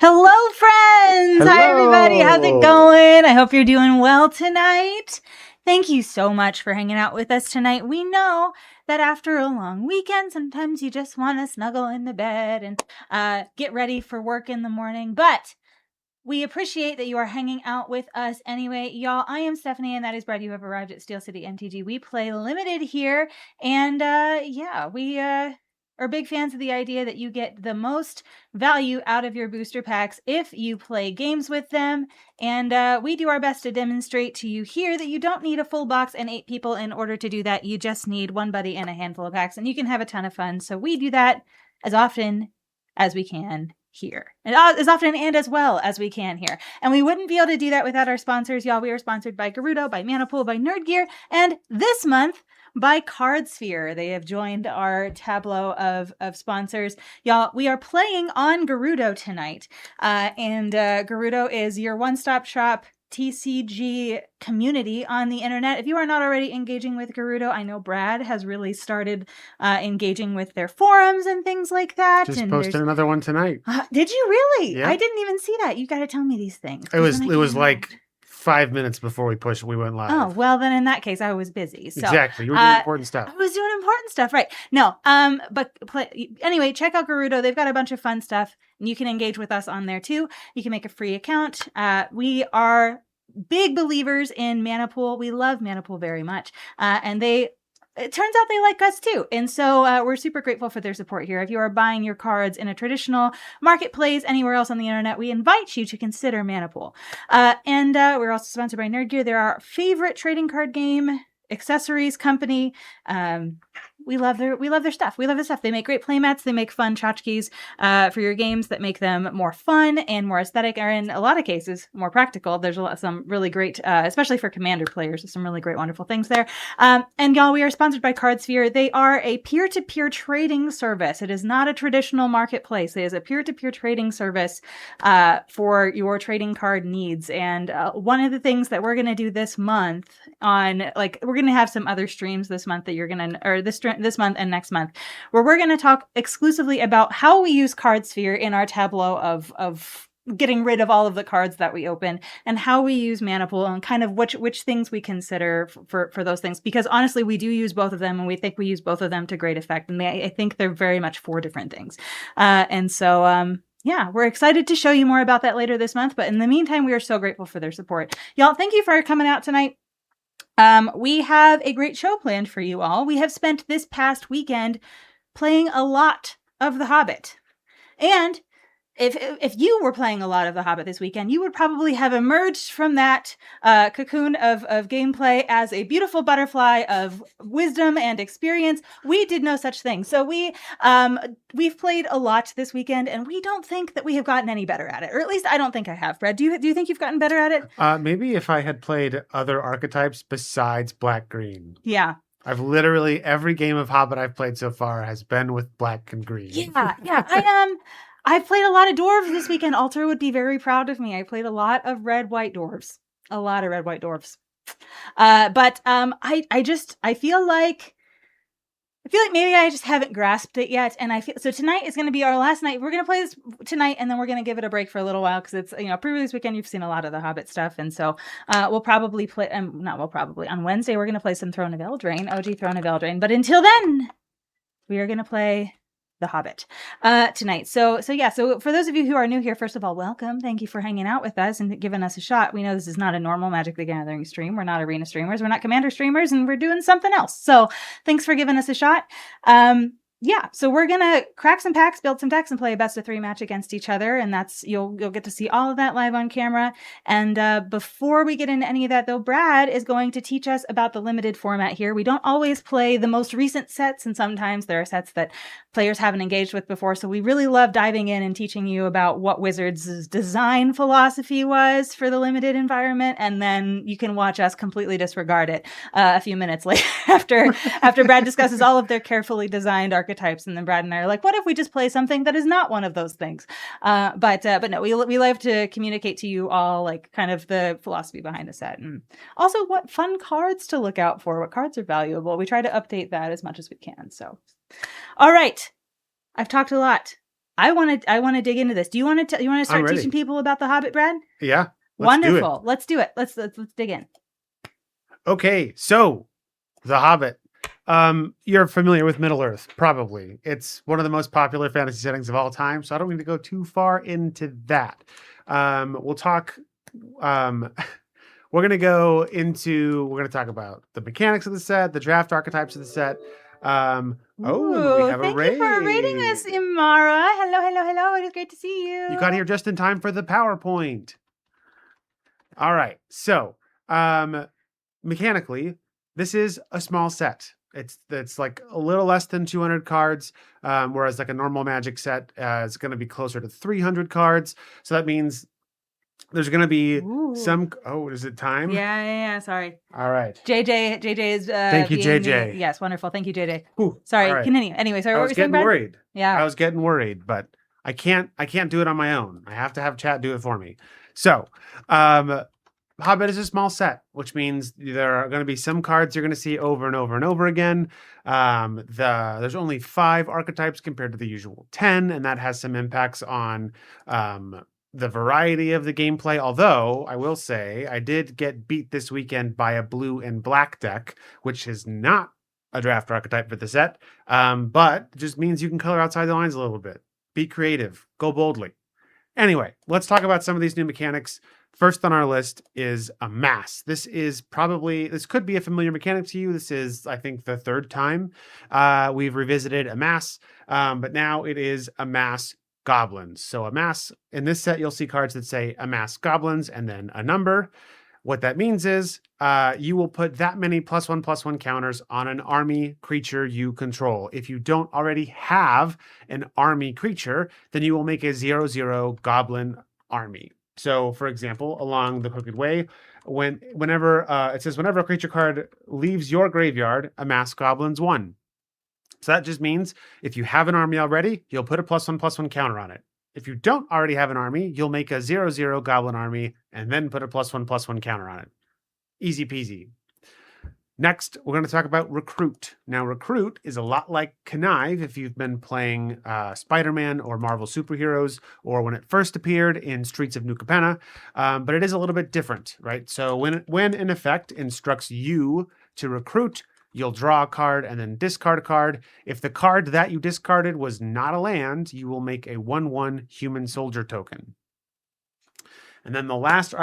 Hello, friends! Hi, everybody. How's it going? I hope you're doing well tonight. Thank you so much for hanging out with us tonight. We know that after a long weekend, sometimes you just want to snuggle into bed and get ready for work in the morning. But we appreciate that you are hanging out with us anyway. Y'all, I am Stephanie, and that is Brad. You have arrived at Steel City MTG. We play limited here, and we are big fans of the idea that you get the most value out of your booster packs if you play games with them. And we do our best to demonstrate to you here that you don't need a full box and 8 people in order to do that. You just need one buddy and a handful of packs, and you can have a ton of fun. So we do that as often as we can here, and as often and as well as we can here. And we wouldn't be able to do that without our sponsors, y'all. We are sponsored by Gerudo, by Manapool, by Nerd Gear, and this month by Cardsphere. They have joined our tableau of sponsors. Y'all, we are playing on Gerudo tonight. And Gerudo is your one-stop shop TCG community on the internet. If you are not already engaging with Gerudo, I know Brad has really started engaging with their forums and things like that. Just posted another one tonight. Did you really? Yeah. I didn't even see that. You got to tell me these things. It was like 5 minutes before we went live. Oh, well, then in that case, I was busy. So, exactly. You were doing important stuff. I was doing important stuff, right. No, anyway, check out Gerudo. They've got a bunch of fun stuff, and you can engage with us on there, too. You can make a free account. We are big believers in Manapool. We love Manapool very much, and it turns out they like us too. And so we're super grateful for their support here. If you are buying your cards in a traditional marketplace anywhere else on the internet, we invite you to consider Manapool. And we're also sponsored by Nerd Gear. They're our favorite trading card game accessories company. We love their stuff. We love the stuff. They make great playmats. They make fun tchotchkes for your games that make them more fun and more aesthetic, or in a lot of cases, more practical. There's some really great, especially for Commander players, some really great, wonderful things there. And y'all, we are sponsored by Cardsphere. They are a peer-to-peer trading service. It is not a traditional marketplace. It is a peer-to-peer trading service for your trading card needs. And one of the things that we're going to do this month we're going to have some other streams this month that you're going to, or this month and next month, where we're going to talk exclusively about how we use Cardsphere in our tableau of getting rid of all of the cards that we open, and how we use Manapool, and kind of which things we consider for those things. Because honestly, we do use both of them, and we think we use both of them to great effect. And I think they're very much 4 different things. Yeah, we're excited to show you more about that later this month. But in the meantime, we are so grateful for their support. Y'all, thank you for coming out tonight. We have a great show planned for you all. We have spent this past weekend playing a lot of The Hobbit. And if you were playing a lot of The Hobbit this weekend, you would probably have emerged from that cocoon of gameplay as a beautiful butterfly of wisdom and experience. We did no such thing. So we've played a lot this weekend, and we don't think that we have gotten any better at it. Or at least I don't think I have. Brad, do you think you've gotten better at it? Maybe if I had played other archetypes besides black-green. Yeah. I've literally, every game of Hobbit I've played so far has been with black and green. Yeah. I've played a lot of dwarves this weekend. Alter would be very proud of me. I played a lot of red-white dwarves. But I feel like maybe I just haven't grasped it yet. And so tonight is going to be our last night. We're going to play this tonight, and then we're going to give it a break for a little while, because it's, pre-release weekend, you've seen a lot of the Hobbit stuff. And so we'll probably play, on Wednesday, we're going to play some Throne of Eldraine, OG Throne of Eldraine. But until then, we are going to play The Hobbit tonight. So for those of you who are new here, first of all, welcome. Thank you for hanging out with us and giving us a shot. We know this is not a normal Magic the Gathering stream. We're not arena streamers. We're not Commander streamers, and we're doing something else. So thanks for giving us a shot. So we're gonna crack some packs, build some decks, and play a best of 3 match against each other, and that's you'll get to see all of that live on camera. And before we get into any of that, though, Brad is going to teach us about the limited format here. We don't always play the most recent sets, and sometimes there are sets that players haven't engaged with before. So we really love diving in and teaching you about what Wizards' design philosophy was for the limited environment, and then you can watch us completely disregard it a few minutes later after Brad discusses all of their carefully designed archetypes, and then Brad and I are like, what if we just play something that is not one of those things? But no, we love to communicate to you all like kind of the philosophy behind a set, and also what fun cards to look out for, what cards are valuable. We try to update that as much as we can. So, all right, I've talked a lot. I want to dig into this. Do you want to start ready. teaching people about the Hobbit, Brad? Yeah. Wonderful. Let's do it. Let's dig in. Okay, so the Hobbit. You're familiar with Middle Earth, probably. It's one of the most popular fantasy settings of all time, so I don't need to go too far into that. We'll talk. We're gonna talk about the mechanics of the set, the draft archetypes of the set. We have a raid. Thank you for raiding us, Imara. Hello. It is great to see you. You got here just in time for the PowerPoint. All right, so mechanically, this is a small set. It's like a little less than 200 cards, whereas like a normal Magic set is going to be closer to 300 cards. So that means there's going to be some. Oh, is it time? Yeah. Sorry. All right. JJ is. Thank you, JJ. Yes, wonderful. Thank you, JJ. Ooh, sorry. right. Continue. Anyway, sorry. I What was were you saying, getting Brad? worried. Yeah. I was getting worried, but I can't do it on my own. I have to have chat do it for me. So, Hobbit is a small set, which means there are going to be some cards you're going to see over and over and over again. There's only 5 archetypes compared to the usual 10, and that has some impacts on the variety of the gameplay. Although I will say I did get beat this weekend by a blue and black deck, which is not a draft archetype for the set, but just means you can color outside the lines a little bit. Be creative. Go boldly. Anyway, let's talk about some of these new mechanics. First on our list is Amass. This could be a familiar mechanic to you. This is, I think, the 3rd time we've revisited Amass, but now it is Amass Goblins. So Amass, in this set, you'll see cards that say Amass Goblins and then a number. What that means is you will put that many +1/+1 counters on an army creature you control. If you don't already have an army creature, then you will make a 0/0 goblin army. So, for example, along the Crooked Way, whenever it says whenever a creature card leaves your graveyard, amass goblins 1. So that just means if you have an army already, you'll put a +1/+1 counter on it. If you don't already have an army, you'll make a 0/0 goblin army and then put a +1/+1 counter on it. Easy peasy. Next, we're going to talk about Recruit. Now, Recruit is a lot like Connive if you've been playing Spider-Man or Marvel superheroes, or when it first appeared in Streets of New Capenna, but it is a little bit different, right? So when an effect instructs you to recruit, you'll draw a card and then discard a card. If the card that you discarded was not a land, you will make a 1/1 human soldier token. And then the last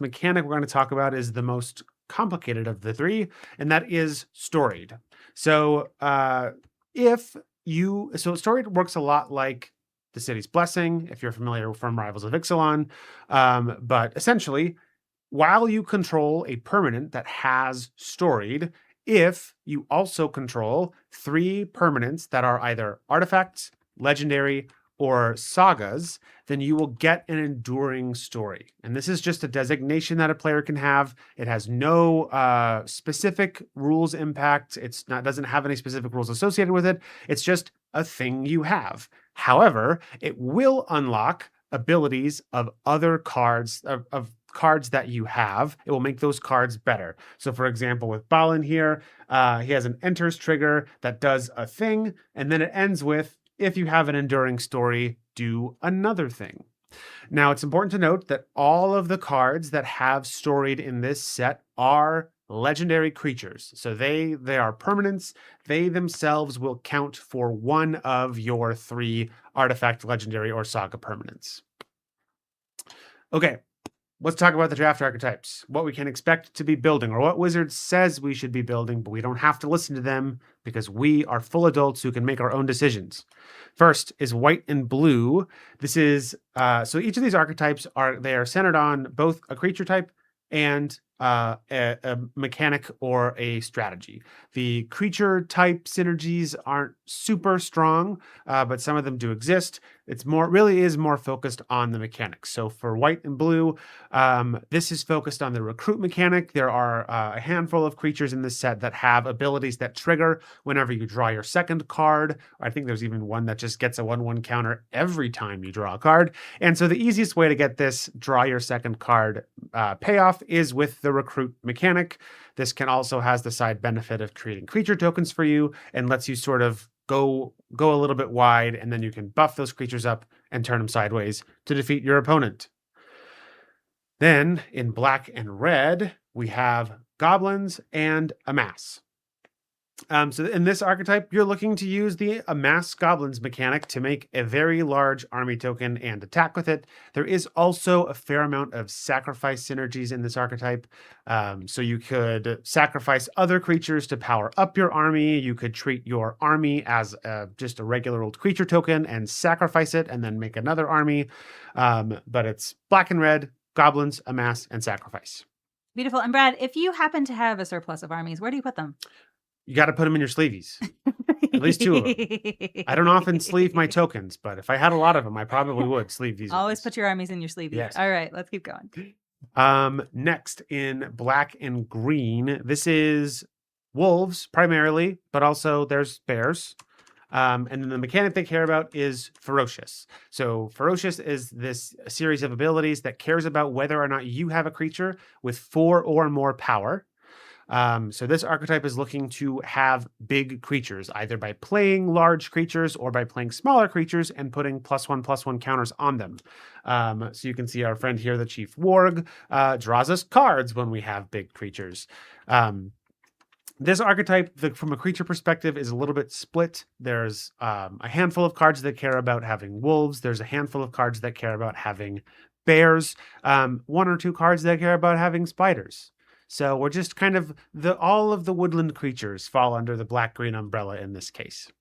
mechanic we're going to talk about is the most complicated of the 3, and that is Storied. So Storied works a lot like the City's Blessing, if you're familiar from Rivals of Ixalan, but essentially, while you control a permanent that has Storied, if you also control 3 permanents that are either artifacts, legendary, or sagas, then you will get an enduring story. And this is just a designation that a player can have. It has no specific rules impact. Doesn't have any specific rules associated with it. It's just a thing you have. However, it will unlock abilities of other cards, of cards that you have. It will make those cards better. So for example, with Balin here, he has an enters trigger that does a thing, and then it ends with, if you have an enduring story, do another thing. Now, it's important to note that all of the cards that have Storied in this set are legendary creatures. So they are permanents. They themselves will count for 1 of your 3 artifact, legendary, or saga permanents. Okay, let's talk about the draft archetypes, what we can expect to be building, or what Wizards says we should be building, but we don't have to listen to them because we are full adults who can make our own decisions. First is white and blue. This is, so each of these archetypes are centered on both a creature type and a mechanic or a strategy. The creature type synergies aren't super strong, but some of them do exist. It's really is more focused on the mechanics. So for white and blue, this is focused on the recruit mechanic. There are a handful of creatures in this set that have abilities that trigger whenever you draw your second card. I think there's even one that just gets a 1/1 counter every time you draw a card. And so the easiest way to get this draw your second card payoff is with the recruit mechanic. This can also has the side benefit of creating creature tokens for you and lets you sort of go a little bit wide, and then you can buff those creatures up and turn them sideways to defeat your opponent. Then in black and red, we have goblins and amass. So in this archetype, you're looking to use the amass goblins mechanic to make a very large army token and attack with it. There is also a fair amount of sacrifice synergies in this archetype. So you could sacrifice other creatures to power up your army. You could treat your army as just a regular old creature token and sacrifice it and then make another army. But it's black and red, goblins, amass, and sacrifice. Beautiful. And Brad, if you happen to have a surplus of armies, where do you put them? You got to put them in your sleeveys. At least 2 of them. I don't often sleeve my tokens, but if I had a lot of them, I probably would sleeve these. Always put your armies in your sleeves. Yes. All right, let's keep going. Next, in black and green, this is wolves primarily, but also there's bears. And then the mechanic they care about is ferocious. So ferocious is this series of abilities that cares about whether or not you have a creature with 4 or more power. So this archetype is looking to have big creatures, either by playing large creatures or by playing smaller creatures and putting +1/+1 counters on them. So you can see our friend here, the Chief Warg, draws us cards when we have big creatures. This archetype, from a creature perspective, is a little bit split. There's a handful of cards that care about having wolves. There's a handful of cards that care about having bears. 1 or 2 cards that care about having spiders. So we're just kind of all of the woodland creatures fall under the black-green umbrella in this case.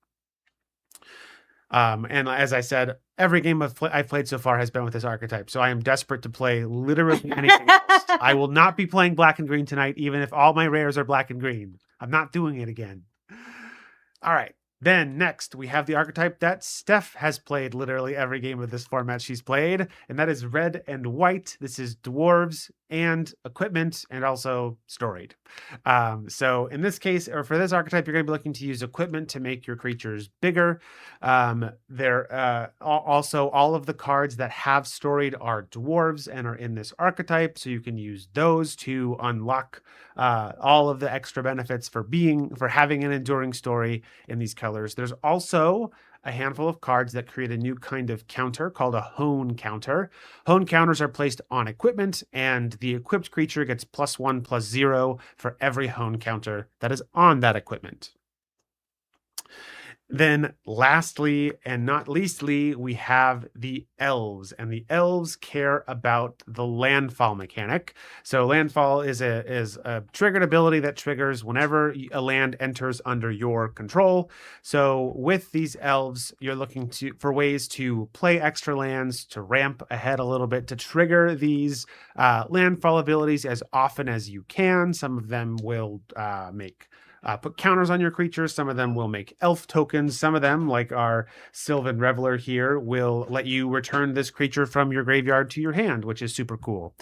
And as I said, every game I've played so far has been with this archetype. So I am desperate to play literally anything else. I will not be playing black and green tonight, even if all my rares are black and green. I'm not doing it again. All right. Then next, we have the archetype that Steph has played literally every game of this format she's played, and that is red and white. This is dwarves and equipment and also storied. So in this case, or for this archetype, you're going to be looking to use equipment to make your creatures bigger. Also, all of the cards that have storied are dwarves and are in this archetype, so you can use those to unlock all of the extra benefits for having an enduring story in these colors. There's also a handful of cards that create a new kind of counter called a hone counter. Hone counters are placed on equipment, and the equipped creature gets +1/+0 for every hone counter that is on that equipment. Then lastly, and not leastly, we have the elves, and the elves care about the landfall mechanic. So landfall is a triggered ability that triggers whenever a land enters under your control. So with these elves, you're looking for ways to play extra lands, to ramp ahead a little bit, to trigger these landfall abilities as often as you can. Some of them will put counters on your creatures. Some of them will make elf tokens. Some of them, like our Sylvan Reveler here, will let you return this creature from your graveyard to your hand, which is super cool.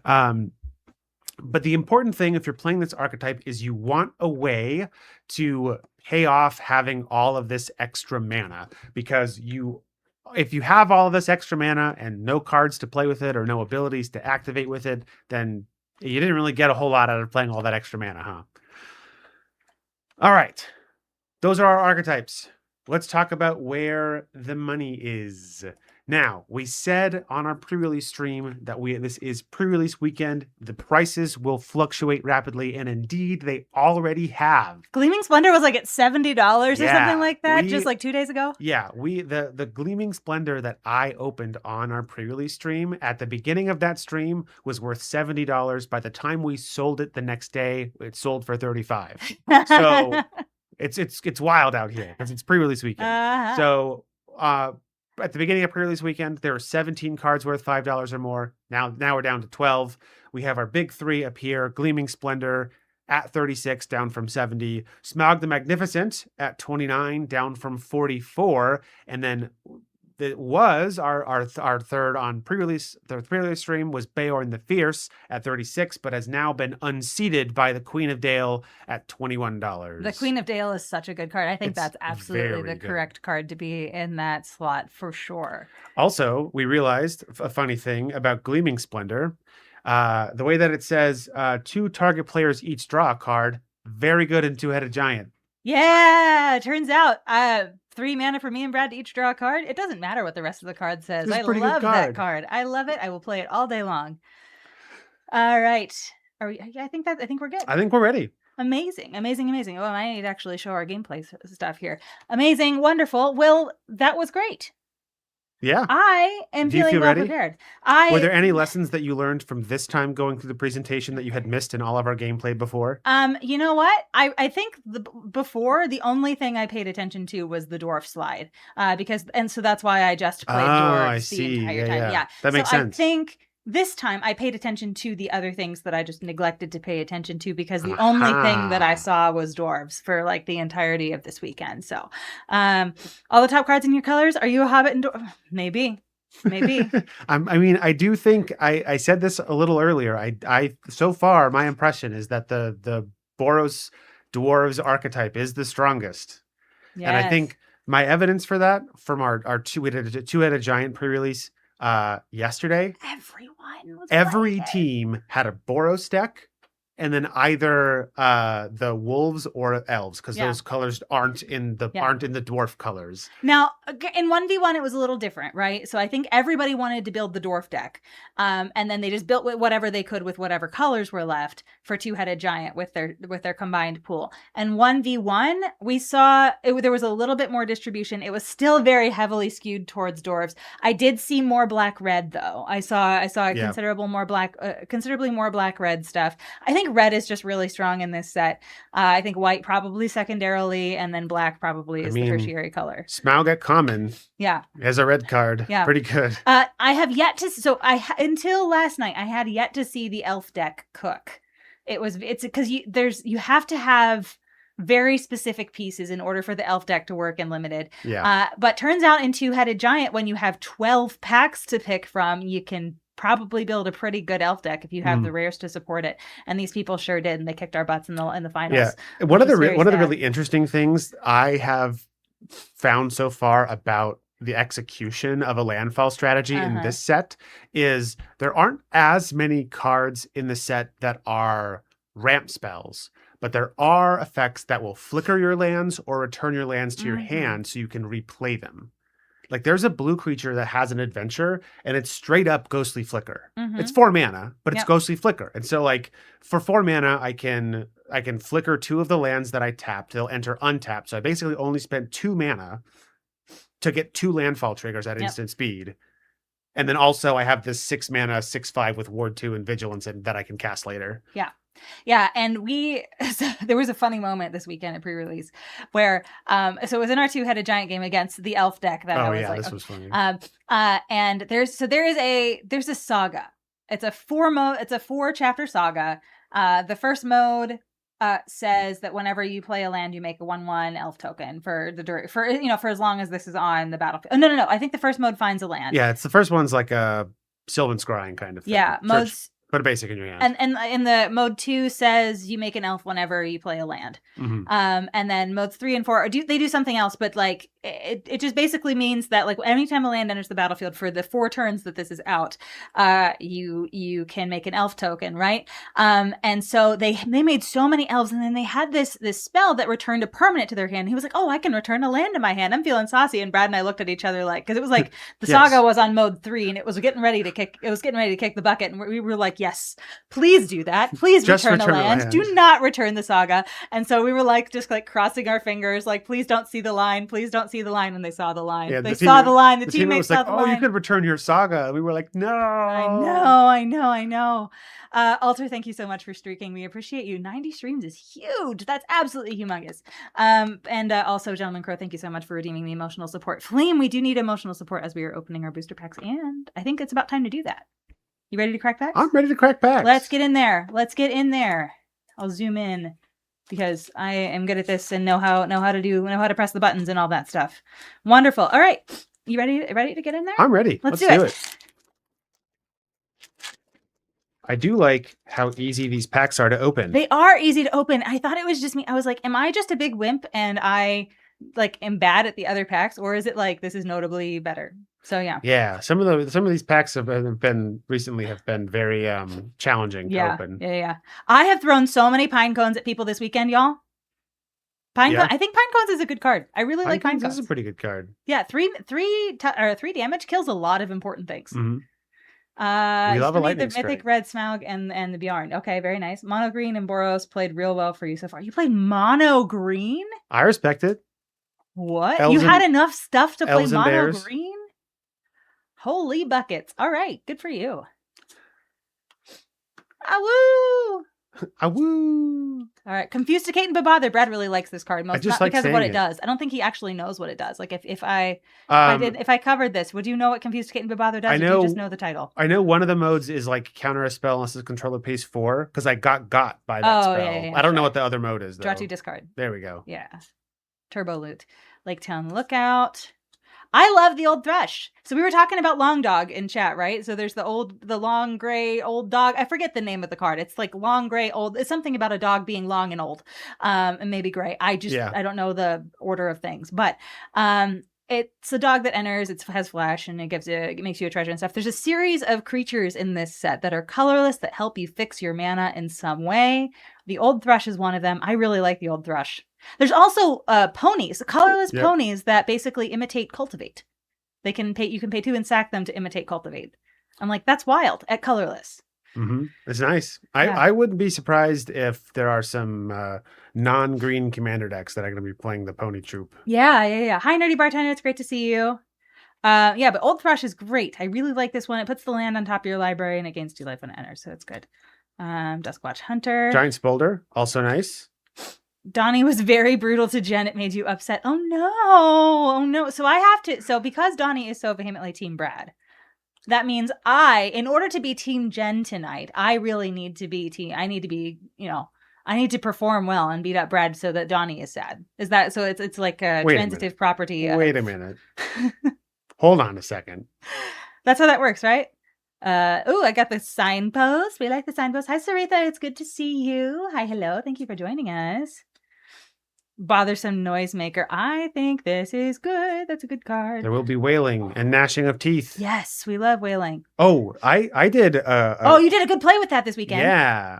But the important thing, if you're playing this archetype, is you want a way to pay off having all of this extra mana, because if you have all of this extra mana and no cards to play with it or no abilities to activate with it, then you didn't really get a whole lot out of playing all that extra mana, huh? All right, those are our archetypes. Let's talk about where the money is. Now, we said on our pre-release stream that this is pre-release weekend. The prices will fluctuate rapidly, and indeed, they already have. Gleaming Splendor was like at $70 or something like that, just like 2 days ago. Yeah, the Gleaming Splendor that I opened on our pre-release stream at the beginning of that stream was worth $70. By the time we sold it the next day, it sold for $35. So it's wild out here because it's pre-release weekend. So at the beginning of pre-release weekend, there were 17 cards worth $5 or more. Now we're down to 12. We have our big 3 up here: Gleaming Splendor at 36, down from 70. Smaug the Magnificent at 29, down from 44. And then it was our third on pre-release. The pre-release stream was Beorn the Fierce at 36, but has now been unseated by the Queen of Dale at $21. The Queen of Dale is such a good card. I think that's absolutely the correct card to be in that slot for sure. Also, we realized a funny thing about Gleaming Splendor. The way that it says 2 target players each draw a card, very good in Two-Headed Giant. Yeah, turns out 3 mana for me and Brad to each draw a card. It doesn't matter what the rest of the card says. It's a I pretty good love that card. card. I love it. I will play it all day long. All right. Are we? Yeah, I think we're good. I think we're ready. Amazing. Oh, I need to actually show our gameplay stuff here. Amazing, wonderful. Well, that was great. Yeah. I am Do you feeling feel well ready? prepared. Were there any lessons that you learned from this time going through the presentation that you had missed in all of our gameplay before? You know what? I think before the only thing I paid attention to was the dwarf slide, so that's why I just played dwarfs the entire time. Yeah, That makes sense. I think this time I paid attention to the other things that I just neglected to pay attention to because the only thing that I saw was dwarves for like the entirety of this weekend. So, all the top cards in your colors. Are you a Hobbit and dwarf? Maybe. I mean, I do think I said this a little earlier. I so far my impression is that the Boros dwarves archetype is the strongest. Yes. And I think my evidence for that from our two-headed giant pre-release yesterday. Every team had a Boros deck, and then either the wolves or elves, because those colors aren't in the dwarf colors. Now in 1v1 it was a little different, right? So I think everybody wanted to build the dwarf deck, and then they just built whatever they could with whatever colors were left for two-headed giant with their combined pool. And 1v1 we saw there was a little bit more distribution. It was still very heavily skewed towards dwarves. I did see more black red though. I saw considerably more black red stuff. I think red is just really strong in this set. I think white probably secondarily, and then black probably is the tertiary color. Smaug at common. Yeah. As a red card. Yeah. Pretty good. I have yet to, until last night, I had yet to see the elf deck cook. It's because you have to have very specific pieces in order for the elf deck to work in limited. Yeah. But turns out in two-headed giant, when you have 12 packs to pick from, you can probably build a pretty good elf deck if you have the rares to support it. And these people sure did, and they kicked our butts in the finals. Yeah. One of the really interesting things I have found so far about the execution of a landfall strategy in this set is there aren't as many cards in the set that are ramp spells, but there are effects that will flicker your lands or return your lands to your hand so you can replay them. Like there's a blue creature that has an adventure and it's straight up Ghostly Flicker. It's 4 mana, but it's Ghostly Flicker. And so like for 4 mana, I can flicker 2 of the lands that I tapped. They'll enter untapped. So I basically only spent 2 mana to get 2 landfall triggers at instant speed. And then also I have this 6 mana, 6/5 with Ward 2 and Vigilance that I can cast later. Yeah. Yeah, and there was a funny moment this weekend at pre-release where so it was in our two-headed giant game against the elf deck that this was funny. And there's a saga. It's a 4-chapter saga. The first mode says that whenever you play a land, you make a 1/1 elf token for as long as this is on the battlefield. Oh, no. I think the first mode finds a land. Yeah, it's the first one's like a Sylvan Scrying kind of thing. Yeah, put a basic in your hand. And in the mode 2 says you make an elf whenever you play a land. And then modes 3 and 4 they do something else, but like it just basically means that like anytime a land enters the battlefield for the 4 turns that this is out, you can make an elf token, right? And so they made so many elves, and then they had this spell that returned a permanent to their hand. He was like, "Oh, I can return a land to my hand. I'm feeling saucy." And Brad and I looked at each other like, because it was like the saga was on mode 3 and it was getting ready to kick the bucket, and we were like, "Yes, please do that. Please return a land. Do not return the saga." And so we were like just like crossing our fingers, like, "Please don't see the line. Please don't see the line." And they saw the line. Yeah, they saw the line. The teammates saw the line. "Oh, you could return your saga." We were like, "No." I know. Alter, thank you so much for streaking. We appreciate you. 90 streams is huge. That's absolutely humongous. And also, Gentleman Crow, thank you so much for redeeming the emotional support. Flame, we do need emotional support as we are opening our booster packs, and I think it's about time to do that. You ready to crack packs? I'm ready to crack packs. Let's get in there. I'll zoom in because I am good at this and know how to press the buttons and all that stuff. Wonderful. All right. You ready to get in there? I'm ready. Let's do it. I do like how easy these packs are to open. They are easy to open. I thought it was just me. I was like, am I just a big wimp and I like am bad at the other packs, or is it like this is notably better? So yeah. Some of these packs have been very challenging to open. Yeah. I have thrown so many pine cones at people this weekend, y'all. Yeah. I think Pine Cones is a good card. I really like Pine Cones. This is a pretty good card. Yeah, three damage kills a lot of important things. Mm-hmm. We love a lightning the Mythic strike. Red Smaug and the Bjarn. Okay, very nice. Mono Green and Boros played real well for you so far. You played Mono Green? I respect it. What? Elves You had enough stuff to play Elves and Mono Bears. Green? Holy buckets. All right, good for you. Awoo! Woo! All right, Confused to Kate and Bebother. Brad really likes this card most, just not like because of what saying it does. I don't think he actually knows what it does. Like if I Um, covered this, would you know what Confused to Kate and Bebother does? I Or do know- you just know the title? I know one of the modes is like counter a spell unless the controller pays 4 because I got by that Oh, spell. yeah, I don't know sure. what the other mode is though. Draw 2 discard. There we go. Yeah. Turbo Loot. Lake Town Lookout. I love the old thrush. So we were talking about Long Dog in chat, right? So there's the long gray old dog. I forget the name of the card. It's like long gray old. It's something about a dog being long and old, and maybe gray. I don't know the order of things, but it's a dog that enters. It has flash and it makes you a treasure and stuff. There's a series of creatures in this set that are colorless that help you fix your mana in some way. The old thrush is one of them. I really like the old thrush. There's also ponies, colorless ponies that basically imitate cultivate. You can pay 2 and sack them to imitate cultivate. I'm like, that's wild at colorless. Mm-hmm. It's nice. Yeah. I wouldn't be surprised if there are some non-green commander decks that are going to be playing the pony troop. Yeah. Hi, Nerdy Bartender. It's great to see you. But Old Thrush is great. I really like this one. It puts the land on top of your library and it gains 2 life when it enters, so it's good. Duskwatch Hunter. Giant Spolder, also nice. Donnie was very brutal to Jen. It made you upset. Oh no. So because Donnie is so vehemently Team Brad, that means in order to be Team Jen tonight, I really need to be I need to perform well and beat up Brad so that Donnie is sad. Is that so? It's like a transitive property. Wait a minute. Hold on a second. That's how that works, right? I got the signpost. We like the signpost. Hi, Saritha. It's good to see you. Hi, hello. Thank you for joining us. Bothersome Noisemaker. I think this is good. That's a good card. There will be wailing and gnashing of teeth. Yes, we love wailing. Oh, I did. You did a good play with that this weekend. Yeah,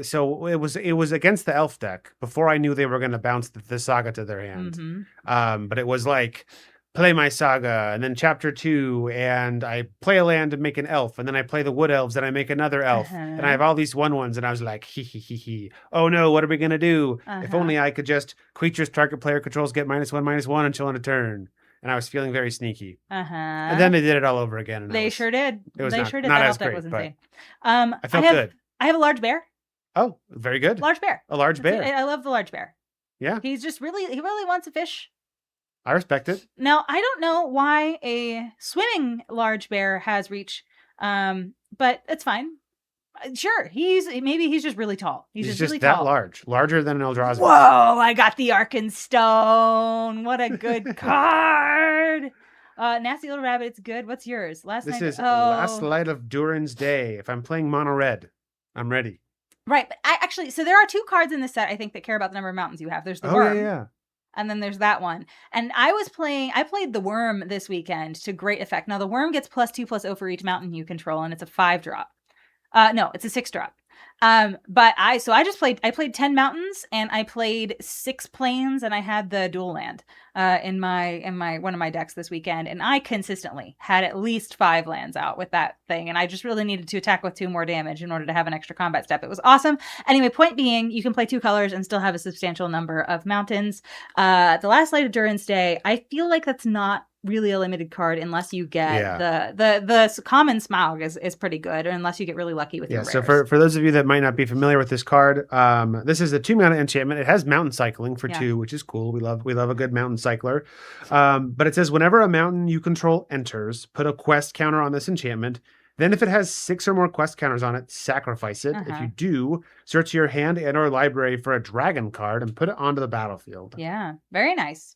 so it was against the elf deck before I knew they were going to bounce the saga to their hand. Mm-hmm. But it was like play my saga and then chapter 2 and I play a land and make an elf and then I play the wood elves and I make another elf and I have all these 1/1s and I was like he. Oh no, what are we gonna do? If only I could just creatures target player controls get -1/-1 until end of turn. And I was feeling very sneaky. And then they did it all over again. And they sure did. Not That as elf deck great, was but insane. I felt good. I have a large bear. Oh, very good. Large bear. A large bear. I love the large bear. Yeah. He really wants a fish. I respect it. Now, I don't know why a swimming large bear has reach, but it's fine. Sure, maybe he's just really tall. He's just really that tall. larger than an Eldrazi. Whoa! I got the Arkenstone. What a good card. Nasty Little Rabbit. It's good. What's yours? Last Light of Durin's Day. If I'm playing mono red, I'm ready. Right, but so there are 2 cards in this set I think that care about the number of mountains you have. There's the worm. Yeah. And then there's that one. And I played the worm this weekend to great effect. Now the worm gets +2/+0 for each mountain you control, and it's a 5-drop. No, it's a 6-drop. But I played 10 mountains and I played 6 plains and I had the dual land in my one of my decks this weekend, and I consistently had at least 5 lands out with that thing, and I just really needed to attack with 2 more damage in order to have an extra combat step. It was awesome. Anyway, point being, you can play 2 colors and still have a substantial number of mountains. The last Light of Durin's Day, I feel like that's not really a limited card unless you get the common Smaug is pretty good, or unless you get really lucky with your rares. So for those of you that might not be familiar with this card, this is a 2-mana enchantment. It has mountain cycling for 2, which is cool. We love a good mountain cycler. But it says whenever a mountain you control enters, put a quest counter on this enchantment. Then if it has 6 or more quest counters on it, sacrifice it. If you do, search your hand and or library for a dragon card and put it onto the battlefield. Yeah, very nice.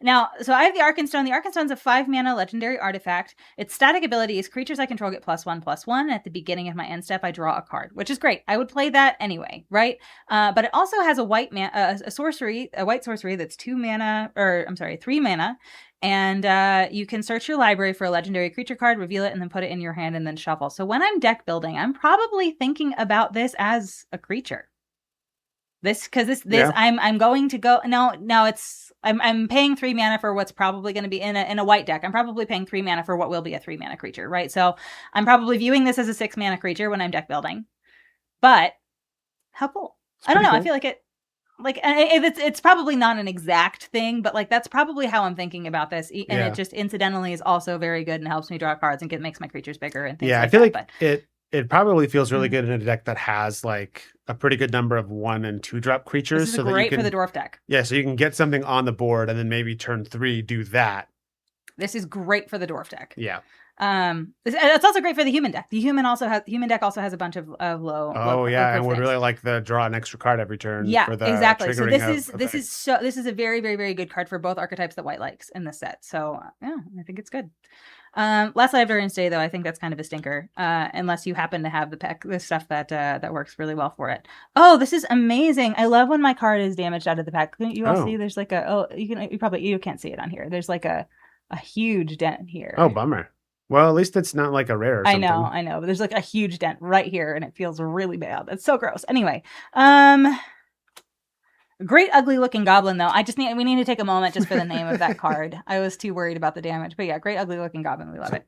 Now, so I have the Arkenstone. The Arkenstone's a 5-mana legendary artifact. Its static ability is creatures I control get +1/+1. At the beginning of my end step, I draw a card, which is great. I would play that anyway, right? But it also has a white sorcery that's 3 mana, and you can search your library for a legendary creature card, reveal it, and then put it in your hand and then shuffle. So when I'm deck building, I'm probably thinking about this as a creature. This Yeah. I'm going to go no it's I'm paying 3 mana for what's probably going to be in a white deck. I'm probably paying 3 mana for what will be a 3 mana creature, right? So I'm probably viewing this as a 6 mana creature when I'm deck building. But how cool. I don't know. Cool. I feel like it's probably not an exact thing, but like that's probably how I'm thinking about this. And it just incidentally is also very good and helps me draw cards and makes my creatures bigger and things like that. I feel like it probably feels really good in a deck that has like a pretty good number of 1 and 2 drop creatures. This is great for the dwarf deck. Yeah, so you can get something on the board and then maybe turn 3 do that. This is great for the dwarf deck. Yeah. It's also great for the human deck. The human deck also has a bunch of low. Oh yeah, and would really like the draw an extra card every turn. Yeah, for the exactly. So this is a very, very, very good card for both archetypes that white likes in this set. So yeah, I think it's good. Last Live Variance Day though, I think that's kind of a stinker. Unless you happen to have the stuff that works really well for it. Oh, this is amazing! I love when my card is damaged out of the pack. Couldn't you all see? There's like you can't see it on here. There's like a huge dent here. Oh, bummer. Well, at least it's not like a rare or something. I know. But there's like a huge dent right here, and it feels really bad. That's so gross. Anyway, great ugly looking goblin though. We need to take a moment just for the name of that card. I was too worried about the damage, but yeah, great ugly looking goblin. We love it.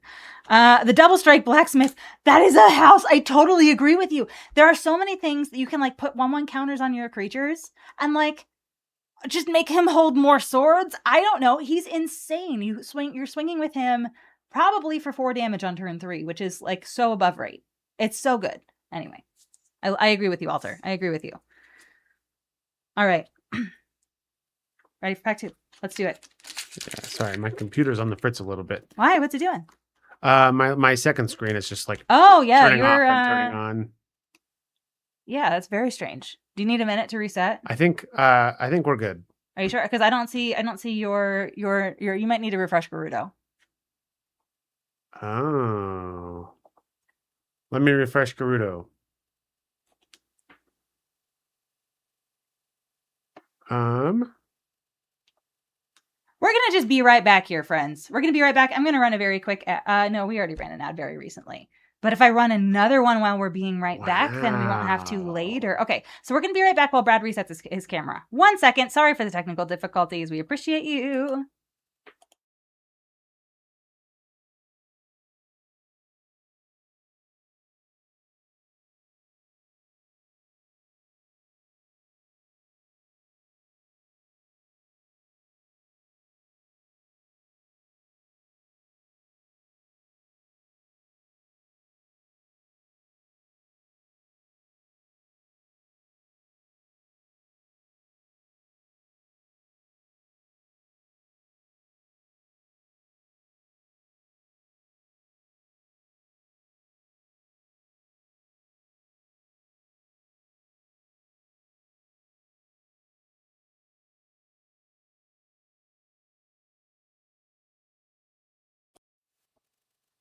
The double strike blacksmith. That is a house. I totally agree with you. There are so many things that you can like put 1/1 counters on your creatures and like just make him hold more swords. I don't know. He's insane. You're swinging with him. Probably for 4 damage on turn 3, which is like so above rate. It's so good. Anyway, I agree with you, Alter. I agree with you. All right. Ready for pack 2? Let's do it. Yeah, sorry, my computer's on the fritz a little bit. Why? What's it doing? My second screen is just like turning off and turning on. Yeah, that's very strange. Do you need a minute to reset? I think we're good. Are you sure? Because I don't see your. You might need to refresh Gerudo. Oh. Let me refresh Gerudo. We're going to just be right back here, friends. We're going to be right back. I'm going to run a very quick no, we already ran an ad very recently. But if I run another one while we're being right back, then we won't have to later. Okay, so we're going to be right back while Brad resets his camera. 1 second. Sorry for the technical difficulties. We appreciate you.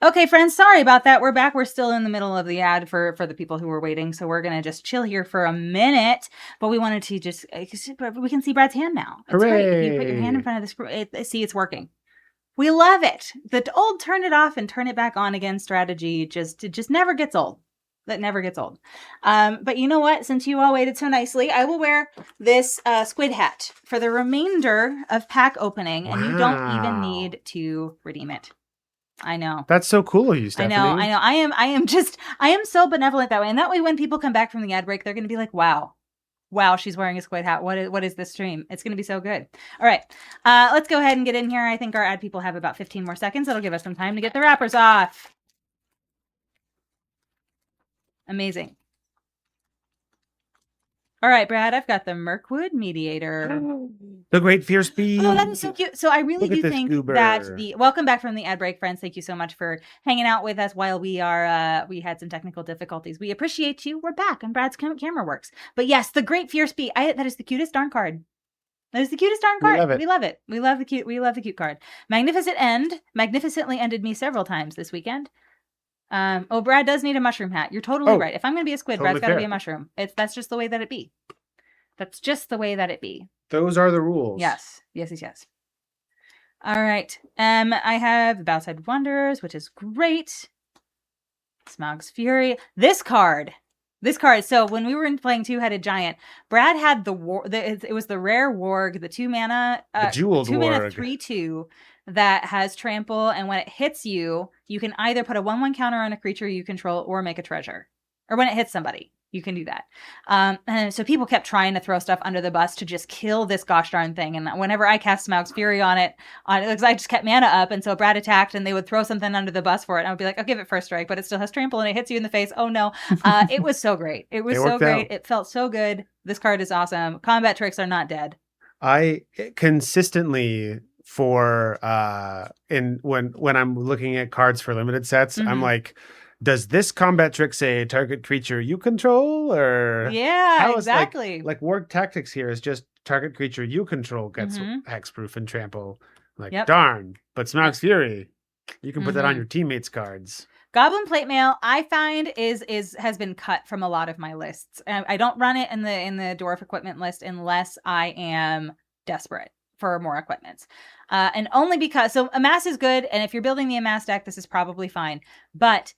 Okay, friends, sorry about that. We're back. We're still in the middle of the ad for the people who were waiting. So we're going to just chill here for a minute. But we wanted to just, we can see Brad's hand now. It's great. You put your hand in front of the screen. See, it's working. We love it. The old turn it off and turn it back on again strategy just never gets old. That never gets old. But you know what? Since you all waited so nicely, I will wear this squid hat for the remainder of pack opening. And you don't even need to redeem it. I know. That's so cool of you, Stephanie. I know. I am so benevolent that way. And that way, when people come back from the ad break, they're going to be like, wow, she's wearing a squid hat. What is this stream? It's going to be so good. All right. Let's go ahead and get in here. I think our ad people have about 15 more seconds. That'll give us some time to get the wrappers off. Amazing. All right, Brad, I've got the Mirkwood Mediator. The Great Fierce Bee. Oh, that is so cute. So I really do think that welcome back from the ad break, friends. Thank you so much for hanging out with us while we had some technical difficulties. We appreciate you. We're back and Brad's camera works. But yes, the Great Fierce Bee. That is the cutest darn card. That is the cutest darn card. We love it. We love the cute card. Magnificent End. Magnificently ended me several times this weekend. Brad does need a mushroom hat. You're totally right. If I'm going to be a squid, Brad's got to be a mushroom. That's just the way that it be. That's just the way that it be. Those are the rules. Yes. All right. I have the Bowside Wonders, which is great. Smog's Fury. This card This card. So when we were playing Two-Headed Giant, Brad had it was the rare warg, the 2-mana, The jeweled 2-mana warg. 3/2 that has trample, and when it hits you, you can either put a 1/1 counter on a creature you control or make a treasure. Or when it hits somebody, you can do that. And so people kept trying to throw stuff under the bus to just kill this gosh darn thing. And whenever I cast Smaug's Fury on it, because I just kept mana up, and so Brad attacked, and they would throw something under the bus for it. And I would be like, I'll give it first strike, but it still has trample, and it hits you in the face. Oh no. It was so great. It was so great. It felt so good. This card is awesome. Combat tricks are not dead. I consistently when I'm looking at cards for limited sets, I'm like, does this combat trick say target creature you control, or exactly? Like Warg Tactics here is just target creature you control gets hexproof and trample. Like darn, but Smaug's Fury, you can put that on your teammates' cards. Goblin Plate Mail, I find has been cut from a lot of my lists. I don't run it in the dwarf equipment list unless I am desperate for more equipments, and only because Amass is good, and if you're building the Amass deck, this is probably fine, but.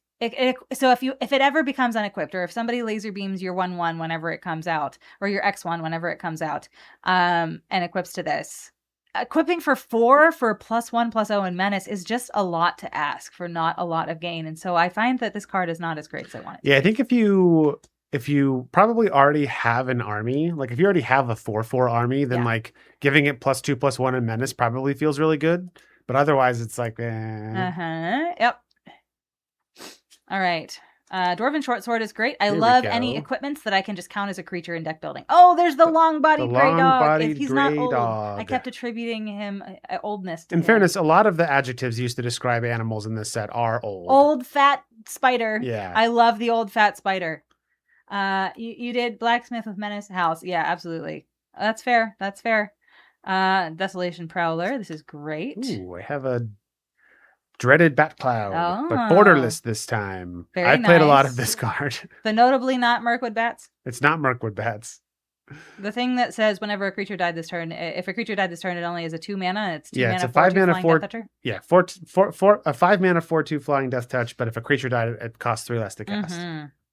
So if it ever becomes unequipped, or if somebody laser beams your 1/1 whenever it comes out, or your X1 whenever it comes out, and equips to this, equipping for 4 for +1/+0 and menace is just a lot to ask for not a lot of gain. And so I find that this card is not as great as I want it to be. I think if you probably already have an army, like if you already have a 4/4 army, then like giving it +2/+1 and menace probably feels really good. But otherwise, it's like, Yep. All right. Dwarven Short Sword is great. I love any equipments that I can just count as a creature in deck building. Oh, there's the long-bodied gray dog. If he's not old, I kept attributing him oldness to him. Fairness, a lot of the adjectives used to describe animals in this set are old. Old, fat spider. Yeah. I love the old, fat spider. You did Blacksmith with Menace House. Yeah, absolutely. That's fair. That's fair. Desolation Prowler. This is great. Ooh, I have a Dreaded Bat Cloud, but borderless this time. I played a lot of this card. The notably not Mirkwood Bats? It's not Mirkwood Bats. The thing that says whenever a creature died this turn, if a creature died this turn, it only has a 2-mana. It's 2 mana. It's a 5-mana 4 Death Toucher. Yeah, a 5-mana 4/2 flying Death Touch. But if a creature died, it costs 3 less to cast,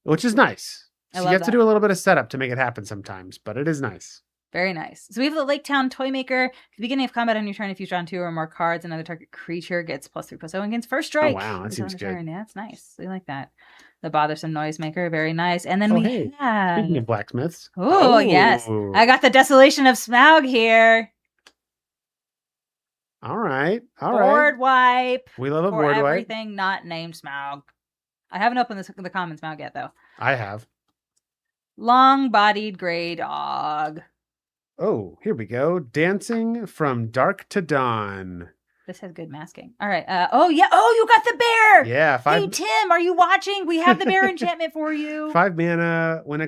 which is nice. So you have to do a little bit of setup to make it happen sometimes, but it is nice. Very nice. So we have the Lake Town Toymaker. At the beginning of combat on your turn, if you draw 2 or more cards, another target creature gets +3/+0 against first strike. Oh, wow. That seems good. Yeah, that's nice. We like that. The Bothersome Noisemaker. Very nice. And then we have... Speaking of blacksmiths. Oh, yes. I got the Desolation of Smaug here. All right. Board wipe. We love a board wipe. Everything not named Smaug. I haven't opened the common Smaug yet, though. I have. Long-bodied gray dog. Oh, here we go. Dancing from Dark to Dawn. This has good masking. All right. Oh, yeah. Oh, you got the bear. Yeah. Hey, Tim, are you watching? We have the bear enchantment for you. 5 mana. When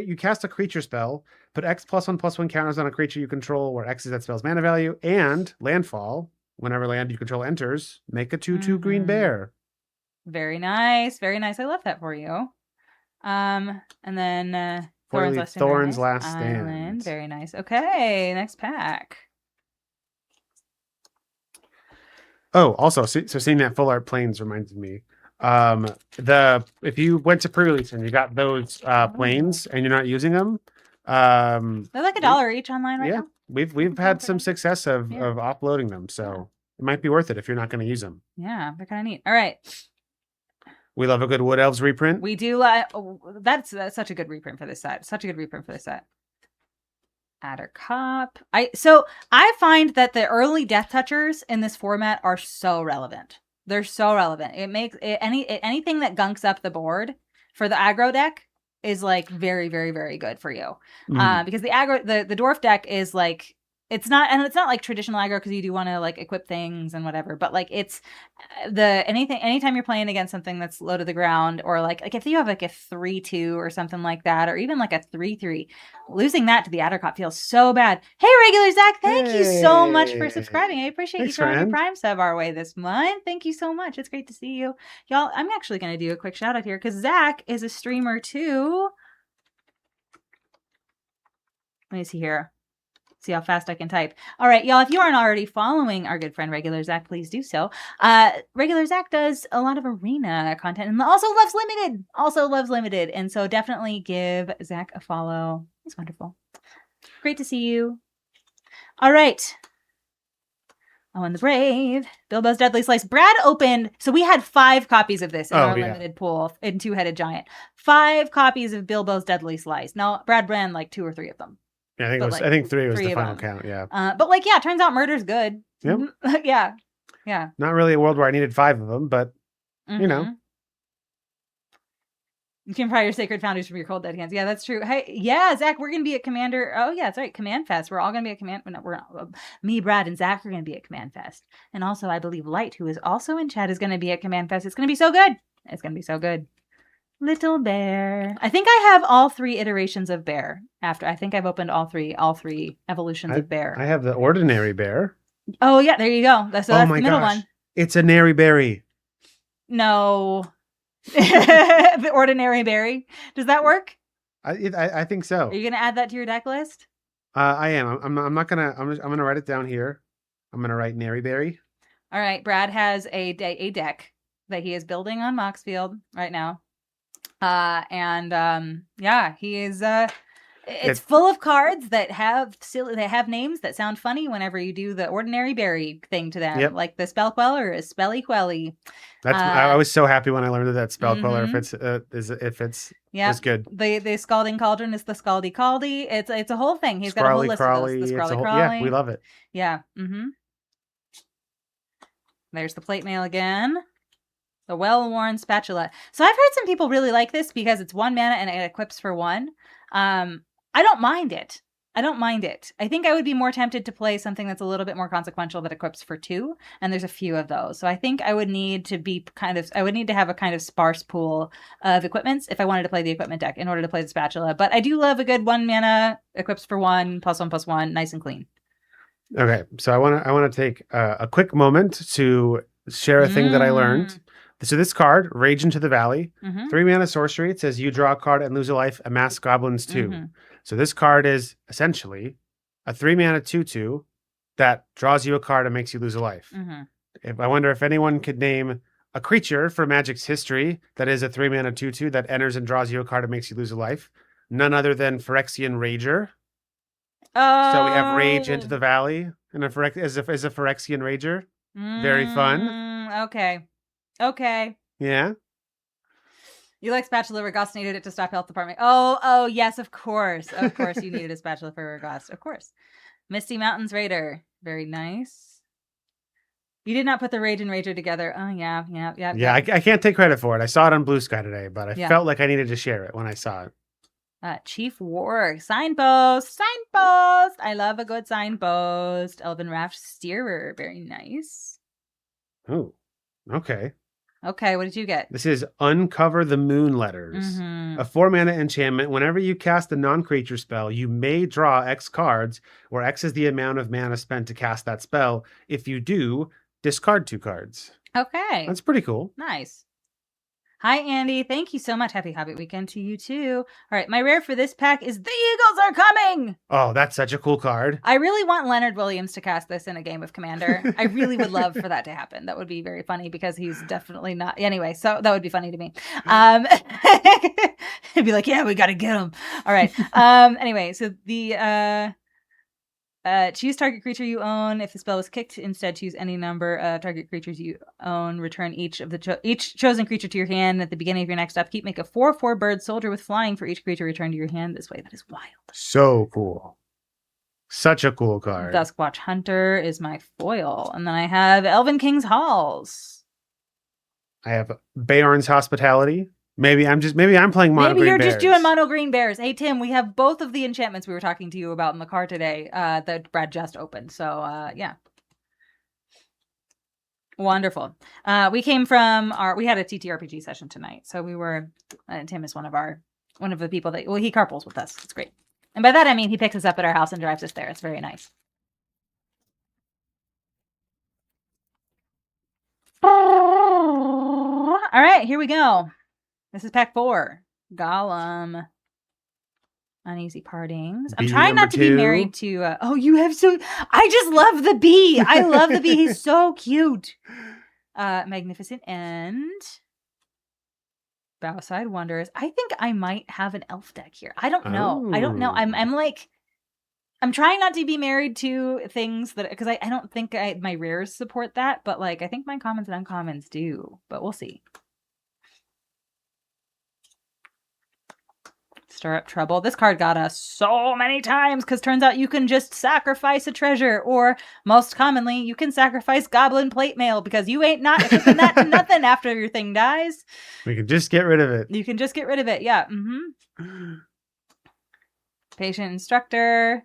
you cast a creature spell, put X +1/+1 counters on a creature you control where X is that spell's mana value, and landfall. Whenever land you control enters, make a 2/2 green bear. Very nice. Very nice. I love that for you. And then... Thorn's Last Stand. Very nice. Okay, next pack. Oh, also, so seeing that Full Art Plains reminds me. If you went to pre-release and you got those planes and you're not using them, they're like $1 each online right now. We've had some success of offloading them, so it might be worth it if you're not going to use them. Yeah, they're kind of neat. All right. We love a good Wood Elves reprint. We do. That's such a good reprint for this set. Such a good reprint for this set. Adder Cop. I find that the early Death Touchers in this format are so relevant. They're so relevant. It makes anything that gunks up the board for the aggro deck is like very, very, very good for you. Because the dwarf deck is like, it's not like traditional aggro because you do want to like equip things and whatever, but like it's anytime you're playing against something that's low to the ground, or like if you have like a 3/2 or something like that, or even like a 3/3, losing that to the Addercop feels so bad. Hey, regular Zach, thank you so much for subscribing. I appreciate you throwing your Prime sub our way this month. Thank you so much. It's great to see you. Y'all, I'm actually going to do a quick shout out here because Zach is a streamer too. Let me see here. See how fast I can type. All right, y'all, if you aren't already following our good friend Regular Zach, please do so. Regular Zach does a lot of arena content and also loves limited. And so definitely give Zach a follow. He's wonderful. Great to see you. All right. Owen the Brave, Bilbo's Deadly Slice. Brad opened, so we had 5 copies of this in our limited pool in Two-Headed Giant. 5 copies of Bilbo's Deadly Slice. Now, Brad ran like 2 or 3 of them. Yeah, I think 3 was the final count. Yeah. But like, yeah, turns out murder's good. Yep. Yeah. Yeah. Not really a world where I needed 5 of them, but you know. You can pry your sacred founders from your cold dead hands. Yeah, that's true. Hey, yeah, Zach, we're gonna be at Commander. Oh yeah, that's right, Command Fest. We're all gonna be at Command. No, we're not. Me, Brad, and Zach are gonna be at Command Fest, and also I believe Light, who is also in chat, is gonna be at Command Fest. It's gonna be so good. It's gonna be so good. Little bear. I think I have all 3 iterations of bear. After I think I've opened all three evolutions of bear. I have the ordinary bear. Oh yeah, there you go. That's the middle one. It's a nary berry. No. The ordinary berry. Does that work? I think so. Are you gonna add that to your deck list? I am. I'm not gonna. I'm gonna write it down here. I'm gonna write nary berry. All right. Brad has a deck that he is building on Moxfield right now. Yeah, he is. It's full of cards that have names that sound funny whenever you do the ordinary berry thing to them, like the Spell Queller is Spelly Quelly. I was so happy when I learned that Spell Queller if it's good. The Scalding Cauldron is the Scaldy Caldy. It's a whole thing. He's got a whole list of those. The Scrawly Crawly. Yeah, we love it. Yeah. There's the plate mail again. The well-worn spatula. So I've heard some people really like this because it's 1 mana and it equips for 1. I don't mind it. I think I would be more tempted to play something that's a little bit more consequential that equips for 2, and there's a few of those. So I think I would need to have a kind of sparse pool of equipments if I wanted to play the equipment deck in order to play the spatula. But I do love a good 1 mana, equips for 1, +1/+1, nice and clean. Okay, so I want to take a quick moment to share a thing that I learned. So this card, Rage into the Valley, 3 mana sorcery. It says you draw a card and lose a life, amass goblins 2. So this card is essentially a 3 mana 2/2 that draws you a card and makes you lose a life. I wonder if anyone could name a creature from Magic's history that is a 3 mana 2/2 that enters and draws you a card and makes you lose a life. None other than Phyrexian Rager. So we have Rage into the Valley and as a Phyrexian Rager. Very fun. Okay. Yeah. You like Spatula Regast, needed it to stop health department. Oh, yes, of course. Of course you needed a Spatula for Regast. Of course. Misty Mountains Raider. Very nice. You did not put the Rage and Rager together. Oh, yeah. Yeah, I can't take credit for it. I saw it on Blue Sky today, but I felt like I needed to share it when I saw it. Chief War. Signpost. I love a good signpost. Elven Raft Steerer. Very nice. Oh, okay. Okay, what did you get? This is Uncover the Moon Letters. A 4 mana enchantment. Whenever you cast a non-creature spell, you may draw X cards, where X is the amount of mana spent to cast that spell. If you do, discard 2 cards. Okay. That's pretty cool. Nice. Hi, Andy. Thank you so much. Happy Hobbit weekend to you, too. All right, my rare for this pack is The Eagles Are Coming! Oh, that's such a cool card. I really want Leonard Williams to cast this in a game of Commander. I really would love for that to happen. That would be very funny because he's definitely not... Anyway, so that would be funny to me. He'd be like, yeah, we got to get him. All right. Anyway, so the... choose target creature you own. If the spell was kicked, instead choose any number of target creatures you own. Return each chosen creature to your hand. At the beginning of your next upkeep, make a 4/4 bird soldier with flying for each creature returned to your hand this way. That is wild. So cool. Such a cool card. Duskwatch Hunter is my foil. And then I have Elven King's Halls. I have Beorn's Hospitality. Maybe I'm playing mono green bears. Maybe you're just doing mono green bears. Hey, Tim, we have both of the enchantments we were talking to you about in the car today that Brad just opened. So, yeah. Wonderful. We came from we had a TTRPG session tonight. So we were, Tim is one of the people that, he carpools with us. It's great. And by that, I mean, he picks us up at our house and drives us there. It's very nice. All right, here we go. This is pack 4. Gollum. Uneasy Partings. I'm Bee trying number not to be 2. married to. You have so. I just love the bee. I love the bee. He's so cute. Magnificent End. Bowside Wonders. I think I might have an elf deck here. I don't know. I'm like, I'm trying not to be married to things that, because I don't think my rares support that, but like I think my commons and uncommons do. But we'll see. Stir Up Trouble. This card got us so many times because turns out you can just sacrifice a treasure, or most commonly, you can sacrifice Goblin Plate Mail because you ain't not equipping that to nothing after your thing dies. We can just get rid of it. You can just get rid of it. Yeah. Mm-hmm. Patient Instructor.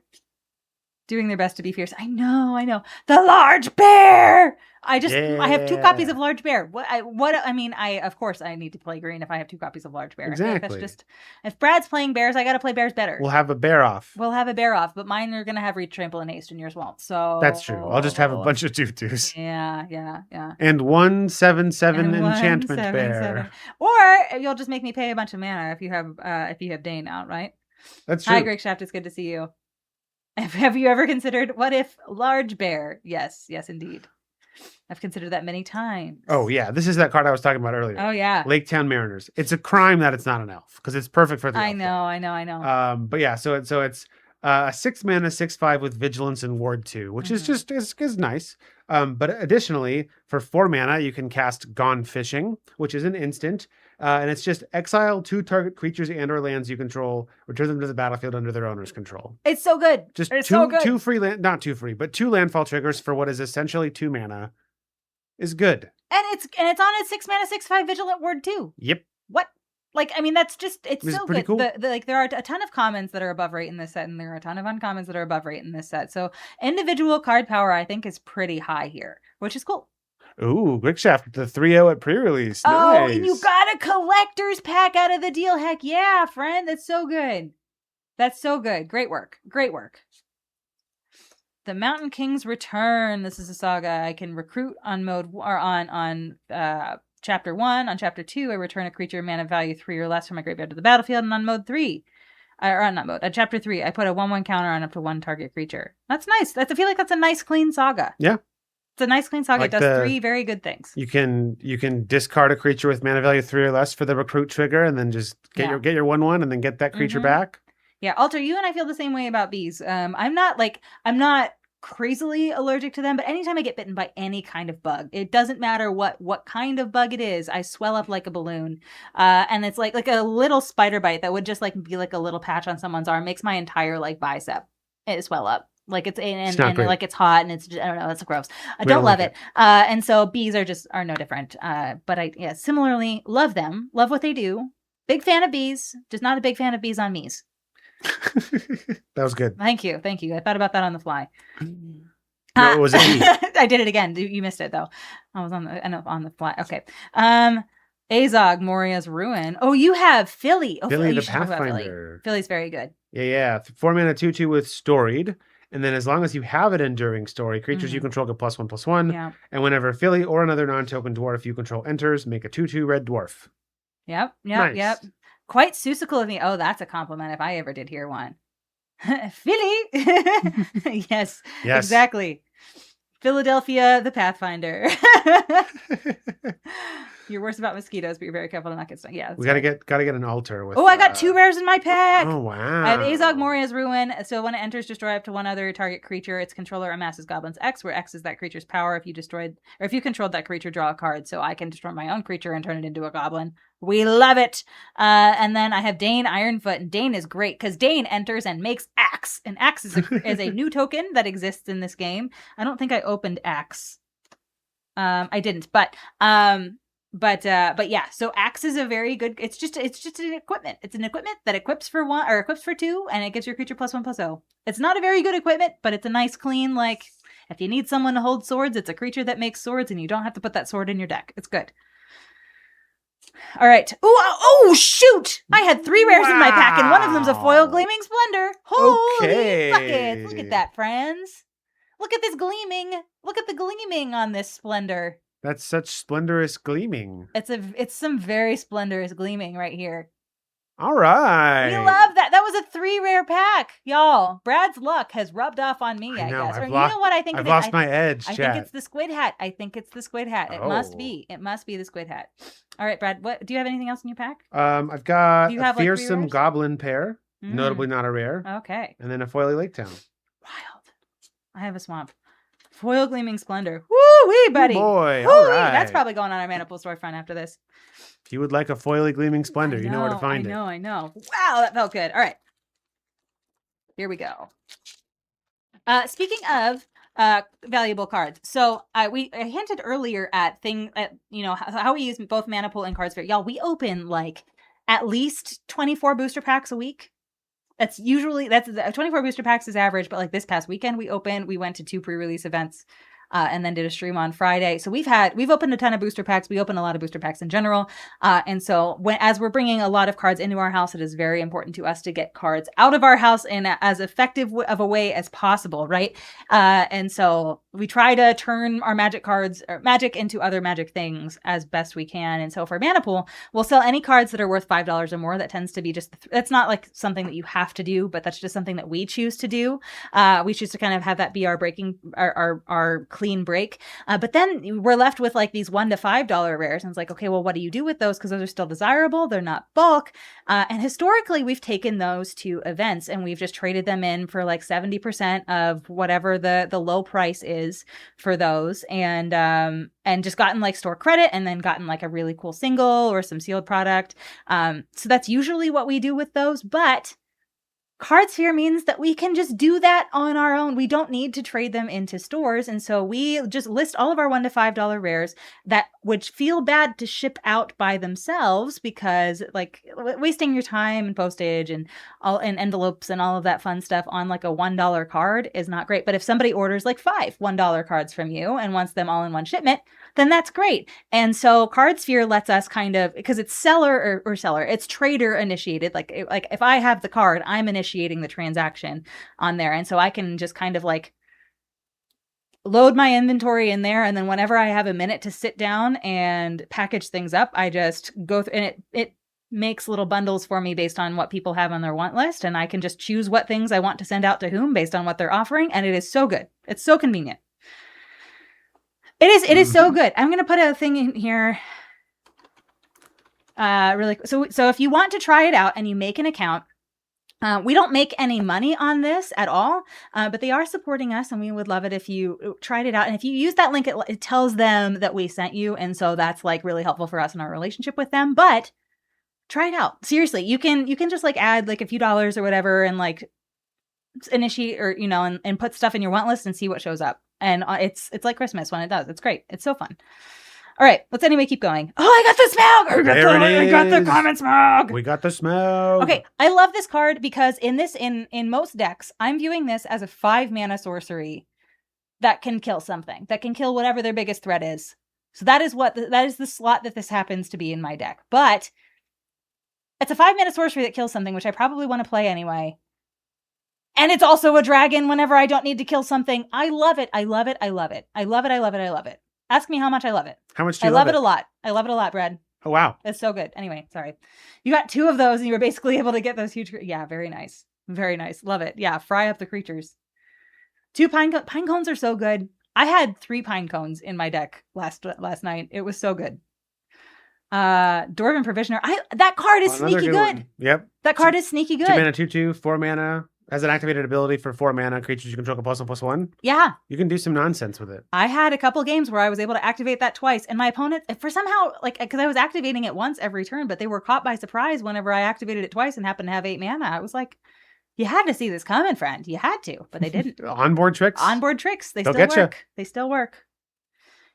Doing their best to be fierce. I know. The Large Bear. I have 2 copies of Large Bear. Of course I need to play green if I have 2 copies of Large Bear. Exactly. I feel like that's just, if Brad's playing bears, I got to play bears better. We'll have a bear off. But mine are going to have reach, trample, and haste, and yours won't. So that's true. I'll just have a bunch of 2/2s. Yeah. And 1/7/7 enchantment bear. Or you'll just make me pay a bunch of mana if you have Dane out, right? That's true. Hi, Greg Shaft. It's good to see you. Have you ever considered what if Large Bear? Yes, indeed. I've considered that many times. Oh, yeah. This is that card I was talking about earlier. Oh, yeah. Lake Town Mariners. It's a crime that it's not an elf because it's perfect for the elf. I know. But yeah, so it's a 6 mana 6/5 with Vigilance and Ward 2, which is just is nice. But additionally, for 4 mana, you can cast Gone Fishing, which is an instant. And it's just exile 2 target creatures and/or lands you control, return them to the battlefield under their owner's control. It's so good. Just it's two free land, not 2 free, but 2 landfall triggers for what is essentially 2 mana is good. And it's on its 6 mana 6/5 Vigilant Ward too. Yep. What? Like, I mean, that's just, it's so pretty good. Cool. There are a ton of commons that are above rate in this set, and there are a ton of uncommons that are above rate in this set. So individual card power, I think, is pretty high here, which is cool. Ooh, Quickshaft, the 3-0 at pre-release. Oh, nice. and you got a collector's pack out of the deal. Heck yeah, friend. That's so good. Great work. The Mountain King's Return. This is a saga. I can recruit on mode or on chapter 1. On chapter 2, I return a creature mana value 3 or less from my graveyard to the battlefield. And on mode 3, chapter 3, I put a 1/1 counter on up to 1 target creature. That's nice. I feel like that's a nice clean saga. Yeah. It's a nice clean saga. Like it does 3 very good things. You can discard a creature with mana value 3 or less for the recruit trigger, and then just get your 1/1 and then get that creature back. Yeah, Alter, you and I feel the same way about bees. I'm not crazily allergic to them, but anytime I get bitten by any kind of bug, it doesn't matter what kind of bug it is, I swell up like a balloon. And it's like a little spider bite that would just like be like a little patch on someone's arm makes my entire like bicep swell up. Like it's like it's hot and it's just, I don't know, it's gross. I don't love it. And so bees are no different. But similarly love them, love what they do. Big fan of bees, just not a big fan of bees on me's. That was good. Thank you. I thought about that on the fly. No, it was a bee. I did it again. You missed it though. I was on the fly. Okay. Azog, Moria's Ruin. Oh, you have Philly. Oh, Philly the Pathfinder. Philly's very good. Yeah. 4 mana 2/2 with Storied. And then as long as you have an Enduring Story, creatures you control get +1/+1. Yeah. And whenever Philly or another non-token dwarf you control enters, make a 2/2 red dwarf. Yep. Nice. Quite susical of me. Oh, that's a compliment if I ever did hear one. Philly. Yes, exactly. Philadelphia, the Pathfinder. You're worse about mosquitoes, but you're very careful to not get stung. Yeah, we gotta get an altar with. Oh, I got 2 rares in my pack. Oh wow! I have Azog, Moria's Ruin. So when it enters, destroy up to 1 other target creature. Its controller amasses Goblin's X, where X is that creature's power. If you controlled that creature, draw a card. So I can destroy my own creature and turn it into a goblin. We love it. And then I have Dane Ironfoot, and Dane is great because Dane enters and makes Axe, and Axe is a new token that exists in this game. I don't think I opened Axe. I didn't, but yeah, so Axe is a very good, it's just an equipment. It's an equipment that equips for 1 or equips for 2, and it gives your creature +1/+0. It's not a very good equipment, but it's a nice clean, like, if you need someone to hold swords, it's a creature that makes swords, and you don't have to put that sword in your deck. It's good. All right. Oh, shoot! I had 3 rares in my pack, and one of them's a foil Gleaming Splendor. Holy buckets! Look at that, friends. Look at this gleaming. Look at the gleaming on this Splendor. That's such splendorous gleaming. It's some very splendorous gleaming right here. All right. We love that. That was a 3 rare pack, y'all. Brad's luck has rubbed off on me, I guess. Or you know what I think I've it is? lost my edge, I chat. think it's the squid hat. It must be. It must be the squid hat. All right, Brad. What do you have anything else in your pack? I've got you a have, like, 3 fearsome rares? goblin pair, notably not a rare, Okay. and then a foily lake town. Wild. I have a swamp. Foil gleaming splendor. Woo-wee, buddy. Boy, Woo-wee. all right. That's probably going on our Maniple storefront after this. If you would like a foily gleaming splendor, you know where to find it. I know. Wow, that felt good. All right. Here we go. Speaking of valuable cards. So I hinted earlier at how we use both Maniple and Card Sphere. Y'all, we open like at least 24 booster packs a week. That's 24 booster packs is average, but like this past weekend we went to 2 pre-release events. And then did a stream on Friday. So we've opened a ton of booster packs. We open a lot of booster packs in general. And so as we're bringing a lot of cards into our house, it is very important to us to get cards out of our house in as effective of a way as possible, right? And so we try to turn our magic into other magic things as best we can. And so for Maniple, we'll sell any cards that are worth $5 or more. That tends to be that's not like something that you have to do, but that's just something that we choose to do. We choose to kind of have that be our our clean break. But then we're left with like these $1 to $5 rares. And it's like, okay, well, what do you do with those? Because those are still desirable. They're not bulk. And historically, we've taken those to events and we've just traded them in for like 70% of whatever the low price is for those. And just gotten like store credit and then gotten like a really cool single or some sealed product. So that's usually what we do with those. But Card Sphere means that we can just do that on our own. We don't need to trade them into stores. And so we just list all of our $1 to $5 rares that would feel bad to ship out by themselves because like wasting your time and postage and envelopes and all of that fun stuff on like a $1 card is not great. But if somebody orders like 5 $1 cards from you and wants them all in one shipment, then that's great. And so Card Sphere lets us kind of, because it's seller, it's trader initiated. Like if I have the card, I'm initiating the transaction on there. And so I can just kind of like load my inventory in there. And then whenever I have a minute to sit down and package things up, I just go through and it makes little bundles for me based on what people have on their want list. And I can just choose what things I want to send out to whom based on what they're offering. And it is so good. It's so convenient. It is so good. I'm going to put a thing in here. Really. So if you want to try it out and you make an account, we don't make any money on this at all, but they are supporting us and we would love it if you tried it out. And if you use that link, it tells them that we sent you. And so that's like really helpful for us in our relationship with them, but try it out. Seriously, you can just like add like a few dollars or whatever and like initiate or, and put stuff in your want list and see what shows up. And it's like Christmas when it does. It's great. It's so fun. All right, let's anyway keep going. Oh, I got the smog. I got the common smog. We got the smog. Okay, I love this card because in most decks, I'm viewing this as a 5 mana sorcery that can kill something, that can kill whatever their biggest threat is. So that is the slot that this happens to be in my deck. But it's a 5 mana sorcery that kills something, which I probably want to play anyway. And it's also a dragon whenever I don't need to kill something. I love it. I love it. I love it. I love it. I love it. I love it. Ask me how much I love it. How much do you love it? I love it a lot. I love it a lot, Brad. Oh, wow. It's so good. Anyway, sorry. You got 2 of those and you were basically able to get those huge. Yeah, very nice. Very nice. Love it. Yeah, fry up the creatures. 2 pine cones are so good. I had 3 pine cones in my deck last night. It was so good. Dwarven Provisioner. That card is sneaky good. Yep. That card is sneaky good. 2 mana, 2/2, 4 mana. Has an activated ability for 4 mana. Creatures you control +1/+1. Yeah. You can do some nonsense with it. I had a couple games where I was able to activate that twice. And my opponent, for somehow, because I was activating it once every turn, but they were caught by surprise whenever I activated it twice and happened to have 8 mana. I was like, you had to see this coming, friend. You had to, but they didn't. Onboard tricks? Onboard tricks. They'll still work. You. They still work.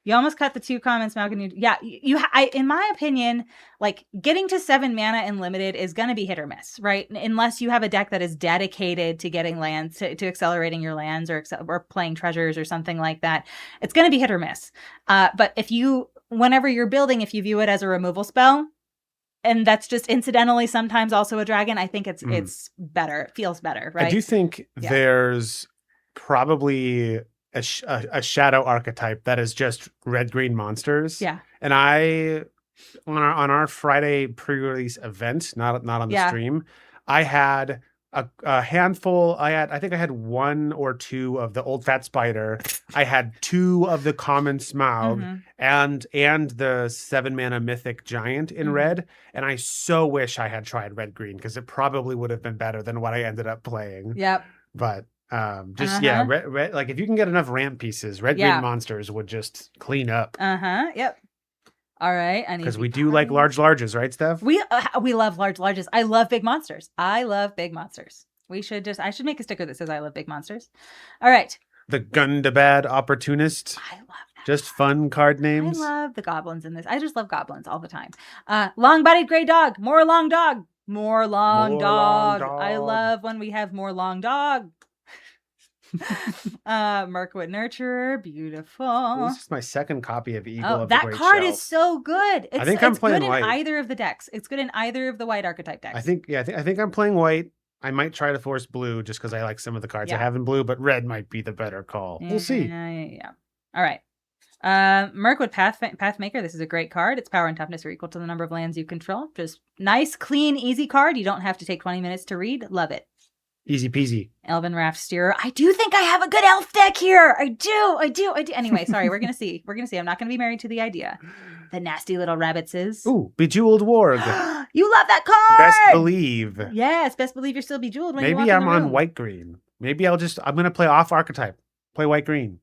You almost cut the 2 comments, Malcolm. Yeah, in my opinion, like getting to 7 mana in limited is going to be hit or miss, right? Unless you have a deck that is dedicated to getting lands, to accelerating your lands or playing treasures or something like that. It's going to be hit or miss. But whenever you're building, if you view it as a removal spell, and that's just incidentally sometimes also a dragon, I think it's better. It feels better, right? I do think there's probably a shadow archetype that is just red-green monsters. Yeah. And I on our Friday pre-release event, not on the stream, I had a handful. I think I had 1 or 2 of the old fat spider. I had 2 of the common Smaug and the 7-mana mythic giant in red. And I so wish I had tried red green because it probably would have been better than what I ended up playing. Yep. But red, like if you can get enough ramp pieces, red green monsters would just clean up. Yep. All right. Because we do like larges, right, Steph? We love larges. I love big monsters. I should make a sticker that says I love big monsters. All right. The Gundabad Opportunist. I love that. Just fun card names. I love the goblins in this. I just love goblins all the time. Long-bodied gray dog. More long dog. More long dog. I love when we have more long dog. Mirkwood Nurturer, beautiful. This is my second copy of Eagle of the that Great card Shelf. is so good. I think I'm playing good white. in either of the decks. It's good in either of the white archetype decks. I think I'm playing white. I might try to force blue just because I like some of the cards I have in blue, but red might be the better call. We'll see. Yeah. All right. Mirkwood Pathmaker. This is a great card. Its power and toughness are equal to the number of lands you control. Just nice, clean, easy card. You don't have to take 20 minutes to read. Love it. Easy peasy. Elven Raft Steerer. I do think I have a good elf deck here. I do. Anyway, sorry. We're going to see. I'm not going to be married to the idea. The nasty little rabbitses. Ooh, Bejeweled Warg. You love that card. Best believe. Yes, best believe you're still bejeweled when you walk Maybe in I'm the on room. white green. Maybe I'm going to play off archetype. Play white green.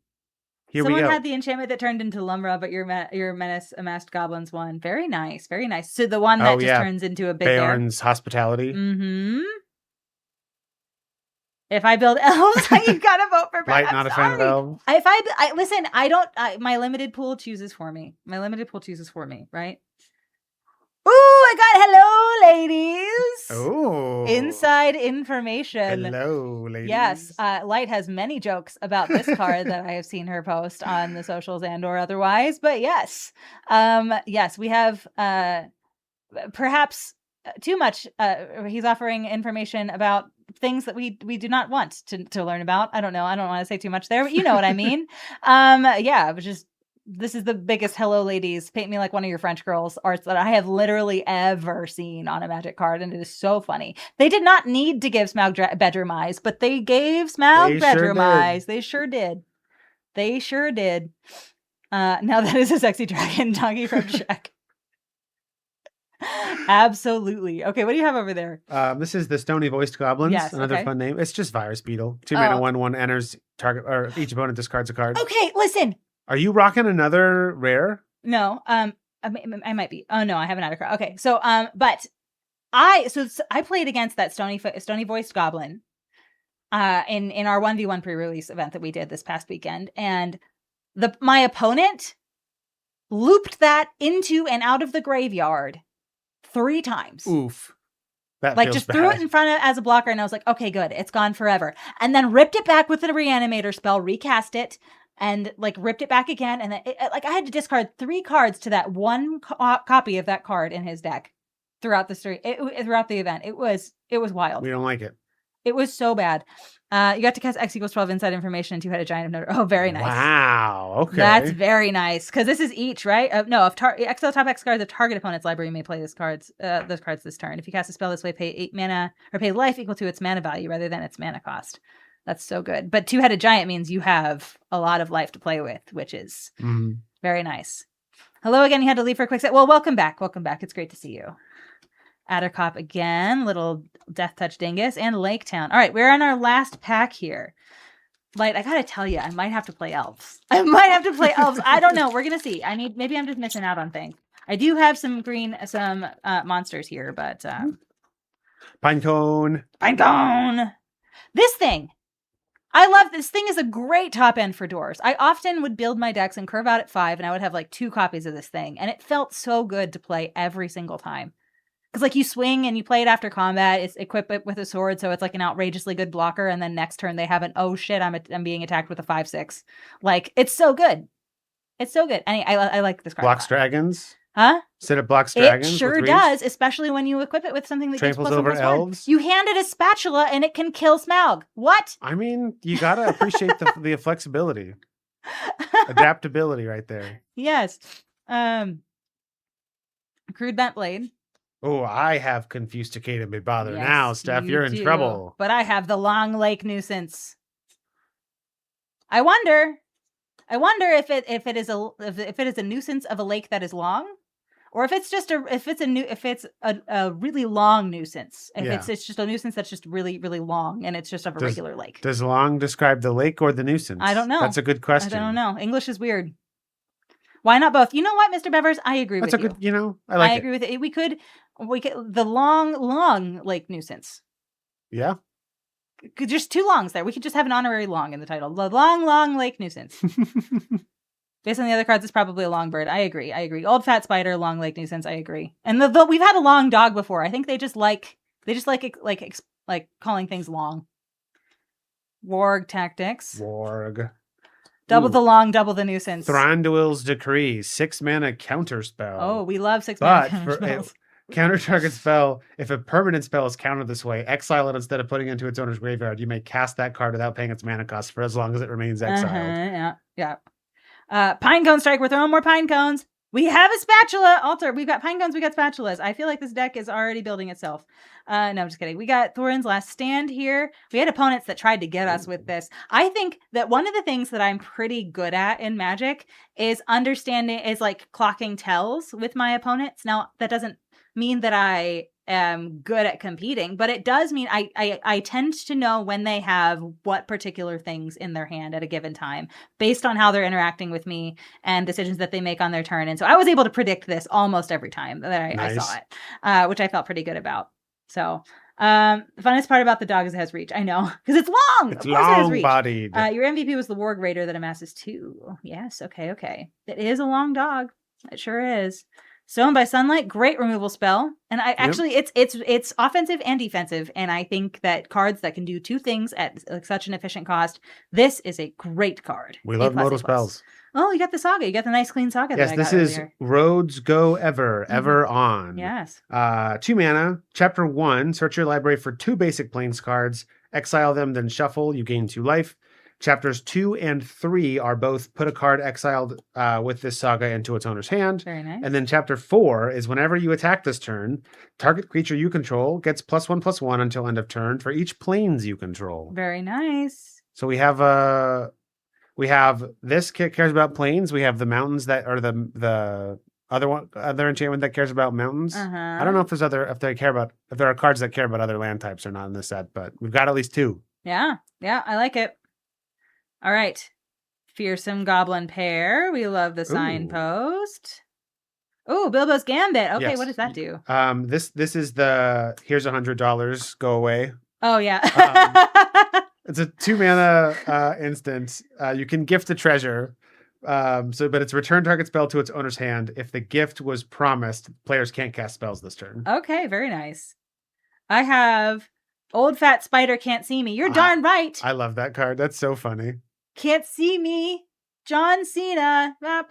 Here we go. Someone had the enchantment that turned into Lumbra, but your Menace Amassed Goblins one. Very nice. Very nice. So the one that turns into a big Baron's Hospitality. Mm-hmm. If I build elves, you gotta vote for Brad. Light, not a fan of elves. If I listen, my limited pool chooses for me. Right? Ooh, I got hello, ladies. Oh. Inside information. Hello, ladies. Yes, Light has many jokes about this card that I have seen her post on the socials and or otherwise. But yes, we have perhaps too much. He's offering information about things that we do not want to learn about. I don't know. I don't want to say too much there, but you know what I mean. This is the biggest hello ladies, paint me like one of your French girls arts that I have literally ever seen on a Magic card, and it is so funny. They did not need to give Smaug bedroom eyes, but they gave Smaug bedroom eyes. They sure did. Now that is a sexy dragon doggy from Shrek. Absolutely. Okay, what do you have over there? This is the Stony Voiced Goblins. Yes, another fun name. It's just Virus Beetle. 2 mana, 1/1 enters target, or each opponent discards a card. Okay, listen. Are you rocking another rare? No. I might be. Oh no, I haven't had a card. Okay, so but I played against that Stony Voiced Goblin in our 1v1 pre-release event that we did this past weekend, and my opponent looped that into and out of the graveyard 3 times. Oof. That like just threw it in front of as a blocker, and I was like, okay, good, it's gone forever. And then ripped it back with the Reanimator spell, recast it, and like ripped it back again. And then I had to discard 3 cards to that one copy of that card in his deck throughout the event. It was wild. We don't like it. It was so bad. You got to cast X = 12 inside information and 2-headed giant of Notre. Oh, very nice. Wow. Okay. That's very nice. Because this is each, right? Exile top X cards of target opponent's library may play those cards this turn. If you cast a spell this way, pay 8 mana or pay life equal to its mana value rather than its mana cost. That's so good. But 2-headed giant means you have a lot of life to play with, which is very nice. Hello again. You had to leave for a quick set. Well, welcome back. It's great to see you. Addercop again, little Death Touch Dingus, and Lake Town. All right, we're on our last pack here. Light, I gotta tell you, I might have to play elves. I don't know. We're gonna see. Maybe I'm just missing out on things. I do have some monsters here, but Pinecone. This thing. I love this thing. Is a great top end for doors. I often would build my decks and curve out at 5, and I would have like 2 copies of this thing, and it felt so good to play every single time. Because like you swing and you play it after combat, it's equipped it with a sword, so it's like an outrageously good blocker. And then next turn they have an oh shit, I'm being attacked with a 5/6. Like it's so good. I like this card. Blocks dragons. Huh? Said it blocks dragons. It sure does, especially when you equip it with something that tramples over elves. You hand it a spatula and it can kill Smaug. What? I mean, you gotta appreciate the flexibility, adaptability right there. Yes. Crude bent blade. Oh, I have confused Cicada Big Bother. Yes, Now, Steph, you you're in do. trouble. But I have the Long Lake Nuisance. I wonder if it is a nuisance of a lake that is long, or if it's a really long nuisance. If it's just a nuisance that's just really, really long and it's just of a regular lake. Does long describe the lake or the nuisance? I don't know. That's a good question. I don't know. English is weird. Why not both? You know what, Mr. Bevers? I agree with you. That's a good, I agree with it. We could the long lake nuisance. Yeah. Just 2 longs there. We could just have an honorary long in the title. The long lake nuisance. Based on the other cards, it's probably a long bird. I agree. Old fat spider, long lake nuisance. I agree. And we've had a long dog before. I think they just like calling things long. Warg tactics. Warg. Double the long, double the nuisance. Thranduil's Decree, 6 mana counter spell. Oh, we love 6 mana counter spells. Counter target spell. If a permanent spell is countered this way, exile it instead of putting it into its owner's graveyard. You may cast that card without paying its mana cost for as long as it remains exiled. Yeah. Pinecone Strike. We're throwing more pine cones. We have a spatula. Altar. We've got pine cones. We got spatulas. I feel like this deck is already building itself. No, I'm just kidding. We got Thorin's Last Stand here. We had opponents that tried to get us with this. I think that one of the things that I'm pretty good at in Magic is clocking tells with my opponents. Now, that doesn't mean that I am good at competing, but it does mean I tend to know when they have what particular things in their hand at a given time based on how they're interacting with me and decisions that they make on their turn. And so I was able to predict this almost every time that I saw it, which I felt pretty good about. So the funnest part about the dog is it has reach. I know, because it's long. It's of course it has reach. long-bodied. Your MVP was the Warg Raider that amasses 2. Yes, okay. It is a long dog. It sure is. Stolen by Sunlight, great removal spell. And it's offensive and defensive. And I think that cards that can do 2 things at such an efficient cost, this is a great card. We love modal spells. Oh, you got the Saga. You got the nice clean Saga. Yes, this is Roads Go Ever, Ever On. Yes. 2 mana. Chapter 1, search your library for 2 basic plains cards. Exile them, then shuffle. You gain 2 life. Chapters 2 and 3 are both put a card exiled with this saga into its owner's hand. Very nice. And then chapter 4 is whenever you attack this turn, target creature you control gets +1/+1 until end of turn for each plains you control. Very nice. So we have this cares about plains. We have the mountains that are the other enchantment that cares about mountains. I don't know if if there are cards that care about other land types or not in this set, but we've got at least 2. Yeah, I like it. All right. Fearsome Goblin Pair. We love the Signpost. Oh, Bilbo's Gambit. Okay, yes. What does that do? This is the here's $100, go away. Oh yeah. It's a 2 mana instant. You can gift a treasure. But it's return target spell to its owner's hand. If the gift was promised, players can't cast spells this turn. Okay, very nice. I have Old Fat Spider Can't See Me. You're darn right. I love that card. That's so funny. Can't see me. John Cena. Wow!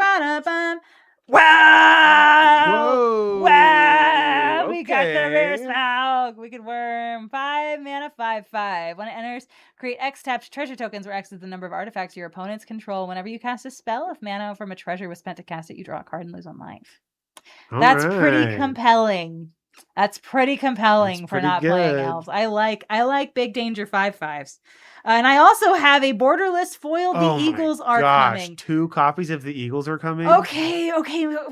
Whoa! Wow! Okay. We got the rare Smaug. Wicked Worm. 5 mana, 5/5. When it enters, create X tapped treasure tokens where X is the number of artifacts your opponents control. Whenever you cast a spell, if mana from a treasure was spent to cast it, you draw a card and lose 1 life. That's pretty compelling. That's pretty compelling for not playing elves. I like big danger 5/5s. And I also have a borderless foil. The Eagles are coming. 2 copies of the Eagles are coming. Okay. What do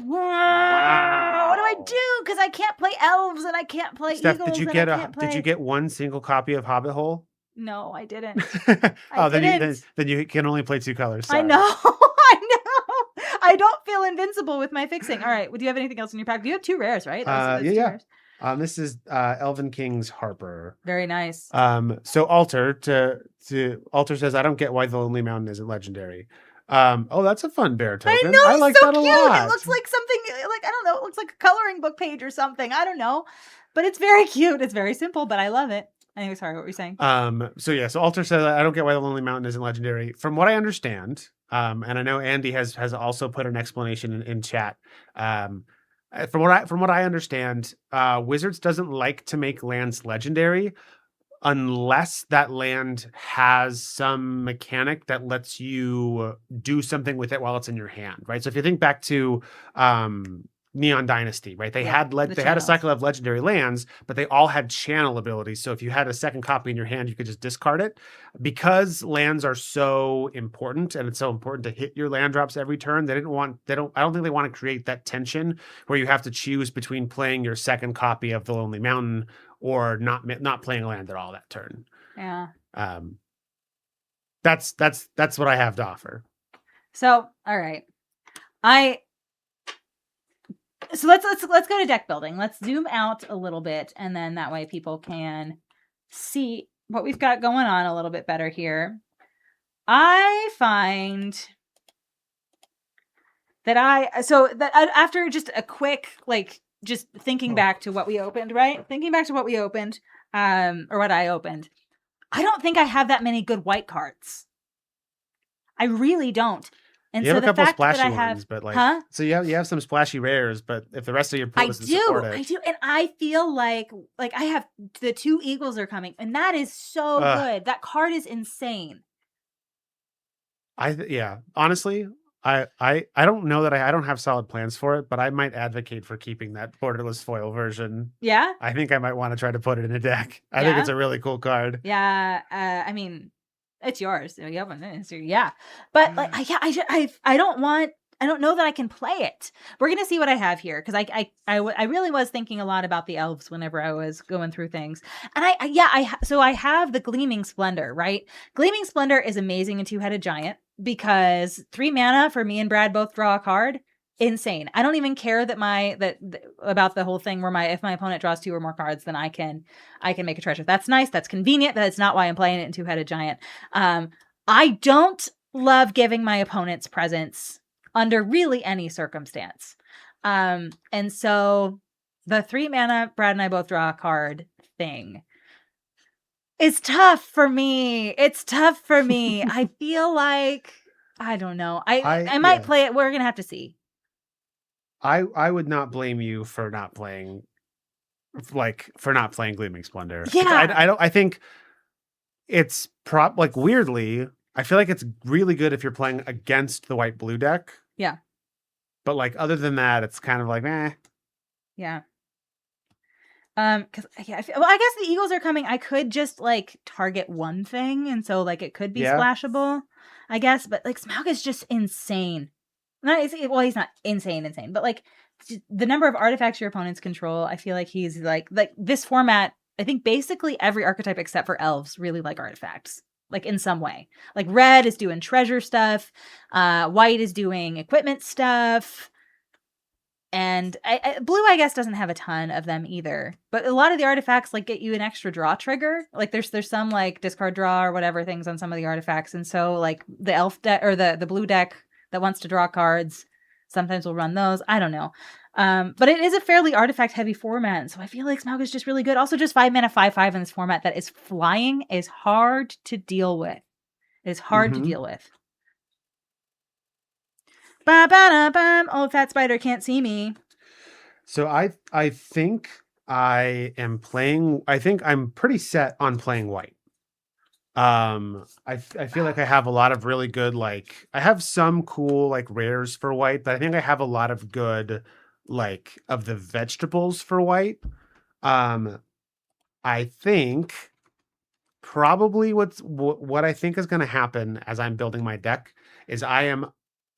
I do? Because I can't play elves and I can't play Steph, eagles. Did you get 1 single copy of Hobbit Hole? No, I didn't. Then you can only play 2 colors. Sorry. I know. I don't feel invincible with my fixing. All right. Do you have anything else in your pack? You have 2 rares, right? Yeah. This is Elven King's Harper. Very nice. So Alter Alter says, I don't get why the Lonely Mountain isn't legendary. That's a fun bear token. I know, I like so that cute. a lot. It looks like something I don't know, it looks like a coloring book page or something. I don't know. But it's very cute. It's very simple, but I love it. Anyway, sorry, what were you saying? So Alter says, I don't get why the Lonely Mountain isn't legendary. From what I understand, and I know Andy has also put an explanation in chat. From what I understand, Wizards doesn't like to make lands legendary unless that land has some mechanic that lets you do something with it while it's in your hand, right? So if you think back to Neon Dynasty, right? They Yeah, had the they had a channels. cycle of legendary lands, but they all had channel abilities. So if you had a second copy in your hand, you could just discard it. Because lands are so important and it's so important to hit your land drops every turn, I don't think they want to create that tension where you have to choose between playing your second copy of the Lonely Mountain or not playing a land at all that turn. Yeah. That's what I have to offer. So, all right. So let's go to deck building. Let's zoom out a little bit, and then that way people can see what we've got going on a little bit better here. I find that after just a quick, like, just thinking back to what we opened, right? Thinking back to what we opened, or what I opened, I don't think I have that many good white cards. I really don't. And you have so a couple the fact splashy that I have, ones, but like, so you have some splashy rares, but if the rest of your pool doesn't support it, I do, and I feel like I have the 2 eagles are coming, and that is so good. That card is insane. Honestly, I don't know that I don't have solid plans for it, but I might advocate for keeping that borderless foil version. Yeah, I think I might want to try to put it in a deck. I think it's a really cool card. Yeah, I mean, it's yours. You open it, so yeah. But like, I don't know that I can play it. We're gonna see what I have here because I really was thinking a lot about the elves whenever I was going through things, and I have the Gleaming Splendor, right? Gleaming Splendor is amazing in Two-Headed Giant because 3 mana for me and Brad both draw a card. Insane. I don't even care that about the whole thing where if my opponent draws 2 or more cards, then I can make a treasure. That's nice. That's convenient. That's not why I'm playing it in Two-Headed Giant. I don't love giving my opponents presents under really any circumstance. And so the 3 mana Brad and I both draw a card thing is tough for me. It's tough for me. I feel like I don't know. I might play it. We're gonna have to see. I would not blame you for not playing Gleaming Splendor. Yeah. I think it's weirdly, I feel like it's really good if you're playing against the white blue deck. Yeah. But like other than that, it's kind of like Yeah. Because I guess the Eagles are coming. I could just like target one thing, and so like it could be splashable, I guess. But like Smaug is just insane. He's not insane, but like the number of artifacts your opponents control, I feel like he's like this format. I think basically every archetype except for elves really like artifacts, like in some way. Like red is doing treasure stuff, white is doing equipment stuff, and blue I guess doesn't have a ton of them either. But a lot of the artifacts like get you an extra draw trigger. Like there's some like discard draw or whatever things on some of the artifacts, and so like the elf deck or the blue deck that wants to draw cards sometimes we'll run those. I don't know. But it is a fairly artifact heavy format, so I feel like Smaug is just really good. Also, just 5 mana 5/5 in this format that is flying is hard to deal with. It's hard to deal with. Ba-ba-da-bam. Old fat spider can't see me. So I think I am playing. I think I'm pretty set on playing white. I feel like I have a lot of really good, like I have some cool like rares for white, but I think I have a lot of good like of the vegetables for white. I think probably what I think is going to happen as I'm building my deck is I'm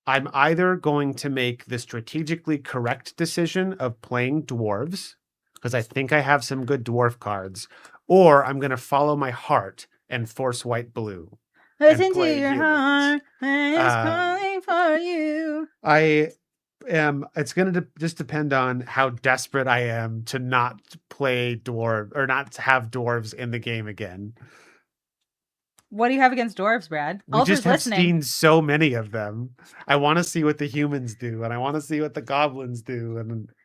either going to make the strategically correct decision of playing dwarves because I think I have some good dwarf cards, or I'm going to follow my heart and force white blue. Listen to your heart, and it's calling for you. It's going to just depend on how desperate I am to not play dwarf or not to have dwarves in the game again. What do you have against dwarves, Brad? We just have seen so many of them. I want to see what the humans do, and I want to see what the goblins do,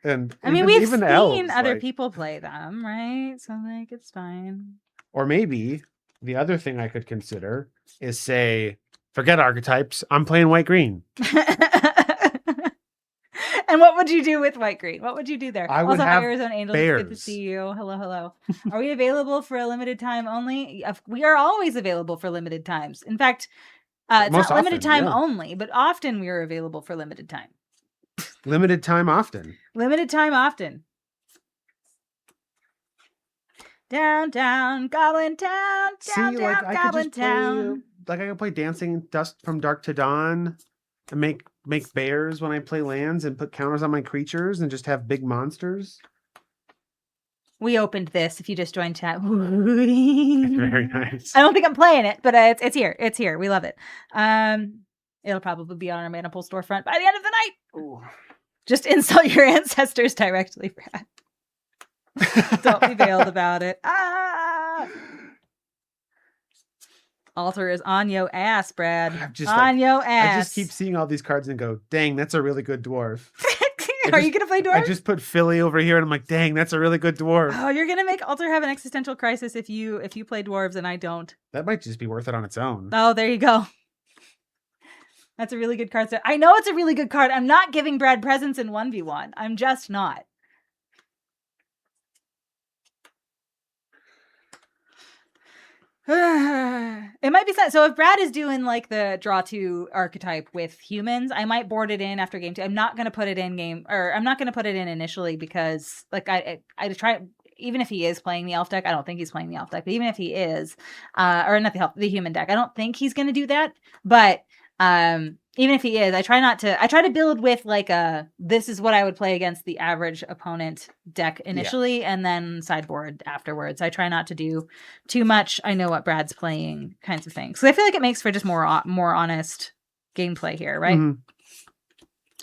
and I mean, we've seen elves, other people play them, right? So like, it's fine. Or maybe the other thing I could consider is say, forget archetypes. I'm playing white green. And what would you do with white green? What would you do there? I would also, have Arizona Angels. bears. It's good to see you. Hello. Are we available for a limited time only? We are always available for limited times. In fact, it's not limited time only, but often we are available for limited time. Limited time often. Limited time often. Down, down, Goblin Town. Down, down, Goblin Town. I can play Dancing Dusk from Dark to Dawn and make bears when I play lands and put counters on my creatures and just have big monsters. We opened this. If you just joined chat, Very nice. I don't think I'm playing it, but it's here. It's here. We love it. It'll probably be on our Mana Pool storefront by the end of the night. Ooh. Just insult your ancestors directly, Brad. Don't be veiled about it. Altar is on yo ass, Brad. On yo ass. I just keep seeing all these cards and go, dang, that's a really good dwarf. Are you gonna play dwarf? I just put Philly over here and I'm like, dang, that's a really good dwarf. Oh, you're gonna make Altar have an existential crisis if you play dwarves and I don't. That might just be worth it on its own. Oh, there you go. That's a really good card set. I know it's a really good card. I'm not giving Brad presents in 1v1. I'm just not. It might be so if Brad is doing like the draw 2 archetype with humans, I might board it in after game 2. I'm not going to put it in game, or I'm not going to put it in initially because like I try, even if he is playing the elf deck, I don't think he's playing the elf deck, but even if he is, or not the human deck, I don't think he's going to do that. But even if he is, I try to build with like this is what I would play against the average opponent deck initially, and then sideboard afterwards. I try not to do too much. I know what Brad's playing kinds of things. So I feel like it makes for just more honest gameplay here, right? Mm-hmm.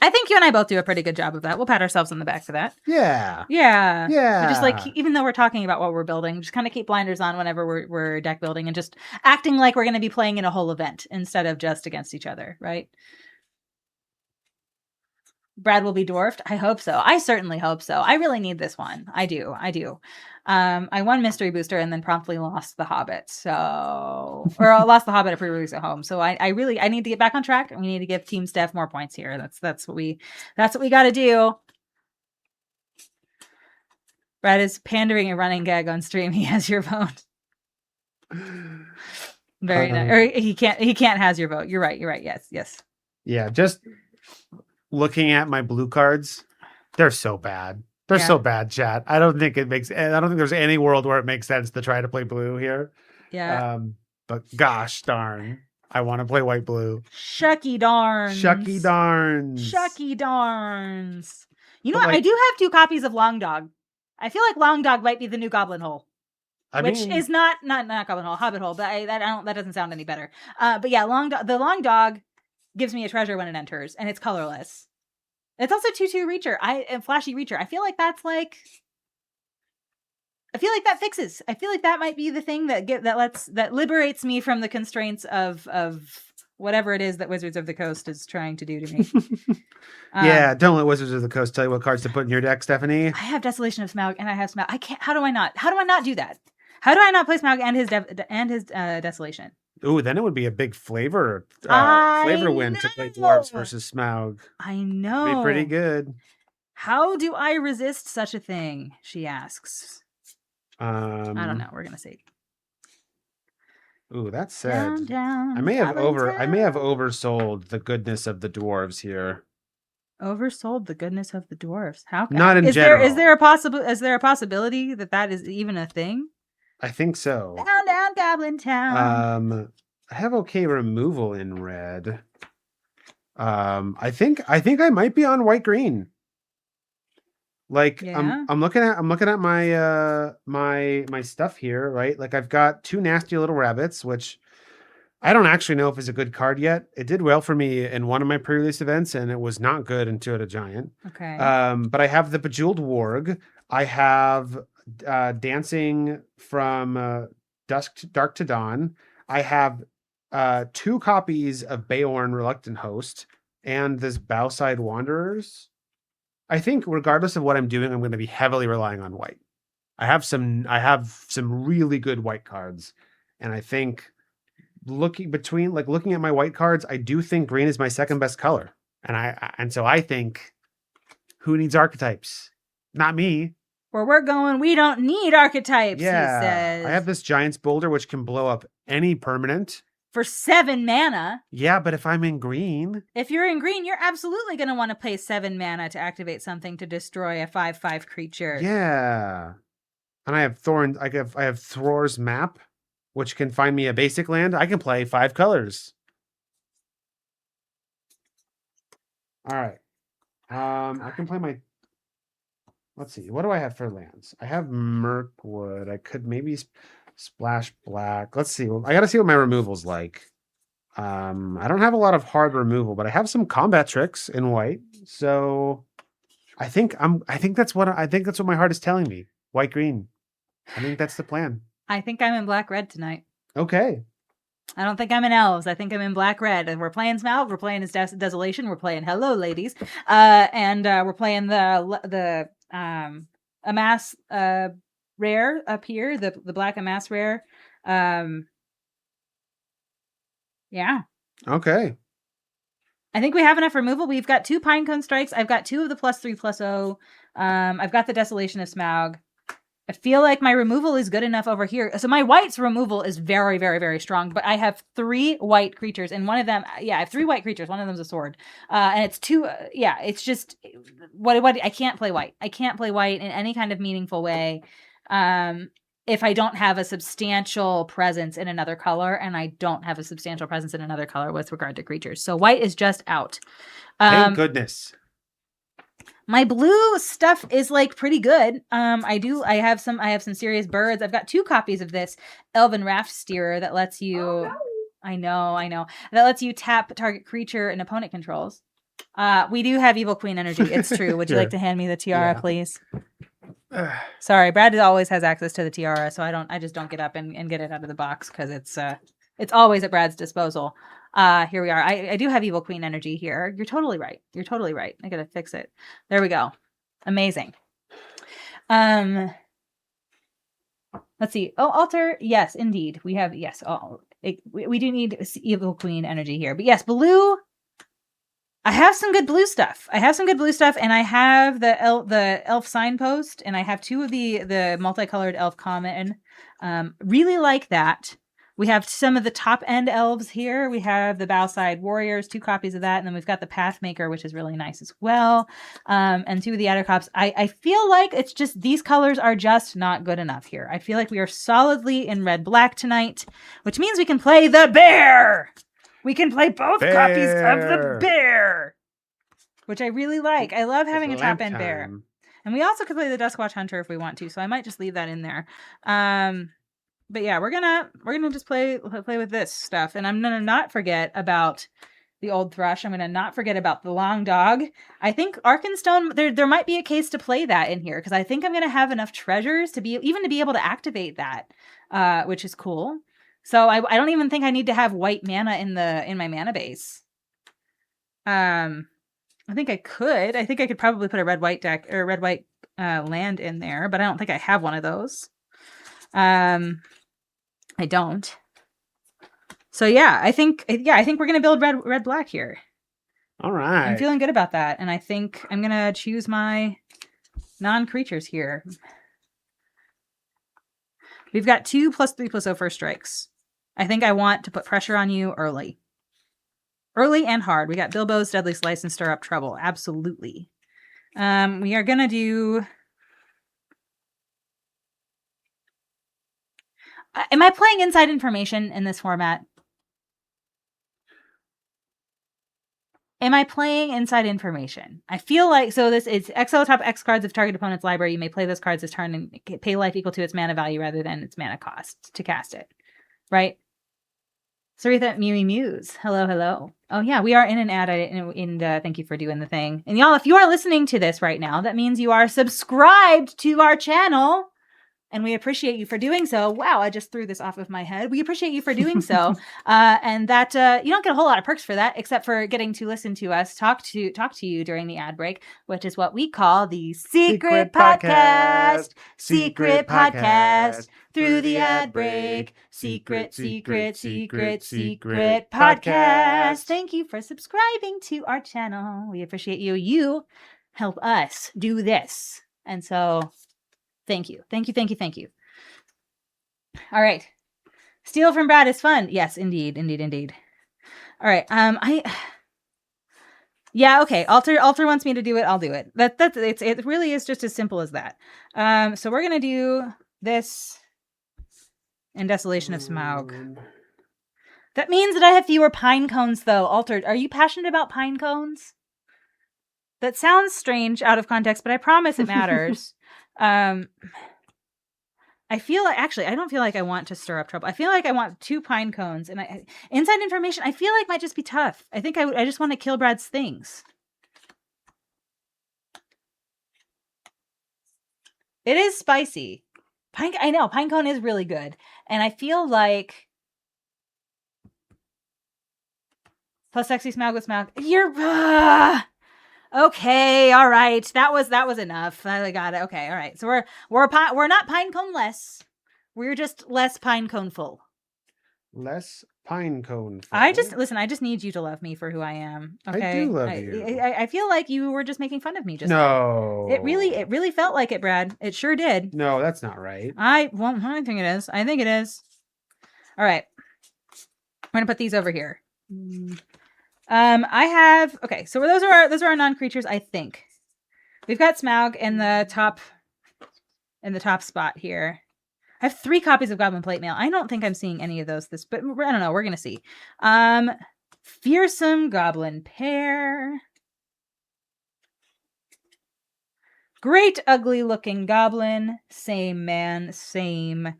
I think you and I both do a pretty good job of that. We'll pat ourselves on the back for that. Yeah. We just like, even though we're talking about what we're building, just kind of keep blinders on whenever we're deck building and just acting like we're going to be playing in a whole event instead of just against each other, right? Brad will be dwarfed. I hope so. I certainly hope so. I really need this one. I do. I won Mystery Booster and then promptly lost the Hobbit. Or I lost the Hobbit at pre-release at home. So I need to get back on track. We need to give Team Steph more points here. That's what we got to do. Brad is pandering a running gag on stream. He has your vote. Very nice. Or he can't has your vote. You're right. Yes. Yeah. Just looking at my blue cards, they're so bad. They're so bad, chat. I don't think there's any world where it makes sense to try to play blue here. Yeah. But gosh darn, I want to play white blue. Shucky darns. You know what? I do have 2 copies of Long Dog. I feel like Long Dog might be the new Goblin Hole. Which is not Goblin Hole, Hobbit Hole, but that doesn't sound any better. But yeah, the Long Dog gives me a treasure when it enters, and it's colorless. It's also 2/2 Reacher. And Flashy Reacher. I feel like that fixes. I feel like that might be the thing that liberates me from the constraints of whatever it is that Wizards of the Coast is trying to do to me. Yeah, don't let Wizards of the Coast tell you what cards to put in your deck, Stephanie. I have Desolation of Smaug, and I have Smaug. I can't. How do I not do that? How do I not play Smaug and his Desolation? Ooh, then it would be a big flavor win to play dwarves versus Smaug. I know. It'd be pretty good. How do I resist such a thing? She asks. I don't know. We're gonna see. Ooh, that said, I may have oversold the goodness of the dwarves here. Oversold the goodness of the dwarves. How? Not in general. Is there a possibility that is even a thing? I think so. Down, Goblin Town. I have okay removal in red. I think I might be on white green. Like I'm looking at my my stuff here, right? Like I've got 2 nasty little rabbits, which I don't actually know if it's a good card yet. It did well for me in one of my pre-release events, and it was not good in Two-Headed Giant. Okay. But I have the Bejeweled Warg. I have Dancing from Dark to Dawn. I have 2 copies of Beorn Reluctant Host and this Bowside Wanderers. I think regardless of what I'm doing, I'm going to be heavily relying on white. I have some really good white cards, and I think looking at my white cards, I do think green is my second best color, and so I think, who needs archetypes? Not me. Where we're going, we don't need archetypes. Yeah, he says. I have this Giant's Boulder, which can blow up any permanent. for 7 mana. Yeah, but if I'm in green. If you're in green, you're absolutely going to want to pay 7 mana to activate something to destroy a 5/5 creature. Yeah. And I have Thorn. I have Thror's Map, which can find me a basic land. I can play 5 colors. All right. I can play my. Let's see. What do I have for lands? I have Mirkwood. I could maybe splash black. Let's see. I got to see what my removal's like. I don't have a lot of hard removal, but I have some combat tricks in white. So I think that's what my heart is telling me. White green. I think that's the plan. I think I'm in black red tonight. Okay. I don't think I'm in elves. I think I'm in black red. And we're playing Smaug. We're playing his Desolation. We're playing Hello Ladies. And we're playing the Amass rare up here. The black Amass rare. Yeah. Okay. I think we have enough removal. We've got 2 Pinecone Strikes. I've got 2 of the +3/+0. I've got the Desolation of Smaug. I feel like my removal is good enough over here. So my white's removal is very, very, very strong, but I have 3 white creatures, and one of them, I have 3 white creatures. One of them's a sword. And it's 2, it's just, what, I can't play white. I can't play white in any kind of meaningful way if I don't have a substantial presence in another color, and I don't have a substantial presence in another color with regard to creatures. So white is just out. Thank goodness. My blue stuff is like pretty good. I have some serious birds. I've got 2 copies of this Elven Raft Steerer that lets you. Oh, no. I know. That lets you tap target creature an opponent controls. We do have Evil Queen energy. It's true. Would you like to hand me the tiara, please? Sorry, Brad always has access to the tiara, so I just don't get up and get it out of the box because it's always at Brad's disposal. Here we are. I do have Evil Queen energy here. You're totally right. I gotta fix it. There we go. Amazing. Let's see. Oh, altar. Yes, indeed. We have, yes. We do need Evil Queen energy here. But yes, blue. I have some good blue stuff. And I have the elf signpost, and I have 2 of the multicolored elf common. Really like that. We have some of the top end elves here. We have the Bowside Warriors, 2 copies of that. And then we've got the Pathmaker, which is really nice as well. And 2 of the Addercops. I feel like it's just, these colors are just not good enough here. I feel like we are solidly in red-black tonight, which means we can play the bear. We can play both copies of the bear, which I really like. I love having a top end bear. And we also could play the Duskwatch Hunter if we want to. So I might just leave that in there. But yeah, we're gonna just play with this stuff, and I'm gonna not forget about the Old Thrush. I'm gonna not forget about the Long Dog. I think Arkenstone. There might be a case to play that in here because I think I'm gonna have enough treasures to be able to activate that, which is cool. So I don't even think I need to have white mana in my mana base. I think I could. I think I could probably put a red-white deck or red-white land in there, but I don't think I have one of those. I don't. So yeah, I think we're gonna build red black here. All right. I'm feeling good about that, and I think I'm gonna choose my non-creatures here. We've got 2 +3/+0 first strikes. I think I want to put pressure on you early and hard. We got Bilbo's Deadly Slice and Stir Up Trouble. Absolutely. We are gonna do. Am I playing inside information in this format? I feel like, so this is exile top X cards of target opponent's library. You may play those cards this turn and pay life equal to its mana value rather than its mana cost to cast it. Right? Saritha Muse. Hello. Oh yeah, we are in an ad, and thank you for doing the thing. And y'all, if you are listening to this right now, that means you are subscribed to our channel. And we appreciate you for doing so. Wow, I just threw this off of my head. We appreciate you for doing so. And that you don't get a whole lot of perks for that, except for getting to listen to us talk to you during the ad break, which is what we call the Secret Podcast. Secret Podcast through the ad break. Secret Podcast. Thank you for subscribing to our channel. We appreciate you. You help us do this. And so... Thank you. All right. Steal from Brad is fun. Yes, indeed. All right. Yeah, okay. Alter wants me to do it. I'll do it. It really is just as simple as that. So we're gonna do this in Desolation of Smaug. That means that I have fewer pine cones, though. Altered. Are you passionate about pine cones? That sounds strange out of context, but I promise it matters. I feel like, actually, I don't feel like I want to stir up trouble. I feel like I want 2 pine cones, and inside information, I feel like might just be tough. I think I just want to kill Brad's things. It is spicy. I know, pine cone is really good. And I feel like plus sexy Smaug with Smaug. You're okay, all right. That was enough. I got it. Okay, all right. So we're not pine cone less. We're just less pine cone full. Less pine cone full. I just need you to love me for who I am. Okay. I do love you. I feel like you were just making fun of me just no. now. It really felt like it, Brad. It sure did. No, that's not right. I think it is. I think it is. All right. I'm gonna put these over here. I have okay. So those are our non-creatures. I think we've got Smaug in the top spot here. I have 3 copies of Goblin Plate Mail. I don't think I'm seeing any of those. But I don't know. We're gonna see. Fearsome Goblin Pair. Great ugly looking goblin. Same man. Same.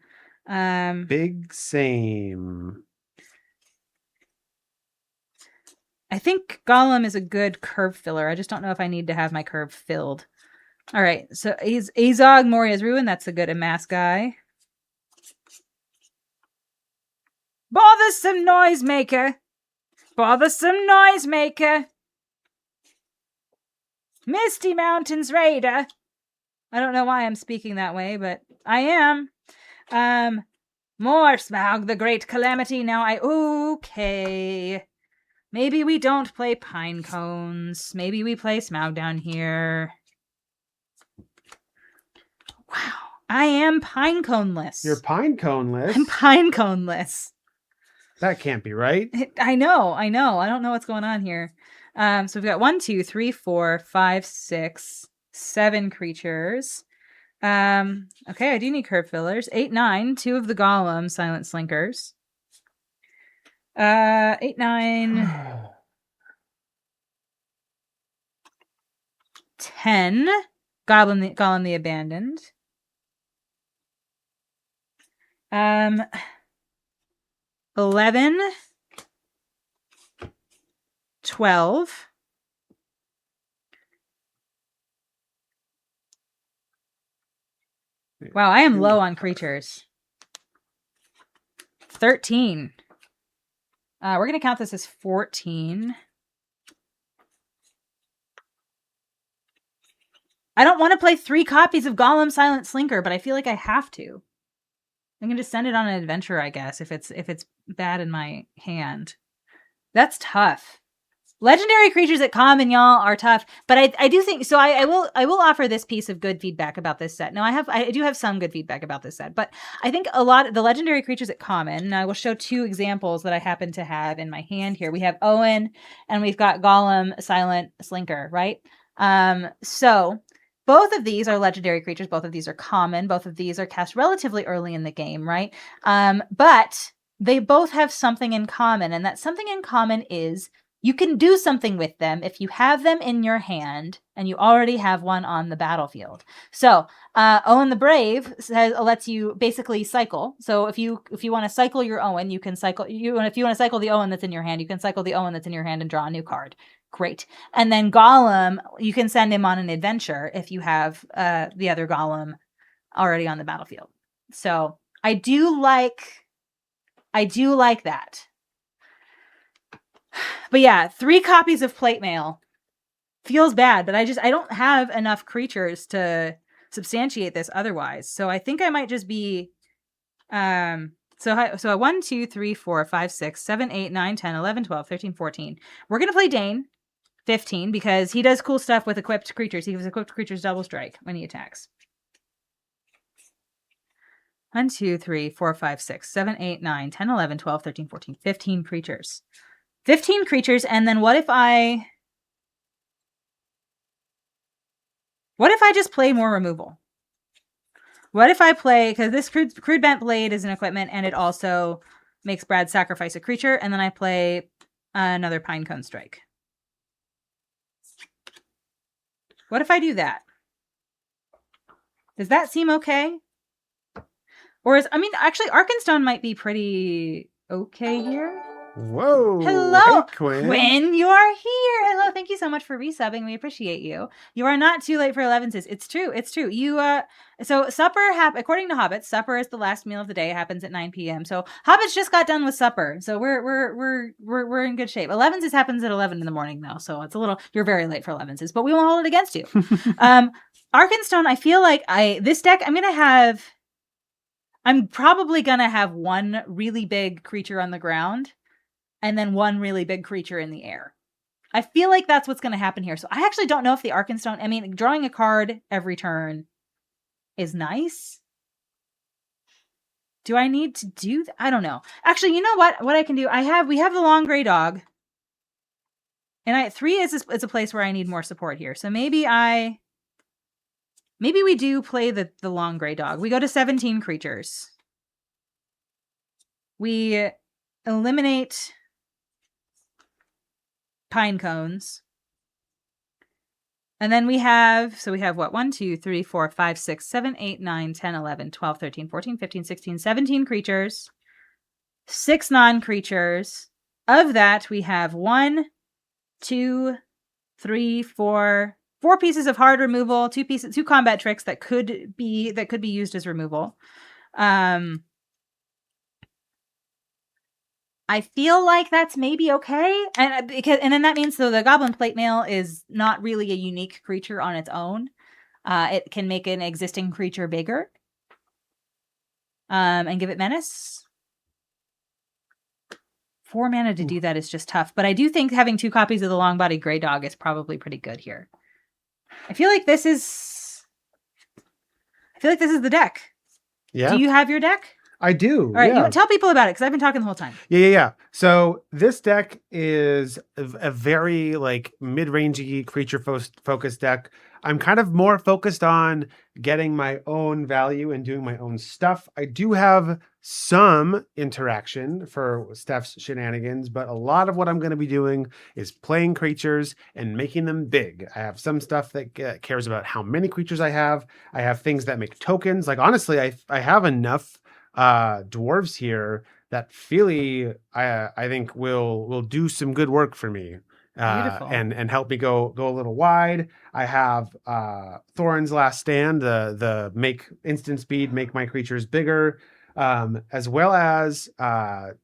Big same. I think Gollum is a good curve filler. I just don't know if I need to have my curve filled. All right, so Azog Moria's Ruin. That's a good amass guy. Bothersome Noisemaker. Misty Mountains Raider. I don't know why I'm speaking that way, but I am. More Smaug the Great Calamity. Now okay. Maybe we don't play pine cones. Maybe we play Smaug down here. Wow. I am pine coneless. You're pine coneless? I'm pine coneless. That can't be right. I know. I don't know what's going on here. So we've got 1, 2, 3, 4, 5, 6, 7 creatures. Okay, I do need curve fillers. 8, 9, 2 of the Golem Silent Slinkers. 8, 9, 10. Gollum the Abandoned. 11, 12. Wow, I am low on creatures. 13. We're going to count this as 14. I don't want to play 3 copies of Gollum Silent Slinker, but I feel like I have to. I can just send it on an adventure, I guess, if it's bad in my hand. That's tough. Legendary creatures at common, y'all, are tough. But I do think so. I will offer this piece of good feedback about this set. Now I do have some good feedback about this set, but I think a lot of the legendary creatures at common. And I will show 2 examples that I happen to have in my hand here. We have Owen and we've got Gollum Silent Slinker, right? So both of these are legendary creatures. Both of these are common. Both of these are cast relatively early in the game, right? But they both have something in common, and that something in common is you can do something with them if you have them in your hand and you already have one on the battlefield. So Owen the Brave lets you basically cycle. So if you want to cycle your Owen, you can cycle. If you want to cycle the Owen that's in your hand, you can cycle the Owen that's in your hand and draw a new card. Great. And then Gollum, you can send him on an adventure if you have the other Gollum already on the battlefield. So I do like that. But yeah, 3 copies of plate mail feels bad, but I don't have enough creatures to substantiate this otherwise. So I think I might just be so 1, 2, 3, 4, 5, 6, 7, 8, 9, 10, 11, 12, 13, 14. We're going to play Dane 15 because he does cool stuff with equipped creatures. He gives equipped creatures double strike when he attacks. 1, 2, 3, 4, 5, 6, 7, 8, 9, 10, 11, 12, 13, 14, 15 creatures. 15 creatures, and then what if I just play more removal? What if I play, because this crude bent blade is an equipment, and it also makes Brad sacrifice a creature, and then I play another Pinecone Strike. What if I do that? Does that seem okay? Or actually, Arkenstone might be pretty okay here. Whoa. Hello, Hey, Quinn. Quinn, you are here. Hello, thank you so much for resubbing. We appreciate you. You are not too late for 11s. It's true. You, so supper, according to Hobbit, supper is the last meal of the day. It happens at 9 p.m. So Hobbits just got done with supper. So we're in good shape. 11s happens at 11 in the morning though. So it's you're very late for 11s, but we won't hold it against you. Arkenstone, I feel like this deck, I'm probably going to have one really big creature on the ground and then one really big creature in the air. I feel like that's what's going to happen here. So I actually don't know if the Arkenstone, drawing a card every turn is nice. Do I need to do that? I don't know. Actually, you know what I can do? We have the long gray dog. And 3 is a place where I need more support here. So maybe we do play the long gray dog. We go to 17 creatures. We eliminate pine cones. And then we have what? 1, 2, 3, 4, 5, 6, 7, 8, 9, 10, 11, 12, 13, 14, 15, 16, 17 creatures. 6 non-creatures. Of that, we have 1, 2, 3, 4 pieces of hard removal, 2 combat tricks that could be used as removal. I feel like that's maybe okay, and then that means the Goblin Plate Mail is not really a unique creature on its own. It can make an existing creature bigger, and give it menace. 4 mana to do that is just tough, but I do think having 2 copies of the Long-Bodied Grey Dog is probably pretty good here. I feel like this is the deck. Yeah. Do you have your deck? I do. All right, yeah. you tell people about it because I've been talking the whole time. Yeah. So this deck is a very mid-rangey creature focused deck. I'm kind of more focused on getting my own value and doing my own stuff. I do have some interaction for Steph's shenanigans, but a lot of what I'm going to be doing is playing creatures and making them big. I have some stuff that cares about how many creatures I have. I have things that make tokens. Honestly, I have enough dwarves here that Feely I think will do some good work for me and help me go a little wide. I have Thorin's Last Stand, the make instant speed, make my creatures bigger, as well as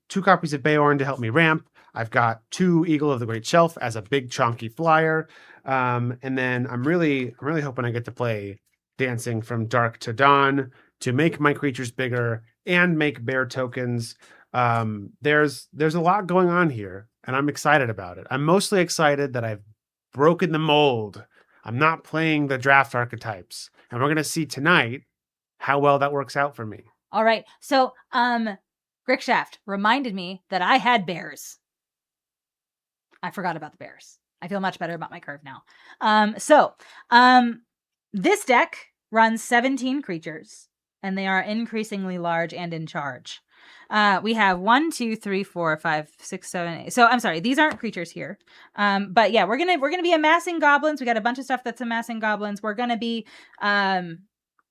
2 copies of Beorn to help me ramp. I've got 2 Eagle of the Great Shelf as a big chonky flyer, and then I'm really hoping I get to play Dancing from Dark to Dawn to make my creatures bigger and make bear tokens. There's a lot going on here, and I'm excited about it. I'm mostly excited that I've broken the mold. I'm not playing the draft archetypes, and we're going to see tonight how well that works out for me. All right. So, Grickshaft reminded me that I had bears. I forgot about the bears. I feel much better about my curve now. This deck runs 17 creatures, and they are increasingly large and in charge. We have 1, 2, 3, 4, 5, 6, 7, 8. So I'm sorry, these aren't creatures here. But yeah, we're gonna be amassing goblins. We got a bunch of stuff that's amassing goblins. We're gonna be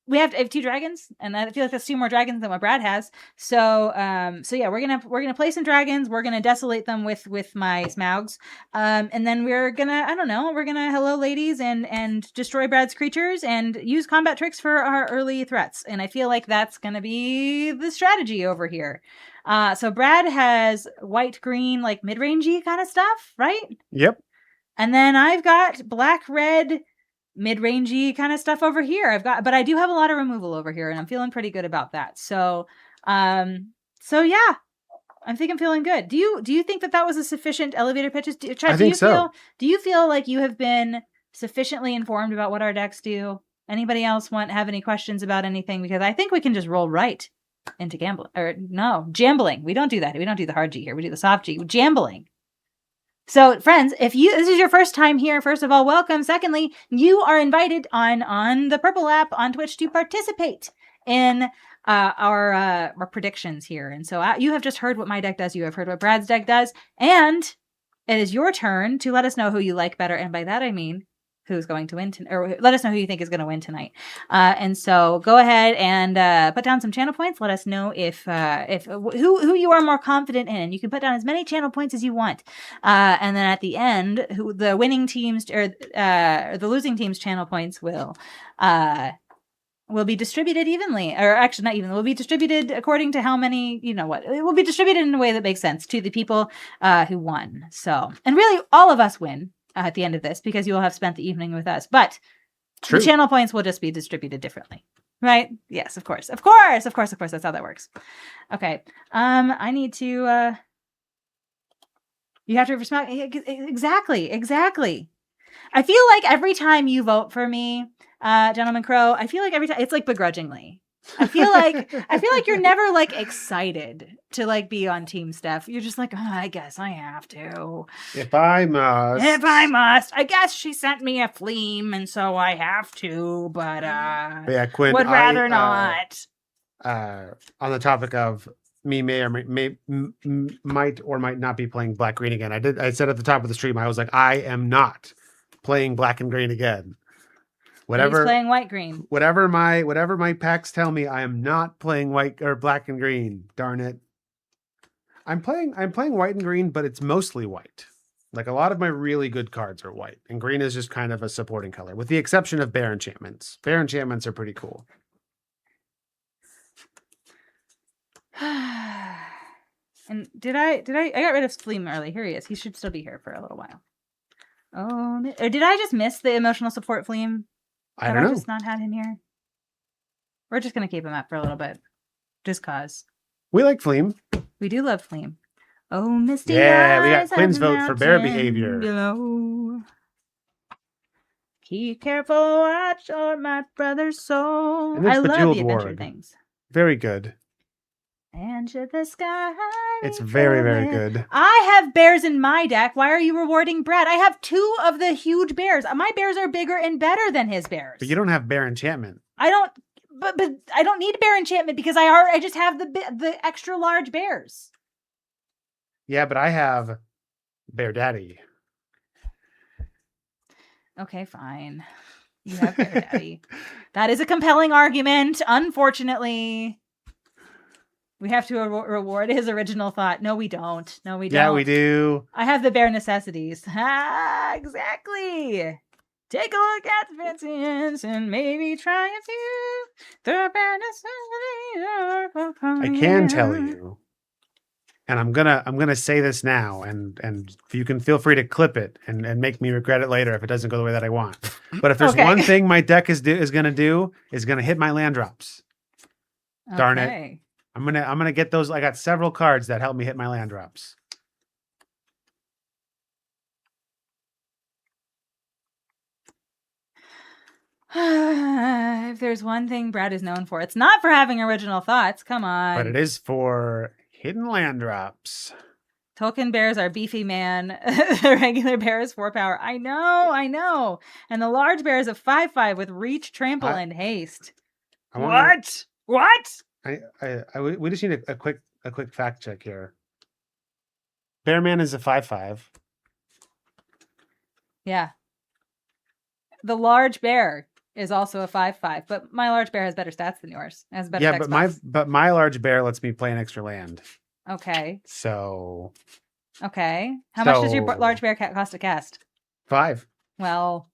we have 2 dragons, and I feel like that's 2 more dragons than what Brad has. So yeah, we're gonna play some dragons. We're gonna desolate them with my Smaugs, and then we're gonna hello ladies and destroy Brad's creatures and use combat tricks for our early threats. And I feel like that's gonna be the strategy over here. So Brad has white green mid-rangey kind of stuff, right? Yep. And then I've got black red mid-rangey kind of stuff over here. But I do have a lot of removal over here, and I'm feeling pretty good about that. So yeah, I think I'm feeling good. Do you think that was a sufficient elevator pitch? I think so. Do you feel like you have been sufficiently informed about what our decks do? Anybody else have any questions about anything? Because I think we can just roll right. into gambling. Or no, jambling. We don't do that. We don't do the hard G here. We do the soft G. Jambling. So, friends, if this is your first time here, first of all, welcome. Secondly, you are invited on the Purple app on Twitch to participate in our predictions here. And so you have just heard what my deck does. You have heard what Brad's deck does. And it is your turn to let us know who you like better. And by that, I mean who's going to win, or let us know who you think is going to win tonight. And so go ahead and put down some channel points. Let us know if who you are more confident in. You can put down as many channel points as you want. And then at the end, the winning teams or the losing team's channel points will be distributed evenly, or actually not evenly, will be distributed according to how many, it will be distributed in a way that makes sense to the people who won. So, and really all of us win at the end of this because you will have spent the evening with us, but the channel points will just be distributed differently, right? Yes, of course. That's how that works. Okay. I need to, you have to respond. Exactly. I feel like every time you vote for me, Gentleman Crow, I feel like every time it's like begrudgingly. I feel like you're never like excited to like be on Team Steph. You're just like, I guess I have to. If I must. I guess she sent me a flame, and so I have to. But yeah, Quinn, would rather not. On the topic of me might or might not be playing Black Green again. I said at the top of the stream, I was like, I am not playing Black and Green again. Whatever. He's playing white green. Whatever my packs tell me, I am not playing white or black and green. Darn it. I'm playing white and green, but it's mostly white. Like a lot of my really good cards are white, and green is just kind of a supporting color, with the exception of bear enchantments. Bear enchantments are pretty cool. And I got rid of Fleam early. Here he is. He should still be here for a little while. Oh, or did I just miss the emotional support Fleam? I don't know. Just not had him here. We're just gonna keep him up for a little bit, just cause. We like Fleam. We do love Fleam. Oh, Misty. Yeah, we got Quinn's vote for bear behavior. Below. Keep careful watch on my brother's soul. I love the adventure things. Very good. And should the sky. It's very, very good. I have bears in my deck. Why are you rewarding Brad? I have 2 of the huge bears. My bears are bigger and better than his bears. But you don't have bear enchantment. I don't. But I don't need bear enchantment because I just have the extra large bears. Yeah, but I have Bear Daddy. Okay, fine. You have Bear Daddy. That is a compelling argument. Unfortunately. We have to reward his original thought. No, we don't. Yeah, we do. I have the bare necessities. Exactly. Take a look at the Vincents and maybe try a few. The bare necessities. I can tell you, and I'm gonna say this now, and you can feel free to clip it and make me regret it later if it doesn't go the way that I want. But if there's one thing my deck is gonna hit my land drops. Darn it. I'm gonna get those. I got several cards that help me hit my land drops. If there's one thing Brad is known for, it's not for having original thoughts. Come on. But it is for hidden land drops. Token bears are beefy, man. The regular bear is 4 power. I know. And the large bear is a 5/5 with reach, trample, and haste. What? We just need a quick fact check here. Bearman is a 5/5. Yeah. The large bear is also a 5/5, but my large bear has better stats than yours. It has better. Yeah, but my large bear lets me play an extra land. Okay. So. Okay. How much does your large bear cost to cast? 5. Well.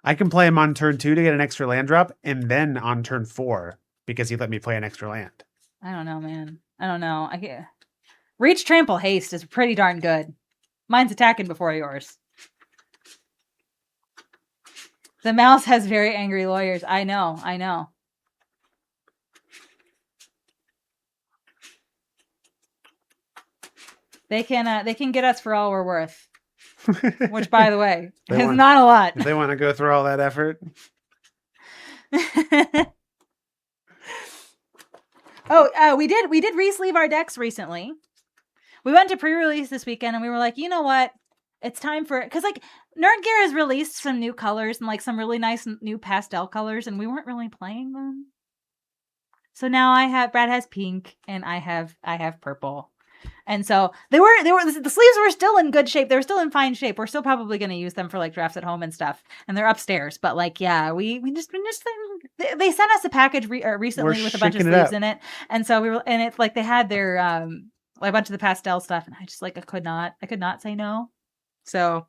I can play him on turn 2 to get an extra land drop, and then on turn 4 because he let me play an extra land. I don't know, man. I don't know. Reach, trample, haste is pretty darn good. Mine's attacking before yours. The mouse has very angry lawyers. I know. They can get us for all we're worth. Which, by the way, is not a lot. If they want to go through all that effort. we did re-sleeve our decks recently. We went to pre-release this weekend and we were like, you know what? It's time for it. Because like Nerd Gear has released some new colors and like some really nice new pastel colors, and we weren't really playing them. So now Brad has pink and I have purple. And so the sleeves were still in good shape. They were still in fine shape. We're still probably going to use them for like drafts at home and stuff. And they're upstairs. But like, yeah, we just they sent us a package recently with a bunch of sleeves in it. And so and it's like they had their like a bunch of the pastel stuff, and I just like I could not say no. So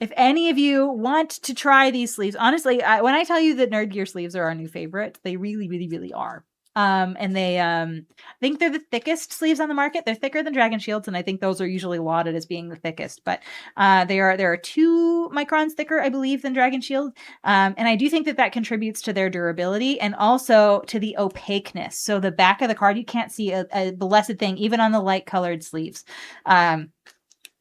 if any of you want to try these sleeves, honestly, when I tell you that Nerd Gear sleeves are our new favorite, they really, really, really are. And they, I think they're the thickest sleeves on the market. They're thicker than Dragon Shields, and I think those are usually lauded as being the thickest. But there are 2 microns thicker, I believe, than Dragon Shield. And I do think that contributes to their durability and also to the opaqueness. So the back of the card, you can't see a blessed thing, even on the light colored sleeves.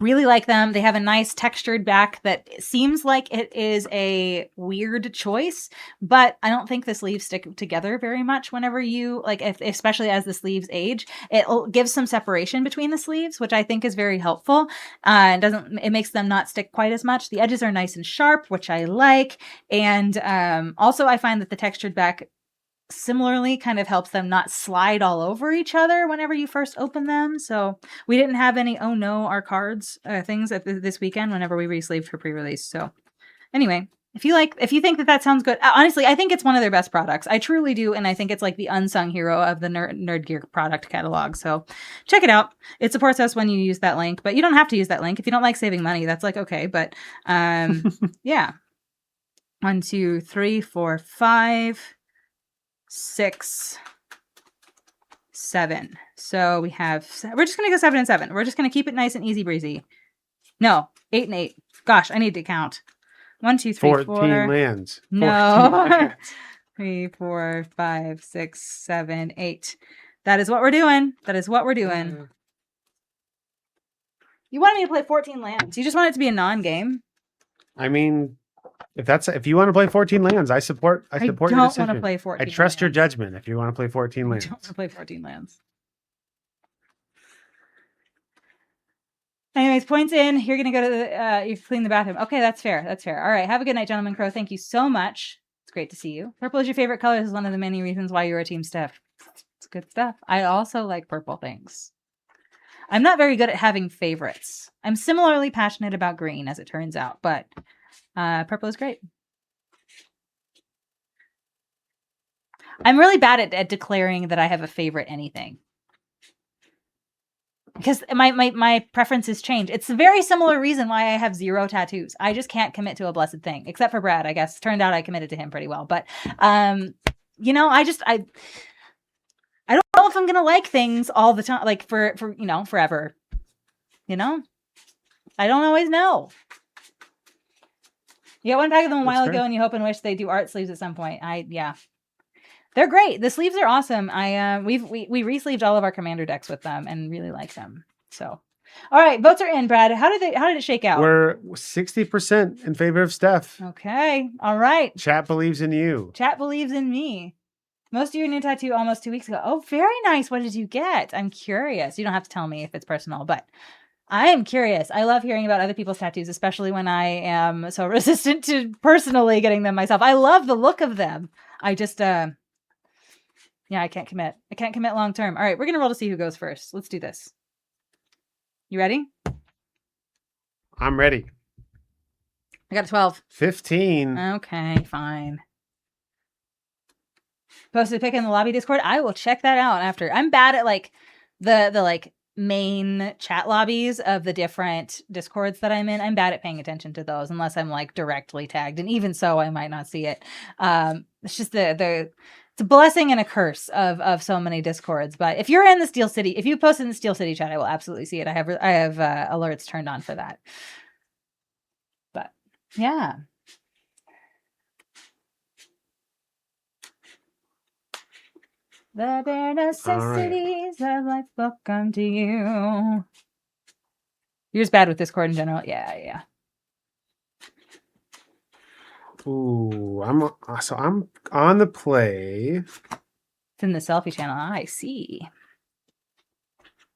Really like them. They have a nice textured back that seems like it is a weird choice, but I don't think the sleeves stick together very much whenever you, like, especially as the sleeves age. It gives some separation between the sleeves, which I think is very helpful. It makes them not stick quite as much. The edges are nice and sharp, which I like. And also I find that the textured back similarly kind of helps them not slide all over each other whenever you first open them. So we didn't have any oh no our cards things at this weekend whenever we re-sleeved for pre-release. So anyway, if you think that sounds good, honestly I think it's one of their best products. I truly do. And I think it's like the unsung hero of the Nerd Gear product catalog. So check it out. It supports us when you use that link, but you don't have to use that link if you don't like saving money. That's like okay, but yeah. 1 2 3 4 5 6, 7. So we're just going to go 7 and 7. We're just going to keep it nice and easy breezy. No, 8 and 8. Gosh, I need to count. 1, 2, 3, 14 lands. No. 14 lands. 3, 4, 5, 6, 7, 8. That is what we're doing. You wanted me to play 14 lands. You just want it to be a non-game. I mean, if you want to play 14 lands, I support your decision. I don't want to play 14 I trust lands. your judgment if you want to play 14 lands. I don't want to play 14 lands. Anyways, points in. You're going to go to you clean the bathroom. Okay, that's fair. All right. Have a good night, Gentleman Crow. Thank you so much. It's great to see you. Purple is your favorite color. This is one of the many reasons why you're a Team Steph. It's good stuff. I also like purple things. I'm not very good at having favorites. I'm similarly passionate about green, as it turns out, but purple is great. I'm really bad at declaring that I have a favorite anything. Because my preferences change. It's a very similar reason why I have 0 tattoos. I just can't commit to a blessed thing. Except for Brad, I guess. Turned out I committed to him pretty well. But, I don't know if I'm going to like things all the time. Like, for forever. I don't always know. You got one pack of them a while ago, and you hope and wish they do art sleeves at some point. They're great. The sleeves are awesome. We re-sleeved all of our commander decks with them and really like them. So, all right, votes are in, Brad. How did it shake out? We're 60% in favor of Steph. Okay, all right. Chat believes in you. Chat believes in me. Most of your new tattoo almost 2 weeks ago. Oh, very nice. What did you get? I'm curious. You don't have to tell me if it's personal, but I am curious. I love hearing about other people's tattoos, especially when I am so resistant to personally getting them myself. I love the look of them. I just, I can't commit. I can't commit long term. All right, we're going to roll to see who goes first. Let's do this. You ready? I'm ready. I got a 12. 15. Okay, fine. Posted a pic in the lobby Discord. I will check that out after. I'm bad at like the main chat lobbies of the different Discords that I'm in. I'm bad at paying attention to those unless I'm like directly tagged, and even so, I might not see it. It's just it's a blessing and a curse of so many Discords. But if you're in the Steel City, if you post in the Steel City chat, I will absolutely see it. I have alerts turned on for that. But yeah. The bare necessities of life will come to you. You're just bad with Discord in general. Yeah. Ooh, I'm on the play It's in the selfie channel. I see.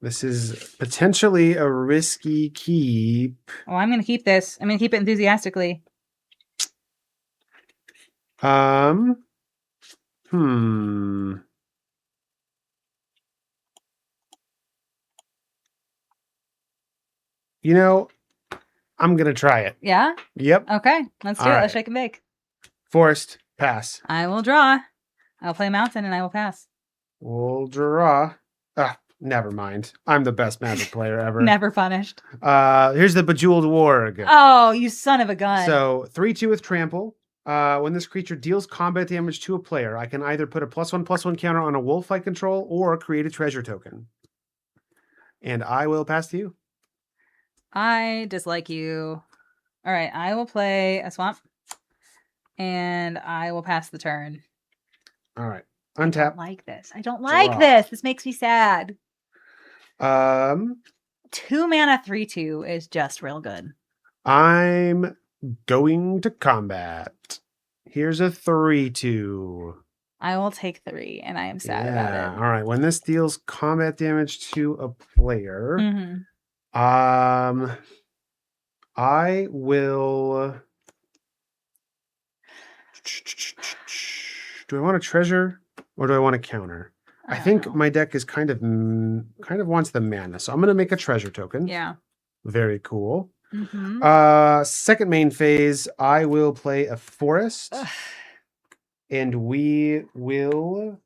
This is potentially a risky keep. Oh, I'm going to keep this. I'm going to keep it enthusiastically. You know, I'm going to try it. Yeah? Yep. Okay, let's do All it. right. Let's shake and bake. Forced. Pass. I will draw. I'll play mountain and I will pass. We'll draw. Never mind. I'm the best Magic player ever. Never punished. Here's the Bejeweled Warg. Oh, you son of a gun. So 3/2 with trample. When this creature deals combat damage to a player, I can either put a +1/+1 counter on a wolf I control or create a treasure token. And I will pass to you. I dislike you. All right, I will play a swamp. And I will pass the turn. All right. I don't Untap. like this. I don't like Draw. this. This makes me sad. 2 mana 3/2 is just real good. I'm going to combat. Here's a 3/2. I will take 3, and I am sad about it. All right. When this deals combat damage to a player, Mm-hmm. I will. Do I want a treasure or do I want a counter? I think my deck is kind of wants the mana, so I'm gonna make a treasure token. Yeah. Very cool. Mm-hmm. Second main phase, I will play a forest, and we will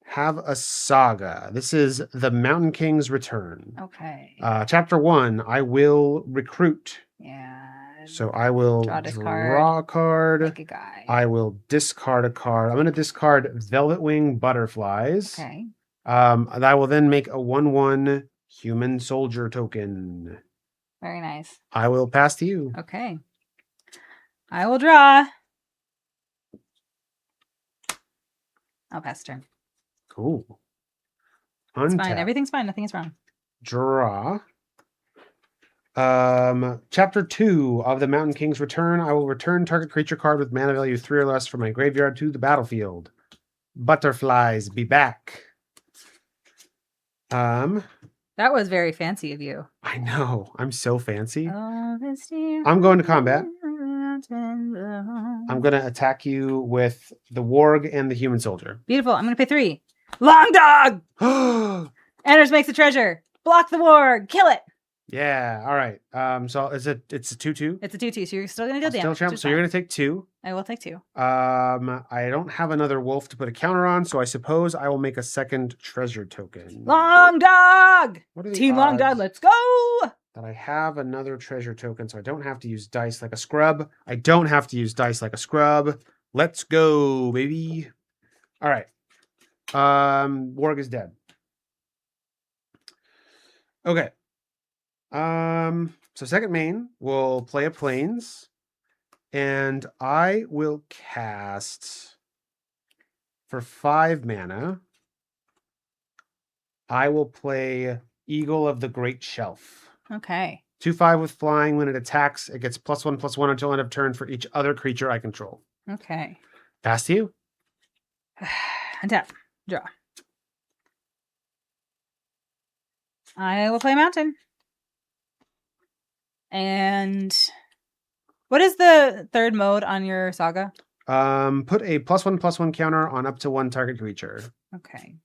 have a saga. This is the Mountain King's Return. Okay. Chapter 1, I will recruit. Yeah. So I will draw a card. Make a guy. I will discard a card. I'm going to discard Velvet Wing Butterflies. Okay. And I will then make a 1/1 human soldier token. Very nice. I will pass to you. Okay. I will draw. I'll pass turn. Cool. It's Untap. fine. Everything's fine. Nothing is wrong. Draw. Chapter 2 of the Mountain King's Return. I will return target creature card with mana value 3 or less from my graveyard to the battlefield. Butterflies, be back. That was very fancy of you. I know. I'm so fancy. I'm I'm going to combat. I'm going to attack you with the Warg and the Human Soldier. Beautiful. I'm going to pay 3. Long dog! Enters, makes a treasure. Block the warg. Kill it. Yeah. All right. So it's a 2/2. It's a 2/2, so you're still going to deal damage. So you're going to take 2. I will take 2. I don't have another wolf to put a counter on, so I suppose I will make a second treasure token. Long dog! What are the Team Long Dog, odds let's go! that I have another treasure token, so I don't have to use dice like a scrub. I don't have to use dice like a scrub. Let's go, baby. All right. Warg is dead. Okay. So second main, we'll play a Plains, and I will cast for 5 mana. I will play Eagle of the Great Shelf. Okay. 2/5 with flying. When it attacks, it gets +1/+1 until end of turn for each other creature I control. Okay. Pass to you. Untap. Draw. I will play Mountain. And what is the third mode on your saga? Put a +1/+1 counter on up to 1 target creature. Okay.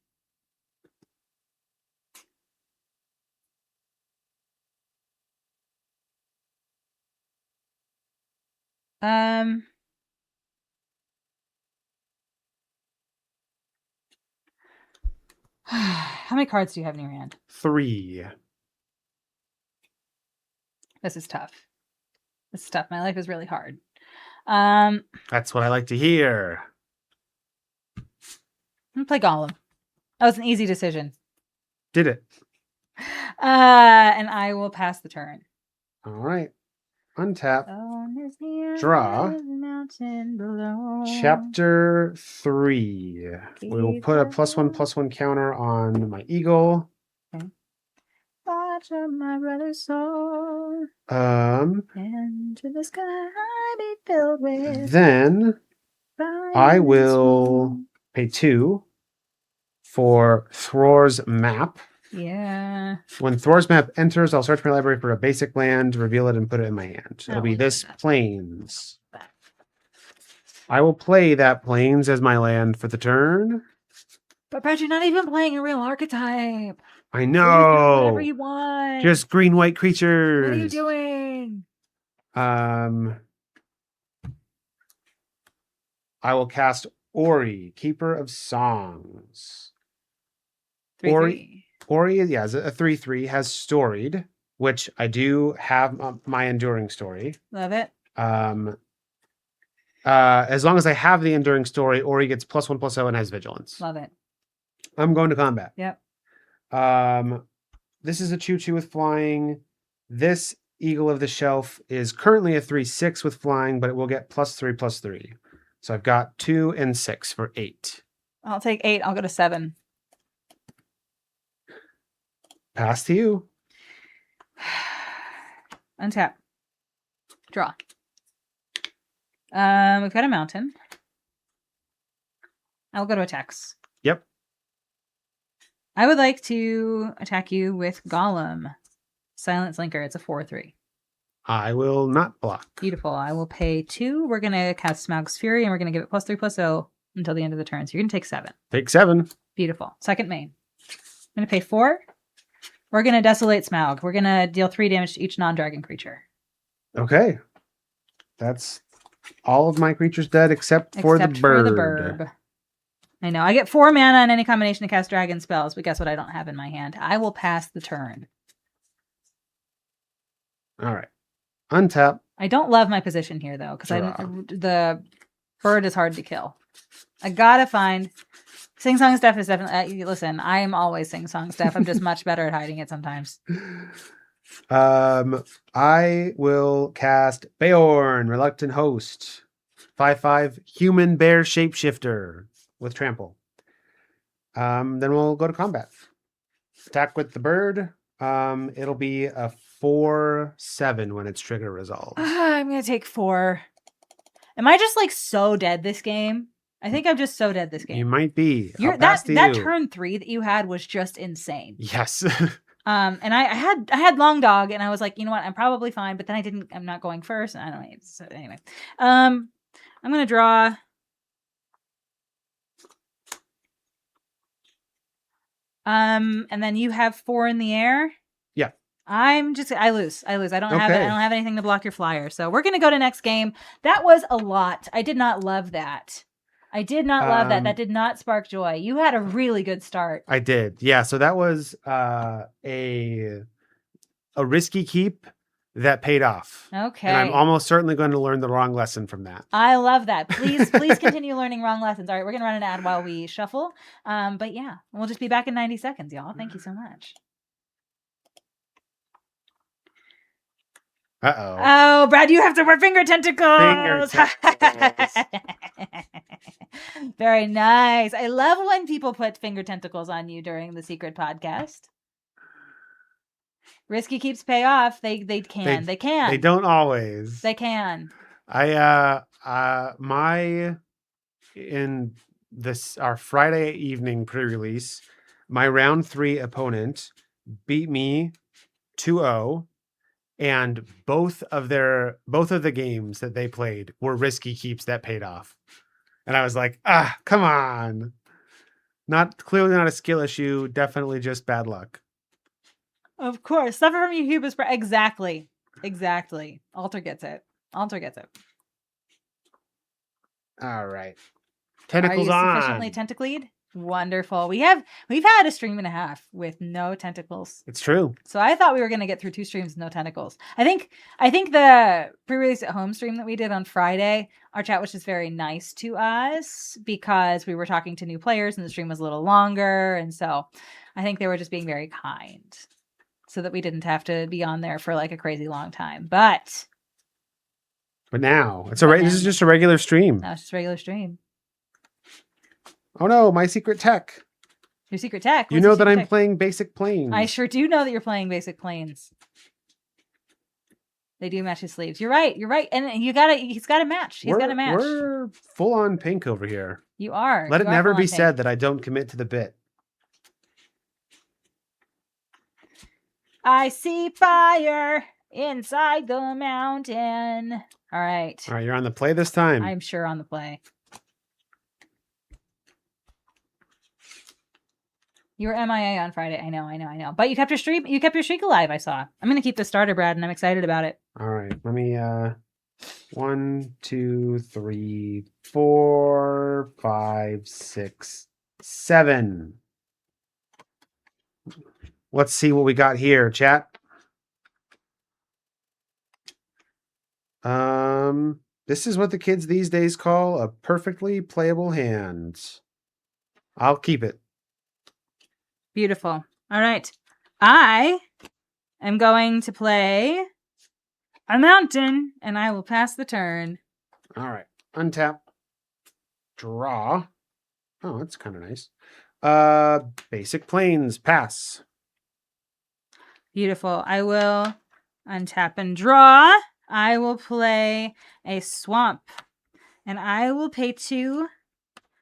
How many cards do you have in your hand? 3. This is tough. This is tough. My life is really hard. That's what I like to hear. I'm gonna play Gollum. That was an easy decision. Did it. And I will pass the turn. All right. Untap. Draw. Chapter 3. We will put a +1/+1 counter on my eagle. Okay. Watch my brother's soul. And to the sky be filled with. Then I will pay 2. for Thror's map. Yeah. When Thor's map enters, I'll search my library for a basic land, reveal it, and put it in my hand. It'll be this Plains. I will play that Plains as my land for the turn. But Brad, you're not even playing a real archetype. I know. Whatever you want. Just green-white creatures. What are you doing? I will cast Ori, Keeper of Songs. 3/3. Ori is a 3/3, has storied, which I do have my enduring story. Love it. As long as I have the enduring story, Ori gets +1/+0 and has vigilance. Love it. I'm going to combat. Yep. This is a 2/2 with flying. This Eagle of the Shelf is currently a 3/6 with flying, but it will get +3/+3. So I've got 2 and 6 for 8. I'll take 8. I'll go to 7. Pass to you. Untap. Draw. We've got a mountain. I'll go to attacks. Yep. I would like to attack you with Golem. Silence Linker. It's a 4/3. I will not block. Beautiful. I will pay 2. We're going to cast Smaug's Fury, and we're going to give it +3/+0 until the end of the turn. So you're going to take 7. Take 7. Beautiful. Second main. I'm going to pay 4. We're going to Desolate Smaug. We're going to deal 3 damage to each non-dragon creature. Okay. That's all of my creatures dead except for the bird. I know. I get 4 mana in any combination to cast dragon spells, but guess what I don't have in my hand? I will pass the turn. All right. Untap. I don't love my position here, though, because the bird is hard to kill. I gotta find... Sing Song Steph is definitely... listen, I am always Sing Song Steph. I'm just much better at hiding it sometimes. I will cast Beorn, Reluctant Host. 5/5 human bear shapeshifter with trample. Then we'll go to combat. Attack with the bird. It'll be a 4/7 when its trigger resolves. I'm gonna take 4. Am I just like so dead this game? I think I'm just so dead this game. You might be. That turn 3 that you had was just insane. Yes. And I had long dog, and I was like, you know what, I'm probably fine, but then I'm not going first, and I don't know. So anyway, I'm gonna draw. And then you have 4 in the air. Yeah. I lose. I don't have anything to block your flyer. So we're gonna go to next game. That was a lot. I did not love that. That. That did not spark joy. You had a really good start. I did. Yeah. So that was a risky keep that paid off. Okay. And I'm almost certainly going to learn the wrong lesson from that. I love that. Please continue learning wrong lessons. All right, we're going to run an ad while we shuffle. But yeah, we'll just be back in 90 seconds, y'all. Thank you so much. Uh-oh. Oh, Brad, you have to wear finger tentacles. Very nice. I love when people put finger tentacles on you during the secret podcast. Risky keeps pay off. They can. They don't always. They can. Our Friday evening pre-release, my round 3 opponent beat me 2-0. And both of the games that they played were risky keeps that paid off. And I was like, come on. Clearly not a skill issue, definitely just bad luck. Of course. Suffer from your hubris. Exactly. Alter gets it. All right. Tentacles on. Are you sufficiently tentacled? Wonderful. We've had a stream and a half with no tentacles. It's true. So I thought we were going to get through 2 streams with no tentacles. I think the pre-release at home stream that we did on Friday, our chat was just very nice to us because we were talking to new players and the stream was a little longer. And so I think they were just being very kind so that we didn't have to be on there for like a crazy long time. But now this is just a regular stream. Now it's just a regular stream. Oh no, my secret tech. Your secret tech? You know that I'm playing Basic Planes. I sure do know that you're playing Basic Planes. They do match his sleeves. You're right. And he's got to match. We're full on pink over here. You are. Let it never be said that I don't commit to the bit. I see fire inside the mountain. All right. All right, you're on the play this time. I'm sure on the play. You were MIA on Friday. I know. But you kept your streak. You kept your streak alive. I saw. I'm gonna keep the starter, Brad, and I'm excited about it. All right, let me. 1, 2, 3, 4, 5, 6, 7. Let's see what we got here, chat. This is what the kids these days call a perfectly playable hand. I'll keep it. Beautiful. All right. I am going to play a mountain, and I will pass the turn. All right. Untap. Draw. Oh, that's kind of nice. Basic plains. Pass. Beautiful. I will untap and draw. I will play a swamp, and I will pay 2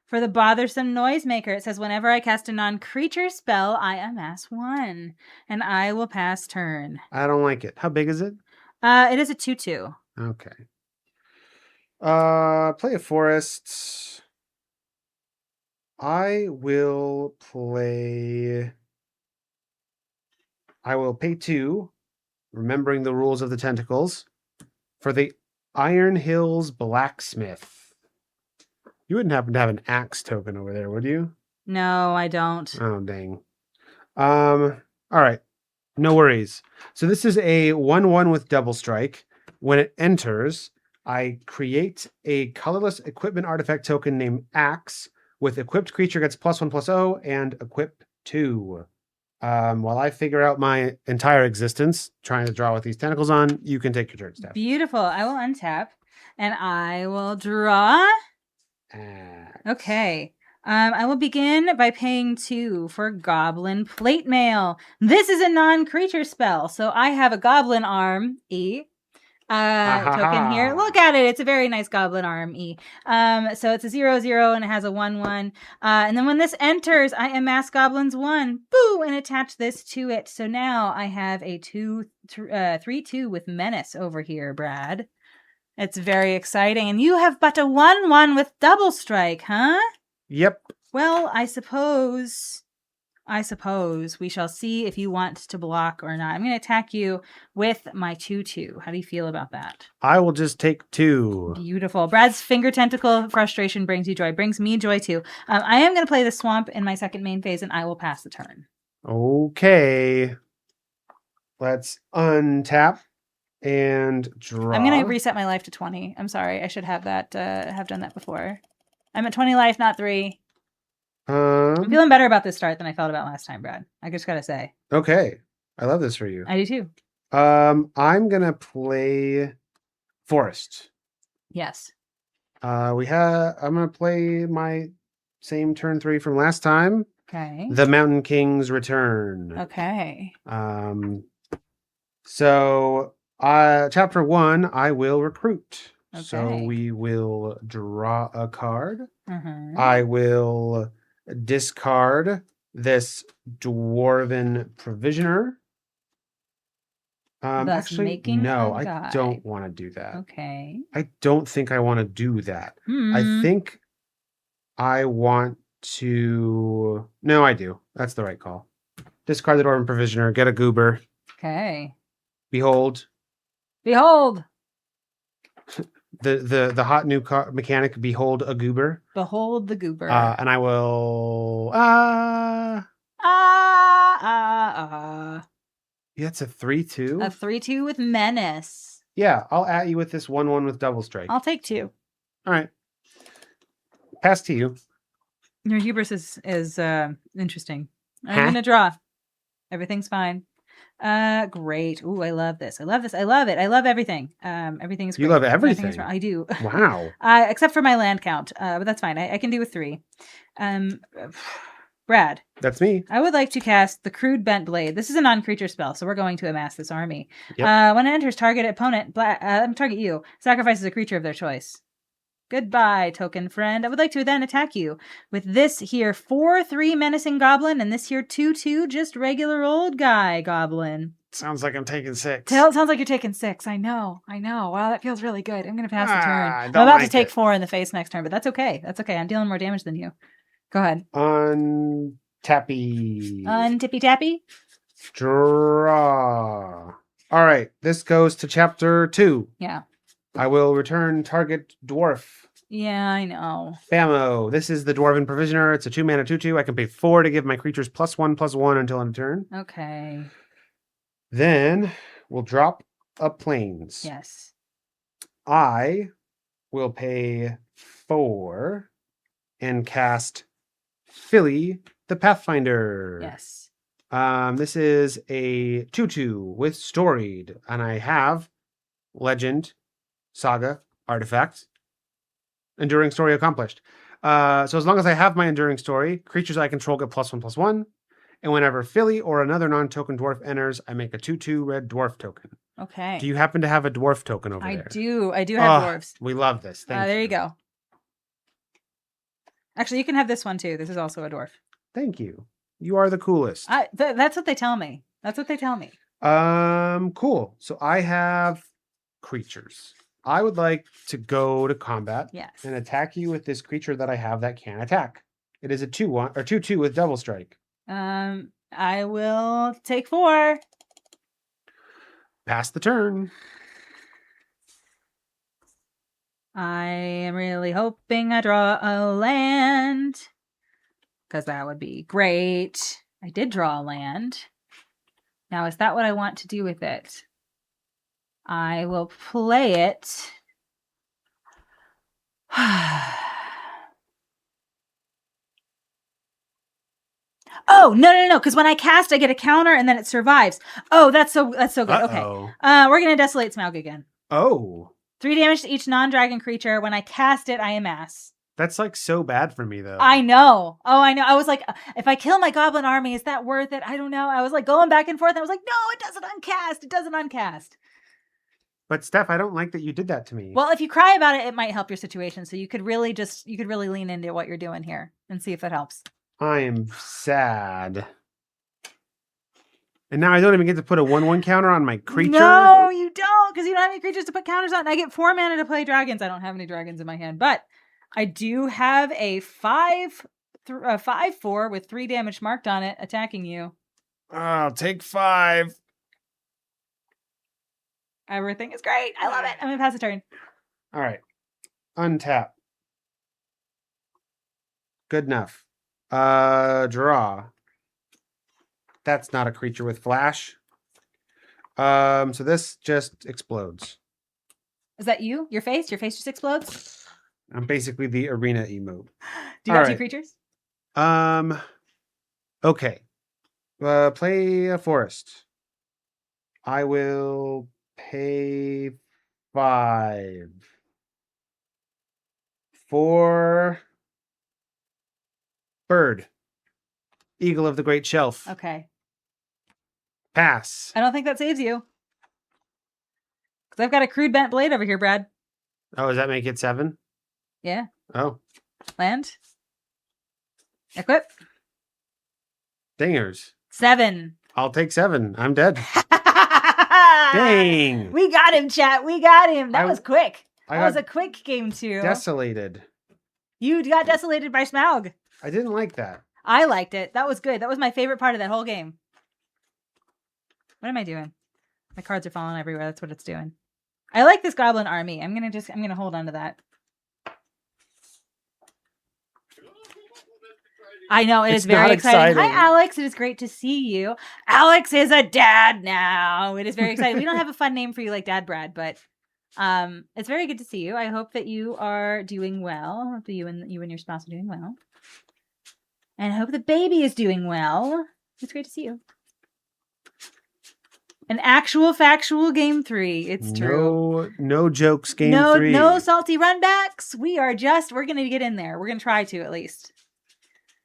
for the bothersome noisemaker. It says whenever I cast a non-creature spell, I amass 1, and I will pass turn. I don't like it. How big is it? It is a 2/2. Okay. Play a forest. I will pay 2, remembering the rules of the tentacles, for the Iron Hills Blacksmith. You wouldn't happen to have an axe token over there, would you? No, I don't. Oh, dang. All right. No worries. So this is a 1/1 with double strike. When it enters, I create a colorless equipment artifact token named Axe with equipped creature gets +1/+0 and equip 2. While I figure out my entire existence trying to draw with these tentacles on, you can take your turn, Steph. Beautiful. I will untap and I will draw. Axe. Okay. I will begin by paying 2 for Goblin Plate Mail. This is a non-creature spell, so I have a Goblin Arm E token here. Look at it; it's a very nice Goblin Arm E. So it's a 0/0 and it has a 1/1. And then when this enters, I amass Goblins 1. Boo! And attach this to it. So now I have a 3/2 with Menace over here, Brad. It's very exciting, and you have but a 1/1 with double strike, huh? Yep. Well, I suppose we shall see if you want to block or not. I'm going to attack you with my 2/2. How do you feel about that? I will just take 2. Beautiful. Brad's finger tentacle frustration brings you joy. Brings me joy too. I am going to play the swamp in my second main phase, and I will pass the turn. Okay. Let's untap and draw. I'm going to reset my life to 20. I'm sorry. I should have that. Have done that before. I'm at 20 life, not 3. I'm feeling better about this start than I felt about last time, Brad. I just gotta say. Okay. I love this for you. I do too. I'm gonna play Forest. Yes. I'm gonna play my same turn 3 from last time. Okay. The Mountain King's Return. Okay. So chapter 1, I will recruit. Okay. So we will draw a card. Mm-hmm. I will discard this Dwarven Provisioner. Thus Actually, making no, a I guide. don't want to do that. Okay. I don't think I want to do that. I think I want to... No, I do. That's the right call. Discard the Dwarven Provisioner, get a goober. Okay. Behold. Behold! The hot new mechanic, Behold a Goober. Behold the goober. And I will... Yeah, it's a 3/2. A 3/2 with Menace. Yeah, I'll at you with this 1/1 with double strike. I'll take 2. All right. Pass to you. Your hubris is interesting. I'm Huh? gonna draw. Everything's fine. Great. Ooh, I love this. I love it. I love everything. Everything is great. You love Nothing is everything? wrong. I do. Wow. Except for my land count. But that's fine. I can do with 3. Brad, That's me. I would like to cast the Crude Bent Blade. This is a non-creature spell, so we're going to amass this army. Yep. When it enters target opponent, target you, sacrifices a creature of their choice. Goodbye, token friend. I would like to then attack you with this here 4/3 menacing goblin and this here 2/2 just regular old guy goblin. Sounds like I'm taking 6. Sounds like you're taking 6. I know. Wow, that feels really good. I'm going to pass the turn. I I'm don't about to like take it. 4 in the face next turn, but that's okay. That's okay. I'm dealing more damage than you. Go ahead. On tappy. Tippy tappy. Draw. All right. This goes to chapter 2. Yeah. I will return target dwarf. Yeah, I know. Bammo. This is the Dwarven Provisioner. It's a 2-mana 2/2. I can pay 4 to give my creatures +1/+1 until end of turn. Okay. Then we'll drop a plains. Yes. I will pay 4 and cast Philly the Pathfinder. Yes. This is a 2/2 with Storied, and I have Legend, Saga, Artifact, Enduring Story accomplished. So as long as I have my Enduring Story, creatures I control get +1/+1, and whenever Philly or another non-token dwarf enters, I make a 2/2 red dwarf token. Okay. Do you happen to have a dwarf token over there? I do. I do have dwarves. We love this. Thank you. There you go. Actually, you can have this one too. This is also a dwarf. Thank you. You are the coolest. That's what they tell me. Cool. So I have creatures. I would like to go to combat and attack you with this creature that I have that can attack. It is a 2/1 or 2/2 with double strike. I will take 4. Pass the turn. I am really hoping I draw a land, because that would be great. I did draw a land. Now, is that what I want to do with it? I will play it. Oh, no, because when I cast, I get a counter and then it survives. Oh, that's so good. Okay. We're going to Desolate Smaug again. Oh. 3 damage to each non-dragon creature. When I cast it, I amass. That's like so bad for me, though. I know. I know. I was like, if I kill my goblin army, is that worth it? I don't know. I was like going back and forth. I was like, no, it doesn't uncast. But Steph, I don't like that you did that to me. Well, if you cry about it, it might help your situation. So you could really lean into what you're doing here and see if that helps. I am sad. And now I don't even get to put a 1/1 counter on my creature? No, you don't, because you don't have any creatures to put counters on. I get 4 mana to play dragons. I don't have any dragons in my hand, but I do have a 5/4 with 3 damage marked on it attacking you. I'll take 5. Everything is great. I love it. I'm going to pass the turn. All right. Untap. Good enough. Draw. That's not a creature with flash. So this just explodes. Is that you? Your face? Your face just explodes? I'm basically the arena emote. Do you have 2 creatures? Okay. Play a forest. I will pay 5 for bird. Eagle of the Great Shelf. Okay. Pass. I don't think that saves you. Because I've got a crude bent blade over here, Brad. Oh, does that make it 7? Yeah. Oh. Land. Equip. Dingers. 7. I'll take 7. I'm dead. Dang. We got him, chat. We got him. That was quick. That was a quick game, too. Desolated. You got desolated by Smaug. I didn't like that. I liked it. That was good. That was my favorite part of that whole game. What am I doing? My cards are falling everywhere. That's what it's doing. I like this goblin army. I'm gonna hold on to that. I know, it is very exciting. Hi, Alex. It is great to see you. Alex is a dad now. It is very exciting. We don't have a fun name for you like Dad Brad, but it's very good to see you. I hope that you are doing well. I hope that you and your spouse are doing well. And I hope the baby is doing well. It's great to see you. An actual factual game 3. It's true. No jokes game 3. No salty runbacks. We're going to get in there. We're going to try to, at least.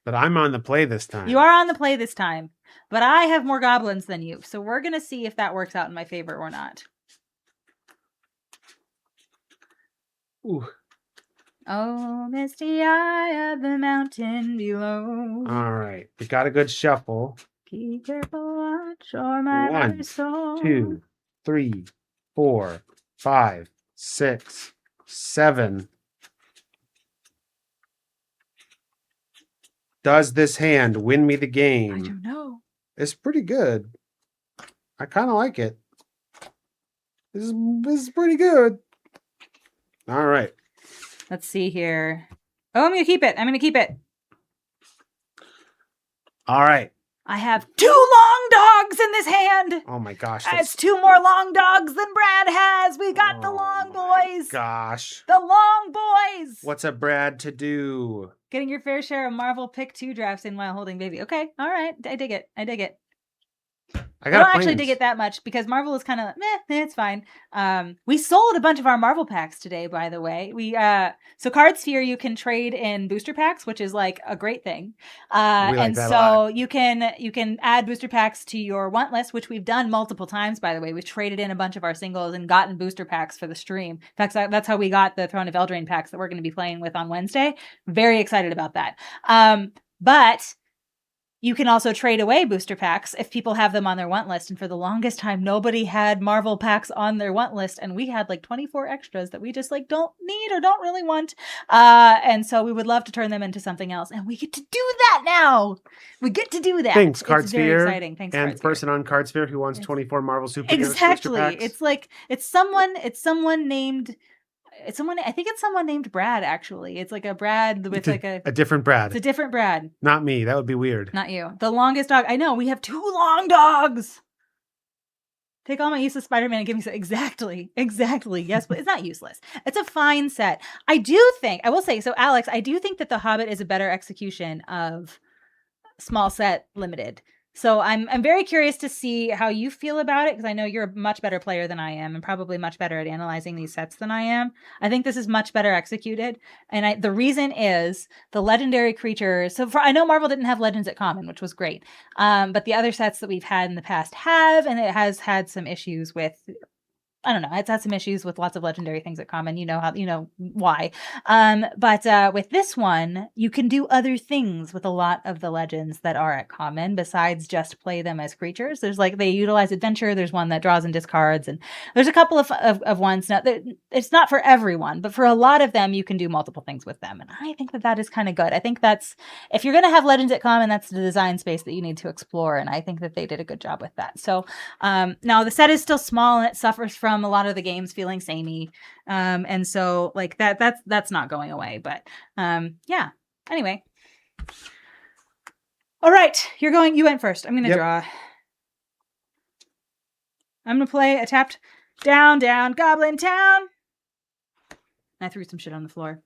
But I'm on the play this time. You are on the play this time. But I have more goblins than you. So we're going to see if that works out in my favor or not. Ooh. Oh, misty eye of the mountain below. All right. We got a good shuffle. Keep careful watch o'er my 1, brother's soul. 2, 3, 4, 5, 6, 7. Does this hand win me the game? I don't know. It's pretty good. I kind of like it. This is pretty good. All right. Let's see here. Oh, I'm going to keep it. I'm going to keep it. All right. I have 2 long dogs in this hand. Oh my gosh. It's 2 more long dogs than Brad has. We got the long boys. Gosh. The long boys. What's a Brad to do? Getting your fair share of Marvel Pick 2 drafts in while holding baby. Okay. All right. I dig it. I dig it. I don't actually dig it that much because Marvel is kind of it's fine. We sold a bunch of our Marvel packs today, by the way. So Card Sphere you can trade in booster packs, which is like a great thing. And so you can add booster packs to your want list, which we've done multiple times, by the way. We've traded in a bunch of our singles and gotten booster packs for the stream. In fact, that's how we got the Throne of Eldraine packs that we're going to be playing with on Wednesday. Very excited about that. But you can also trade away booster packs if people have them on their want list. And for the longest time, nobody had Marvel packs on their want list. And we had like 24 extras that we just like don't need or don't really want. And so we would love to turn them into something else. And we get to do that now. We get to do that. Thanks, Card It's Sphere. very exciting. Thanks, and Card Sphere. person on Card Sphere who wants 24 Marvel Super Exactly. booster packs. It's like, it's someone named... I think it's someone named Brad, actually. It's like a Brad with a different Brad. It's a different Brad. Not me. That would be weird. Not you. The longest dog. I know. We have 2 long dogs. Take all my useless Spider-Man and give me some. Exactly. Yes, but it's not useless. It's a fine set. I will say, so Alex, I do think that the Hobbit is a better execution of small set limited. So I'm very curious to see how you feel about it, because I know you're a much better player than I am and probably much better at analyzing these sets than I am. I think this is much better executed. And the reason is the legendary creatures. So I know Marvel didn't have legends at common, which was great. But the other sets that we've had in the past have, and it has had some issues with... I don't know. It's had some issues with lots of legendary things at common. You know why. But with this one, you can do other things with a lot of the legends that are at common besides just play them as creatures. There's they utilize adventure. There's one that draws and discards, and there's a couple of ones. Now, it's not for everyone, but for a lot of them, you can do multiple things with them. And I think that is kind of good. I think that's, if you're going to have legends at common, that's the design space that you need to explore. And I think that they did a good job with that. So now the set is still small and it suffers from a lot of the games feeling samey, and so that's not going away. But yeah. Anyway, all right, you went first. I'm gonna draw. I'm gonna play a tapped down Goblin Town. I threw some shit on the floor.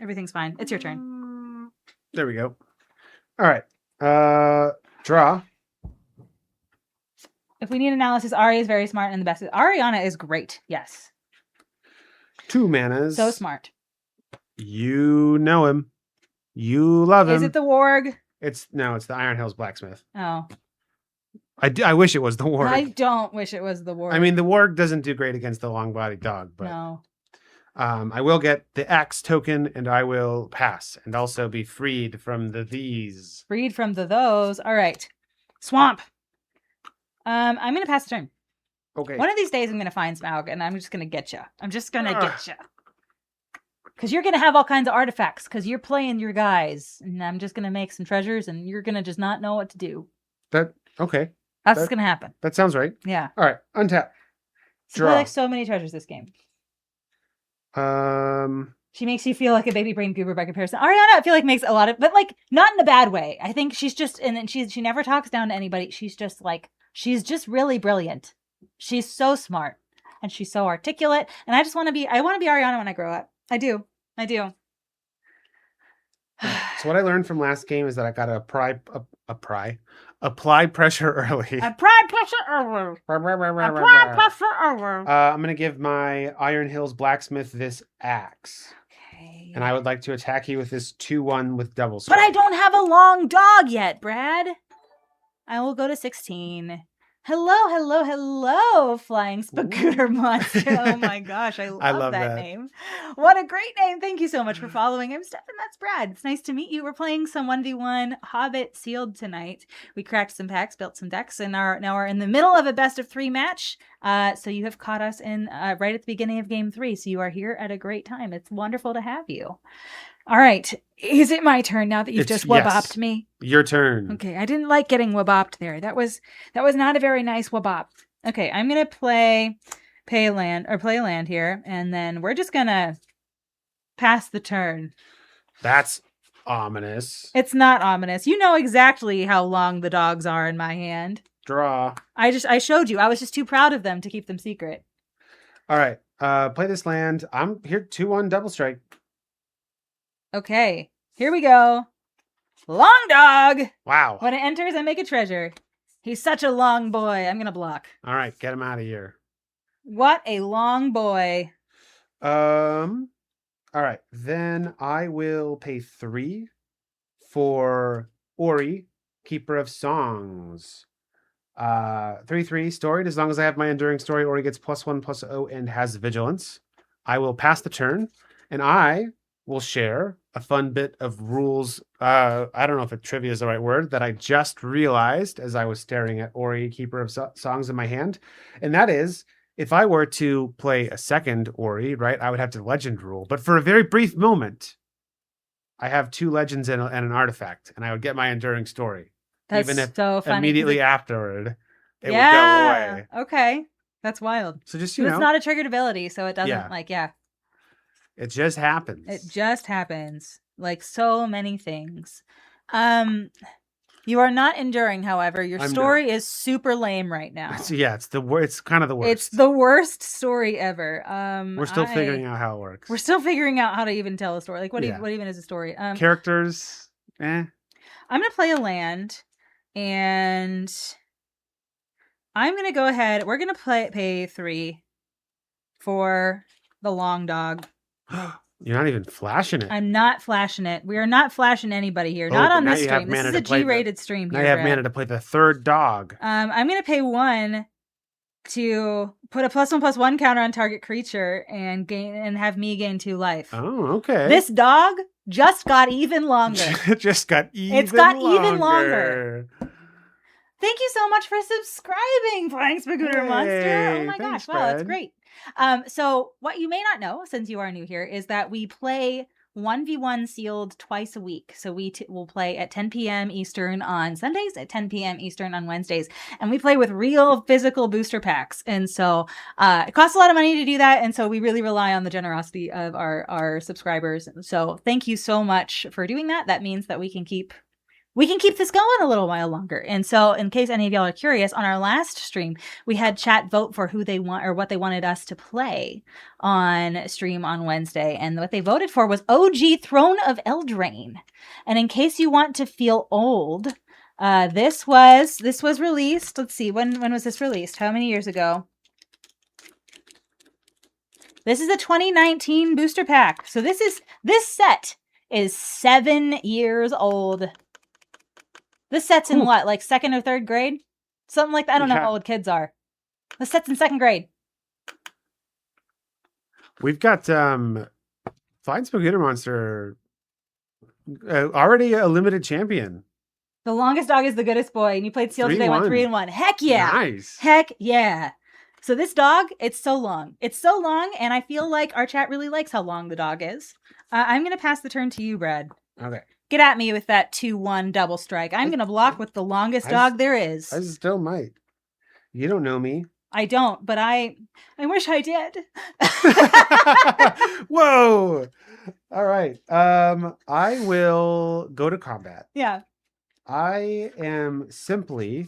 Everything's fine. It's your turn. There we go. All right. Draw. If we need analysis, Ari is very smart and the best. Ariana is great. Yes. 2 manas. So smart. You know him. You love him. Is it the Warg? It's the Iron Hills Blacksmith. Oh. I wish it was the Warg. I don't wish it was the Warg. I mean, the Warg doesn't do great against the long-bodied dog, but no. I will get the Axe token and I will pass and also be freed from the these. Freed from the those. All right. Swamp. I'm going to pass the turn. Okay. One of these days I'm going to find Smaug and I'm just going to get you. I'm just going to get you. Because you're going to have all kinds of artifacts because you're playing your guys. And I'm just going to make some treasures and you're going to just not know what to do. Okay. That's what's going to happen. That sounds right. Yeah. All right. Untap. Draw. I like so many treasures this game. She makes you feel like a baby brain goober by comparison. Ariana, I feel like makes a lot of, but not in a bad way. I think she's just, and then she never talks down to anybody. She's just really brilliant. She's so smart and she's so articulate. And I want to be Ariana when I grow up. I do. So what I learned from last game is that I got to apply pressure early. Apply pressure early. Apply pressure early. I'm going to give my Iron Hills Blacksmith this axe. Okay. And I would like to attack you with this 2/1 with double sword. But I don't have a long dog yet, Brad. I will go to 16. Hello, Flying Spagooter Monster. Oh my gosh, I love that name. What a great name. Thank you so much for following. I'm Steph and that's Brad. It's nice to meet you. We're playing some 1v1 Hobbit Sealed tonight. We cracked some packs, built some decks, and now we're in the middle of a best of 3 match. So you have caught us in right at the beginning of game 3. So you are here at a great time. It's wonderful to have you. All right. Is it my turn now that you've just wabopped me? Your turn. Okay. I didn't like getting wabopped there. That was not a very nice wabop. Okay. I'm going to play a land here. And then we're just going to pass the turn. That's ominous. It's not ominous. You know exactly how long the dogs are in my hand. Draw. I showed you. I was just too proud of them to keep them secret. All right. Play this land. I'm here 2-1 double strike. Okay, here we go. Long dog. Wow. When it enters, I make a treasure. He's such a long boy. I'm going to block. All right, get him out of here. What a long boy. All right, then I will pay 3 for Ori, Keeper of Songs. 3/3 storied. As long as I have my enduring story, Ori gets +1/+0 and has vigilance. I will pass the turn, and I will share a fun bit of rules. I don't know if trivia is the right word, that I just realized as I was staring at Ori, Keeper of Songs in my hand. And that is, if I were to play a second Ori, right, I would have to legend rule. But for a very brief moment, I have 2 legends and an artifact, and I would get my enduring story. That's even if so funny. Immediately afterward, it would go away. Okay. That's wild. So just, it's not a triggered ability, so it doesn't It just happens. It just happens. Like so many things. You are not enduring, however. Your story is super lame right now. It's kind of the worst. It's the worst story ever. We're still figuring out how it works. We're still figuring out how to even tell a story. Like what even is a story? Characters, I'm gonna play a land, and I'm gonna go ahead. We're gonna pay 3 for the long dog. You're not even flashing it. I'm not flashing it. We are not flashing anybody here. Not on this stream. This is a G-rated stream here. Now you have mana to play the 3rd dog. I'm going to pay 1 to put a +1/+1 counter on target creature and have me gain 2 life. Oh, okay. This dog just got even longer. It's got even longer. Thank you so much for subscribing, Flying Spagooter Monster. Oh my gosh. Wow, that's great. So what you may not know, since you are new here, is that we play 1v1 sealed twice a week. So we will play at 10 p.m. Eastern on Sundays, at 10 p.m. Eastern on Wednesdays. And we play with real physical booster packs. And so it costs a lot of money to do that. And so we really rely on the generosity of our subscribers. So thank you so much for doing that. That means that we can keep this going a little while longer. And so in case any of y'all are curious, on our last stream, we had chat vote for who they want or what they wanted us to play on stream on Wednesday. And what they voted for was OG Throne of Eldraine. And in case you want to feel old, this was released. Let's see, when was this released? How many years ago? This is a 2019 booster pack. So this set is 7 years old. This set's in what, like 2nd or 3rd grade? Something like that. I don't know how old kids are. This set's in 2nd grade. We've got Flying Spagooter Monster already a limited champion. The longest dog is the goodest boy, and you played Seal today, went 3-1. Heck yeah! Nice. Heck yeah! So this dog, it's so long. It's so long, and I feel like our chat really likes how long the dog is. I'm going to pass the turn to you, Brad. Okay. Get at me with that 2-1 double strike. I'm going to block with the longest dog there is. I still might. You don't know me. I don't, but I wish I did. Whoa. All right. I will go to combat. Yeah. I am simply...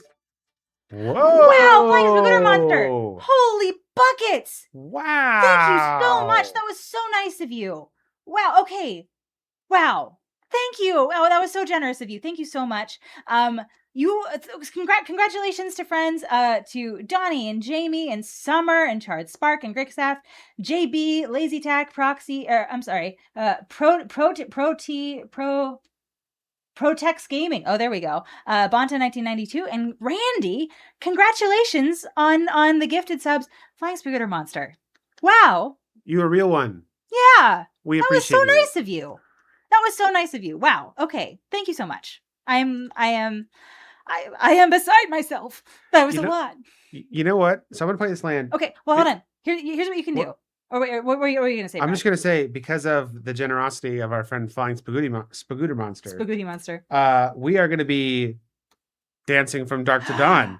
Whoa. Wow, Flying Spagooter Monster. Holy buckets. Wow. Thank you so much. That was so nice of you. Wow. Okay. Wow. Thank you. Oh, that was so generous of you. Thank you so much. Congratulations to friends, to Donnie and Jamie and Summer and Chard Spark and Grixaf, JB, Lazy Tack, Proxy, I'm sorry, Protex Gaming. Oh, there we go. Bonta 1992 and Randy. Congratulations on the gifted subs. Flying Spaghetti Monster. Wow. You a real one. Yeah. We That was appreciate so you. nice of you. That was so nice of you. Wow. Okay. Thank you so much. I am beside myself. That was a lot. You know what? So I'm gonna play this land. Okay. Well, hold on. Here's what you can do. Or wait, what were you gonna say? I'm Brad? just gonna say, because of the generosity of our friend Flying Spaghetti Monster. Spaghetti Monster. We are gonna be dancing from dark to dawn.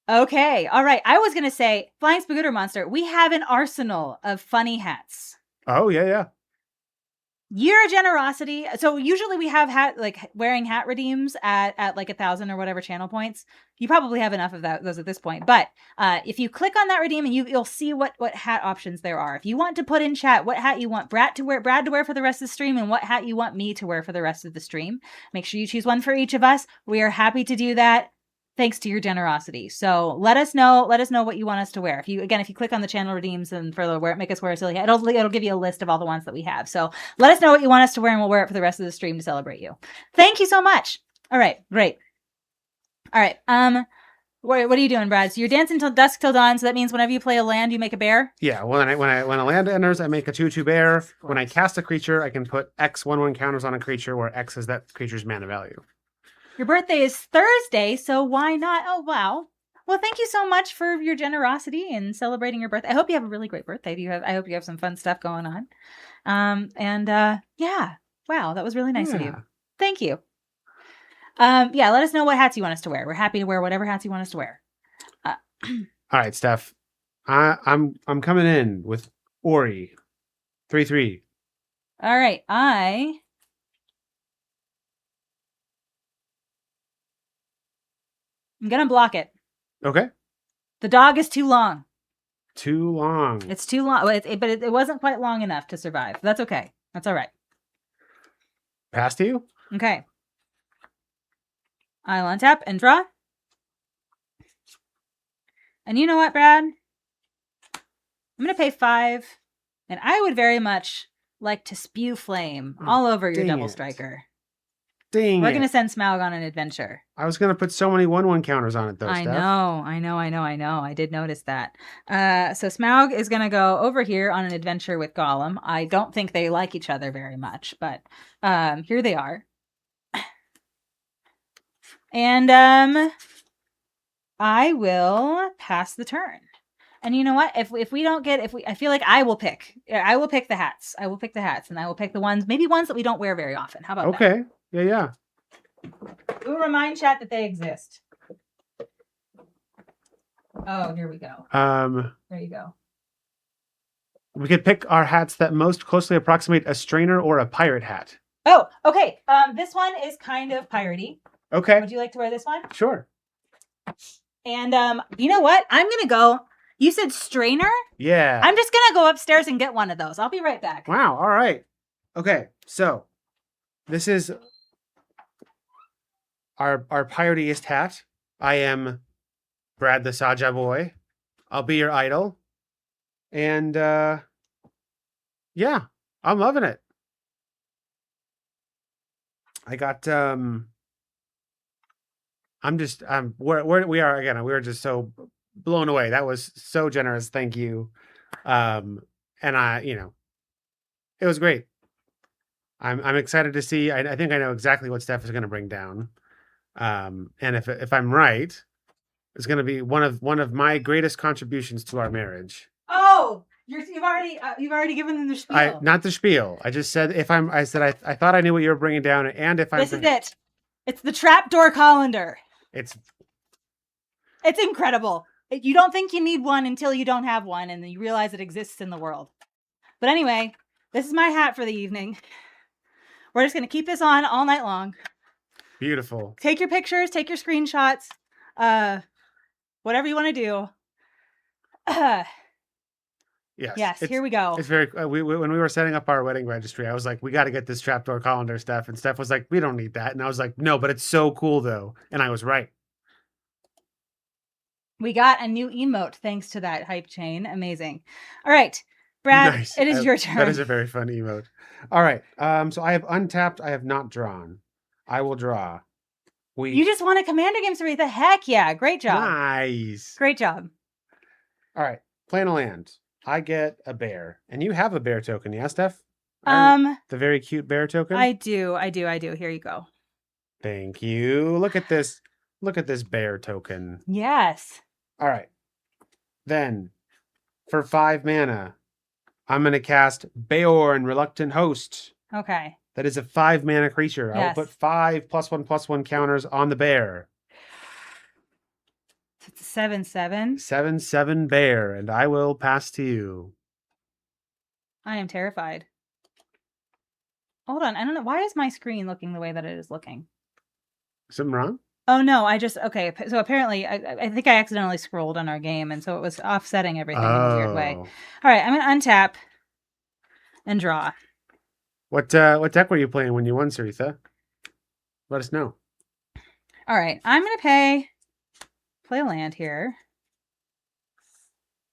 Okay. All right. I was gonna say, Flying Spaghetti Monster. We have an arsenal of funny hats. Oh yeah. Your generosity. So usually we have wearing hat redeems at like 1,000 or whatever channel points. You probably have enough of those at this point. But if you click on that redeem, and you'll see what hat options there are. If you want to put in chat what hat you want Brad to wear for the rest of the stream, and what hat you want me to wear for the rest of the stream, make sure you choose one for each of us. We are happy to do that. Thanks to your generosity. So let us know what you want us to wear. If you click on the channel redeems and for the make us wear a silly hat, it'll give you a list of all the ones that we have. So let us know what you want us to wear, and we'll wear it for the rest of the stream to celebrate you. Thank you so much. All right, great. All right. What are you doing, Brad? So you're dancing till dusk till dawn. So that means whenever you play a land, you make a bear. Yeah. When a land enters, I make a 2/2 bear. When I cast a creature, I can put X 1/1 counters on a creature where X is that creature's mana value. Your birthday is Thursday, so why not? Oh, wow. Well, thank you so much for your generosity in celebrating your birthday. I hope you have a really great birthday. I hope you have some fun stuff going on. Yeah. Wow, that was really nice of you. Thank you. Yeah, let us know what hats you want us to wear. We're happy to wear whatever hats you want us to wear. All right, Steph. I'm coming in with Ori. 3/3. All right, I'm gonna block it. Okay. The dog is too long. Too long. It's too long, but it wasn't quite long enough to survive. That's okay. That's all right. Pass to you? Okay. I'll untap and draw. And you know what, Brad? I'm going to pay 5. And I would very much like to spew flame all over your double striker. Dang We're going to send Smaug on an adventure. I was going to put so many 1/1 counters on it, though, I Steph. know. I did notice that. So Smaug is going to go over here on an adventure with Gollum. I don't think they like each other very much, but here they are. And I will pass the turn. And you know what? If we don't get, I feel like I will pick the hats. I will pick the hats, and I will pick the ones that we don't wear very often. How about that? Okay. Yeah. We'll remind chat that they exist. Oh, here we go. There you go. We could pick our hats that most closely approximate a strainer or a pirate hat. Oh, okay. This one is kind of piratey. Okay. Would you like to wear this one? Sure. And you know what? I'm gonna go. You said strainer? Yeah. I'm just gonna go upstairs and get one of those. I'll be right back. Wow. All right. Okay. So this is our piratiest hat. I am Brad the Saja boy. I'll be your idol. And yeah, I'm loving it. I got we are just so blown away. That was so generous. Thank you. And it was great. I'm excited to see. I think I know exactly what Steph is going to bring down. And if I'm right, it's going to be one of my greatest contributions to our marriage. Oh, you've already given them the spiel. Not the spiel. I just said I thought I knew what you were bringing down, and if this is it. It's the trapdoor colander. It's incredible. You don't think you need one until you don't have one, and then you realize it exists in the world. But anyway, this is my hat for the evening. We're just going to keep this on all night long. Beautiful. Take your pictures, take your screenshots, whatever you want to do. Yes, here we go. It's very. When we were setting up our wedding registry, I was like, "We got to get this trapdoor colander stuff," and Steph was like, "We don't need that," and I was like, "No, but it's so cool though," and I was right. We got a new emote thanks to that hype chain. Amazing. All right. Brad, Nice. it is your turn. That is a very fun emote. All right. So I have untapped. I have not drawn. I will draw. You just won a Commander game, Saritha. Heck yeah. Great job. Nice. Great job. All right. Playing a land. I get a bear. And you have a bear token, yeah, Steph? The very cute bear token? I do. Here you go. Thank you. Look at this. Look at this bear token. Yes. All right. Then, for 5 mana, I'm going to cast Beorn, Reluctant Host. Okay. That is a 5 mana creature. Yes. I will put 5 +1/+1 counters on the bear. It's a 7/7. 7/7 bear, and I will pass to you. I am terrified. Hold on. I don't know. Why is my screen looking the way that it is looking? Something wrong? Oh, no. Okay. So apparently, I think I accidentally scrolled on our game, and so it was offsetting everything in a weird way. All right. I'm going to untap and draw. What deck were you playing when you won, Saritha? Let us know. All right. I'm going to play land here.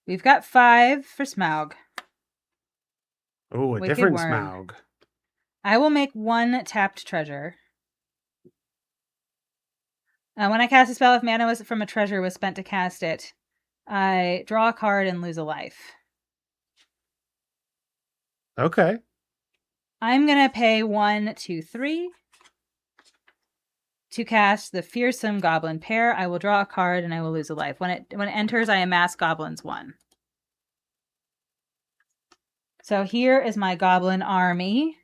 We've got 5 for Smaug. Oh, a different Smaug. I will make 1 tapped treasure. When I cast a spell, if mana from a treasure was spent to cast it, I draw a card and lose a life. Okay. I'm going to pay 1, 2, 3 to cast the Fearsome Goblin Pair. I will draw a card and I will lose a life. When it enters, I amass Goblins 1. So here is my Goblin army.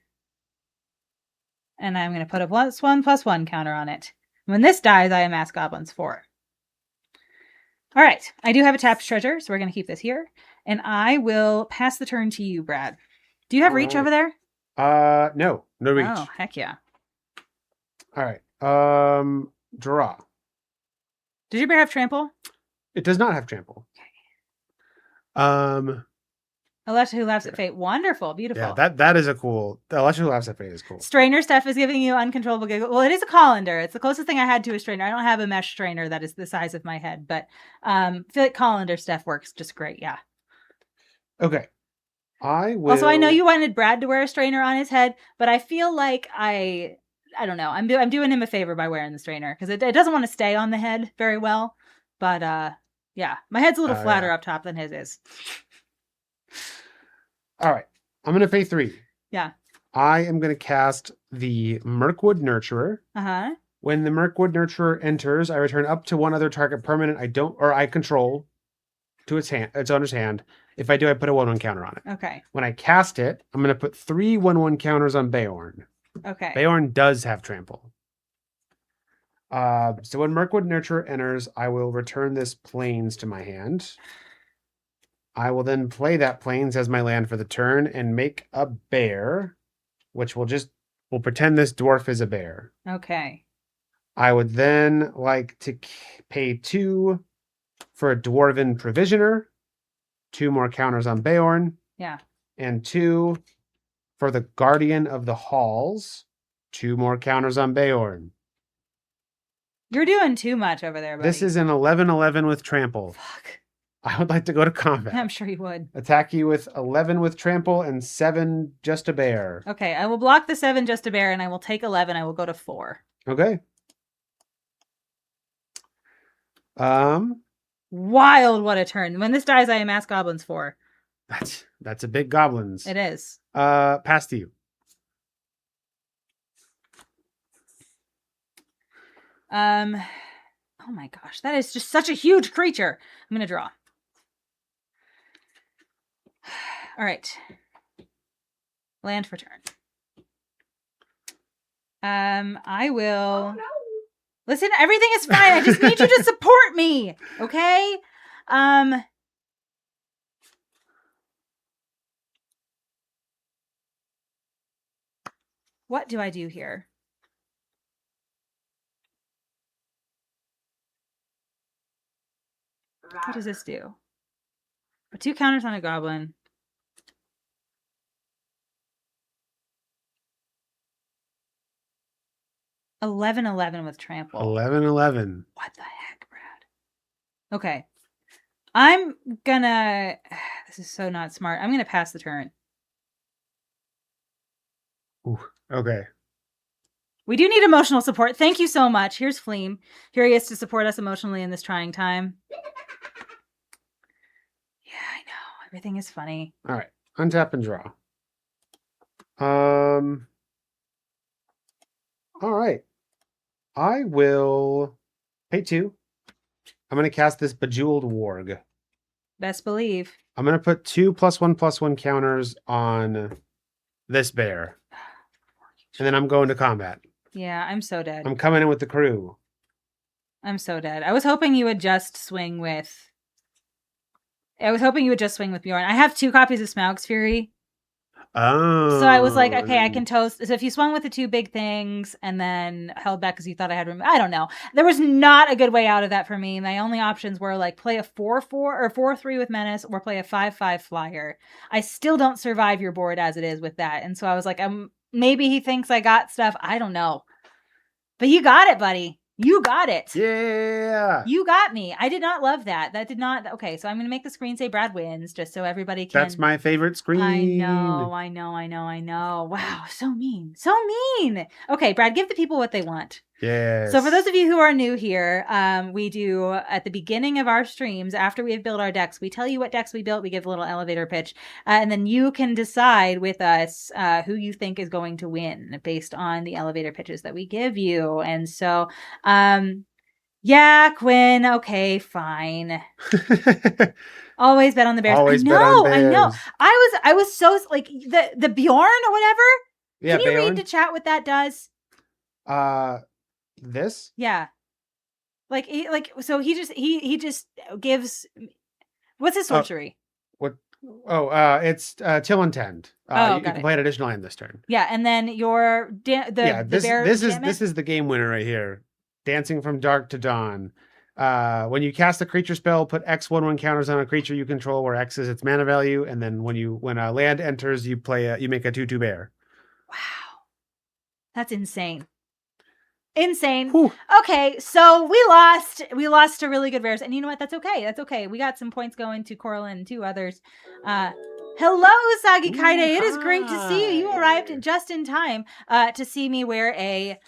And I'm going to put a +1/+1 counter on it. When this dies, I amass Goblins 4. All right. I do have a tapped treasure, so we're going to keep this here. And I will pass the turn to you, Brad. Do you have reach over there? No reach. Oh, heck yeah. All right. Draw. Does your bear have trample? It does not have trample. Okay. Electra Who Laughs at Fate. Wonderful. Beautiful. Yeah, that is a cool. The Electra Who Laughs at Fate is cool. Strainer Steph is giving you uncontrollable giggle. Well, it is a colander. It's the closest thing I had to a strainer. I don't have a mesh strainer that is the size of my head, but I feel like colander Steph works just great. Yeah. Okay. I will. Also, I know you wanted Brad to wear a strainer on his head, but I feel like I don't know. I'm doing him a favor by wearing the strainer because it doesn't want to stay on the head very well. But yeah, my head's a little flatter up top than his is. All right. I'm going to pay 3. Yeah. I am going to cast the Mirkwood Nurturer. Uh-huh. When the Mirkwood Nurturer enters, I return up to 1 other target permanent I control to its owner's hand. If I do, I put a 1/1 counter on it. Okay. When I cast it, I'm going to put 3 1/1 counters on Beorn. Okay. Beorn does have trample. So when Mirkwood Nurturer enters, I will return this Plains to my hand. I will then play that Plains as my land for the turn and make a bear, which we'll pretend this dwarf is a bear. Okay. I would then like to pay 2 for a Dwarven Provisioner, 2 more counters on Beorn. Yeah. And 2 for the Guardian of the Halls, 2 more counters on Beorn. You're doing too much over there, buddy. This is an 11/11 with trample. Fuck. I would like to go to combat. I'm sure you would. Attack you with 11 with trample and 7 just a bear. Okay, I will block the 7 just a bear and I will take 11. I will go to 4. Okay. Wild, what a turn. When this dies, I amass Goblins 4. That's a big goblins. It is. Pass to you. Oh my gosh, that is just such a huge creature. I'm gonna draw. All right. Land for turn. I will. Oh, no. Listen, everything is fine. I just need you to support me, okay? What do I do here? What does this do? Put 2 counters on a goblin. $11/11 with trample. 11/11. What the heck, Brad? Okay. I'm gonna. This is so not smart. I'm going to pass the turn. Ooh, okay. We do need emotional support. Thank you so much. Here's Fleem. Here he is to support us emotionally in this trying time. Yeah, I know. Everything is funny. All right. Untap and draw. All right. I will pay 2. I'm going to cast this Bejeweled Warg. Best believe. I'm going to put 2 +1/+1 counters on this bear. And then I'm going to combat. Yeah, I'm so dead. I'm coming in with the crew. I'm so dead. I was hoping you would just swing with Bjorn. I have 2 copies of Smaug's Fury. Oh. So I was like, okay, I can toast. So if you swung with the 2 big things and then held back because you thought I had room, I don't know. There was not a good way out of that for me. My only options were like play a 4/4 or 4/3 with Menace or play a 5/5 flyer. I still don't survive your board as it is with that. And so I was like, maybe he thinks I got stuff. I don't know. But you got it, buddy. You got it. Yeah. You got me. I did not love that. That did not. Okay, so I'm going to make the screen say Brad wins just so everybody can. That's my favorite screen. I know. Wow, so mean. So mean. Okay, Brad, give the people what they want. Yes. So for those of you who are new here, we do at the beginning of our streams, after we have built our decks, we tell you what decks we built. We give a little elevator pitch, and then you can decide with us who you think is going to win based on the elevator pitches that we give you. And so, yeah, Quinn. Okay, fine. Always bet on the Bears. Always I bet on know. Bears. I was so like the Bjorn or whatever. Yeah, can you Bjorn? read the chat what that does? This? Yeah. So he just gives. What's his sorcery? What? Oh, it's Till Intend. You got can it. play an additional hand this turn. Yeah, and then This bear is enchantment? this is the game winner right here. Dancing from Dark to Dawn. When you cast a creature spell, put X/1/1 counters on a creature you control, where X is its mana value, and then when a land enters, you make a 2/2 bear. Wow, that's insane. Insane. Whew. Okay, so we lost to really good bears, and you know what? That's okay. We got some points going to Corlin and 2 others. Hello, Usagi Kaide. It is great to see you. You arrived just in time to see me wear a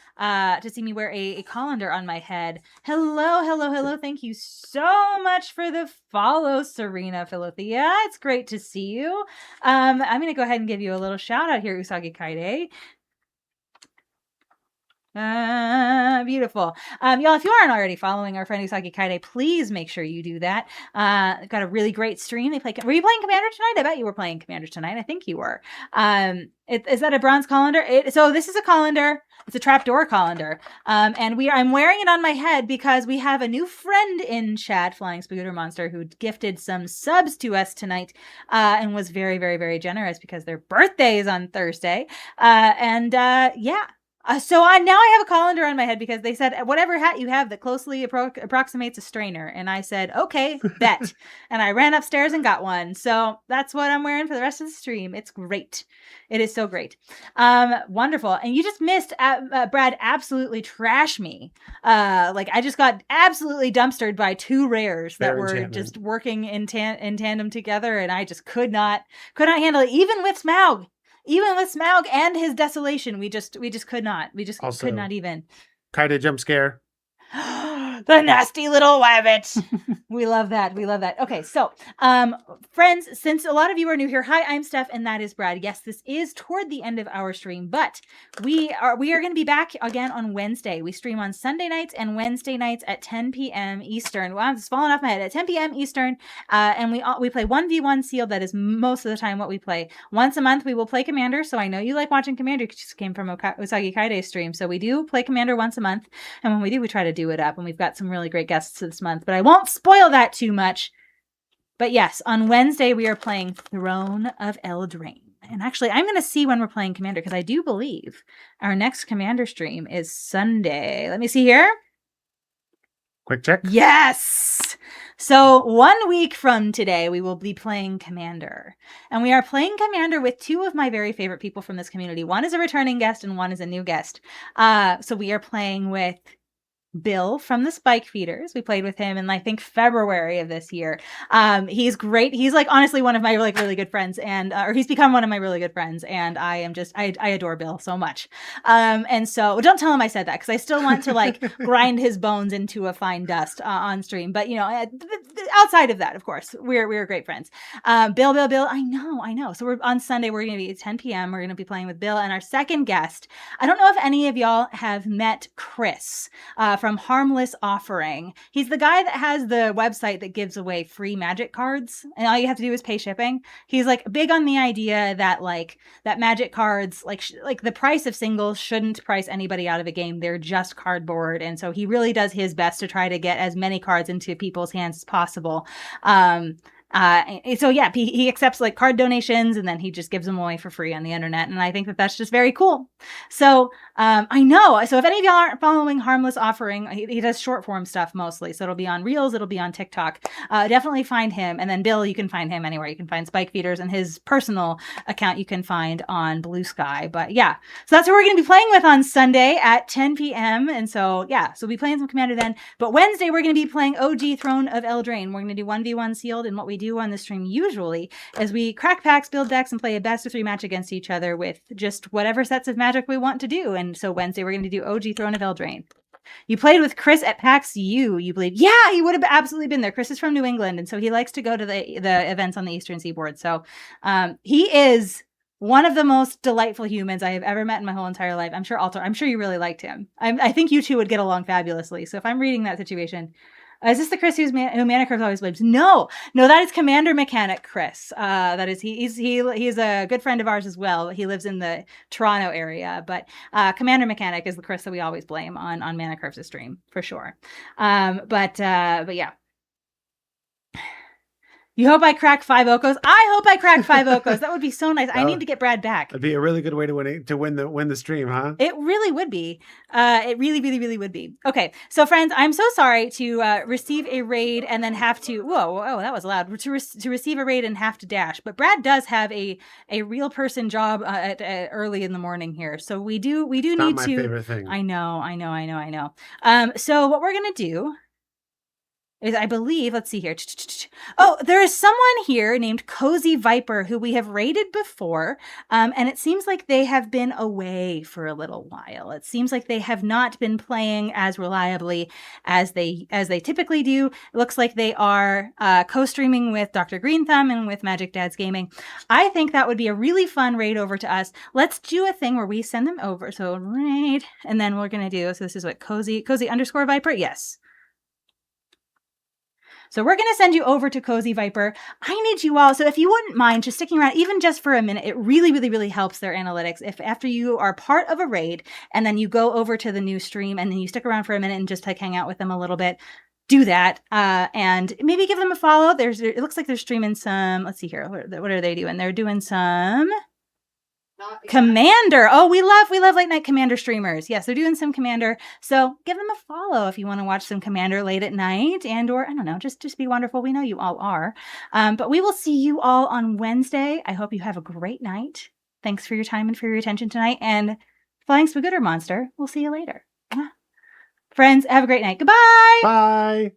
colander on my head. Hello. Thank you so much for the follow, Serena Philothea. It's great to see you. I'm gonna go ahead and give you a little shout out here, Usagi Kaide. Beautiful. Y'all, if you aren't already following our friend Usagi Kaide, please make sure you do that. Got a really great stream. Were you playing Commander tonight? I bet you were playing Commander tonight. I think you were. Is that a bronze colander? So this is a colander. It's a trapdoor colander. And I'm wearing it on my head because we have a new friend in chat, Flying Spooter Monster, who gifted some subs to us tonight, and was very, very, very generous because their birthday is on Thursday. Yeah. So now I have a colander on my head because they said, whatever hat you have that closely approximates a strainer. And I said, okay, bet. And I ran upstairs and got one. So that's what I'm wearing for the rest of the stream. It's great. It is so great. Wonderful. And you just missed Brad absolutely trash me. I just got absolutely dumpstered by 2 rares that were just working in tandem together. And I just could not handle it. Even with Smaug and his desolation, we just could not. We just Also, could not even. Kaide jump scare. The nasty little wabbit. We love that. Okay, so, friends, since a lot of you are new here, hi, I'm Steph, and that is Brad. Yes, this is toward the end of our stream, but we are going to be back again on Wednesday. We stream on Sunday nights and Wednesday nights at 10 p.m. Eastern. Wow, it's falling off my head. At 10 p.m. Eastern, and we play 1v1 sealed. That is most of the time what we play. Once a month, we will play Commander. So I know you like watching Commander. It just came from Usagi Kaide's stream. So we do play Commander once a month, and when we do, we try to do it up, and we've got some really great guests this month, but I won't spoil that too much. But yes, on Wednesday we are playing Throne of Eldraine. And actually, I'm going to see when we're playing Commander, because I do believe our next Commander stream is Sunday. Let me see here. Quick check. Yes! So 1 week from today, we will be playing Commander. And we are playing Commander with 2 of my very favorite people from this community. One is a returning guest and one is a new guest. So we are playing with Bill from the Spike Feeders. We played with him in, I think, February of this year. He's great. He's like honestly one of my like really good friends, and or he's become one of my really good friends, and I am just I adore Bill so much. And so don't tell him I said that, because I still want to like grind his bones into a fine dust on stream. But you know, outside of that, of course, we're great friends. Bill, I know. So we're on Sunday. We're going to be at 10 p.m. We're going to be playing with Bill, and our second guest. I don't know if any of y'all have met Chris from Harmless Offering. He's the guy that has the website that gives away free magic cards, and all you have to do is pay shipping. He's like big on the idea that like that magic cards, like the price of singles shouldn't price anybody out of a game. They're just cardboard, and so he really does his best to try to get as many cards into people's hands as possible. So yeah, he accepts like card donations, and then he just gives them away for free on the internet. And I think that that's just very cool. So, I know. So if any of y'all aren't following Harmless Offering, he does short form stuff mostly. So it'll be on Reels. It'll be on TikTok. Definitely find him. And then Bill, you can find him anywhere. You can find Spike Feeders, and his personal account you can find on Blue Sky. But yeah, so that's what we're going to be playing with on Sunday at 10 p.m. And so yeah, so we'll be playing some Commander then. But Wednesday, we're going to be playing OG Throne of Eldraine. We're going to do 1v1 sealed, and what we do on the stream usually is we crack packs, build decks, and play a best of 3 match against each other with just whatever sets of magic we want to do. And so Wednesday we're going to do OG Throne of Eldraine. You played with Chris at PAX U, you believe? Yeah, he would have absolutely been there. Chris is from New England, and so he likes to go to the events on the Eastern Seaboard. So he is one of the most delightful humans I have ever met in my whole entire life. I'm sure you really liked him. I think you two would get along fabulously. So if I'm reading that situation, is this the Chris who Mana Curves always lives? No, that is Commander Mechanic Chris. That is he's a good friend of ours as well. He lives in the Toronto area, but Commander Mechanic is the Chris that we always blame on Mana Curves' stream for sure. But yeah. You hope I crack 5 Okos? I hope I crack 5 Okos. That would be so nice. I need to get Brad back. That'd be a really good way to win the stream, huh? It really would be. It really, really, really would be. Okay, so friends, I'm so sorry to receive a raid and then have to. Whoa, that was loud. To receive a raid and have to dash. But Brad does have a real person job at early in the morning here, so we do need to. Not my favorite thing. I know. So what we're gonna do is, I believe, let's see here. Oh, there is someone here named Cozy Viper who we have raided before, and it seems like they have been away for a little while. It seems like they have not been playing as reliably as they typically do. It looks like they are co-streaming with Dr. Green Thumb and with Magic Dad's Gaming. I think that would be a really fun raid over to us. Let's do a thing where we send them over. So raid, and then we're gonna do. So this is what Cozy _ Viper. Yes. So we're going to send you over to Cozy Viper. I need you all. So if you wouldn't mind just sticking around, even just for a minute, it really, really, really helps their analytics. If after you are part of a raid and then you go over to the new stream and then you stick around for a minute and just like hang out with them a little bit, do that. And maybe give them a follow. It looks like they're streaming some, let's see here. What are they doing? They're doing some Commander. Oh, we love late night Commander streamers. Yes, they're doing some Commander. So give them a follow if you want to watch some Commander late at night, and or I don't know, just be wonderful. We know you all are. But we will see you all on Wednesday. I hope you have a great night. Thanks for your time and for your attention tonight. And Flying Spagooter Monster, we'll see you later. Friends, have a great night. Goodbye. Bye.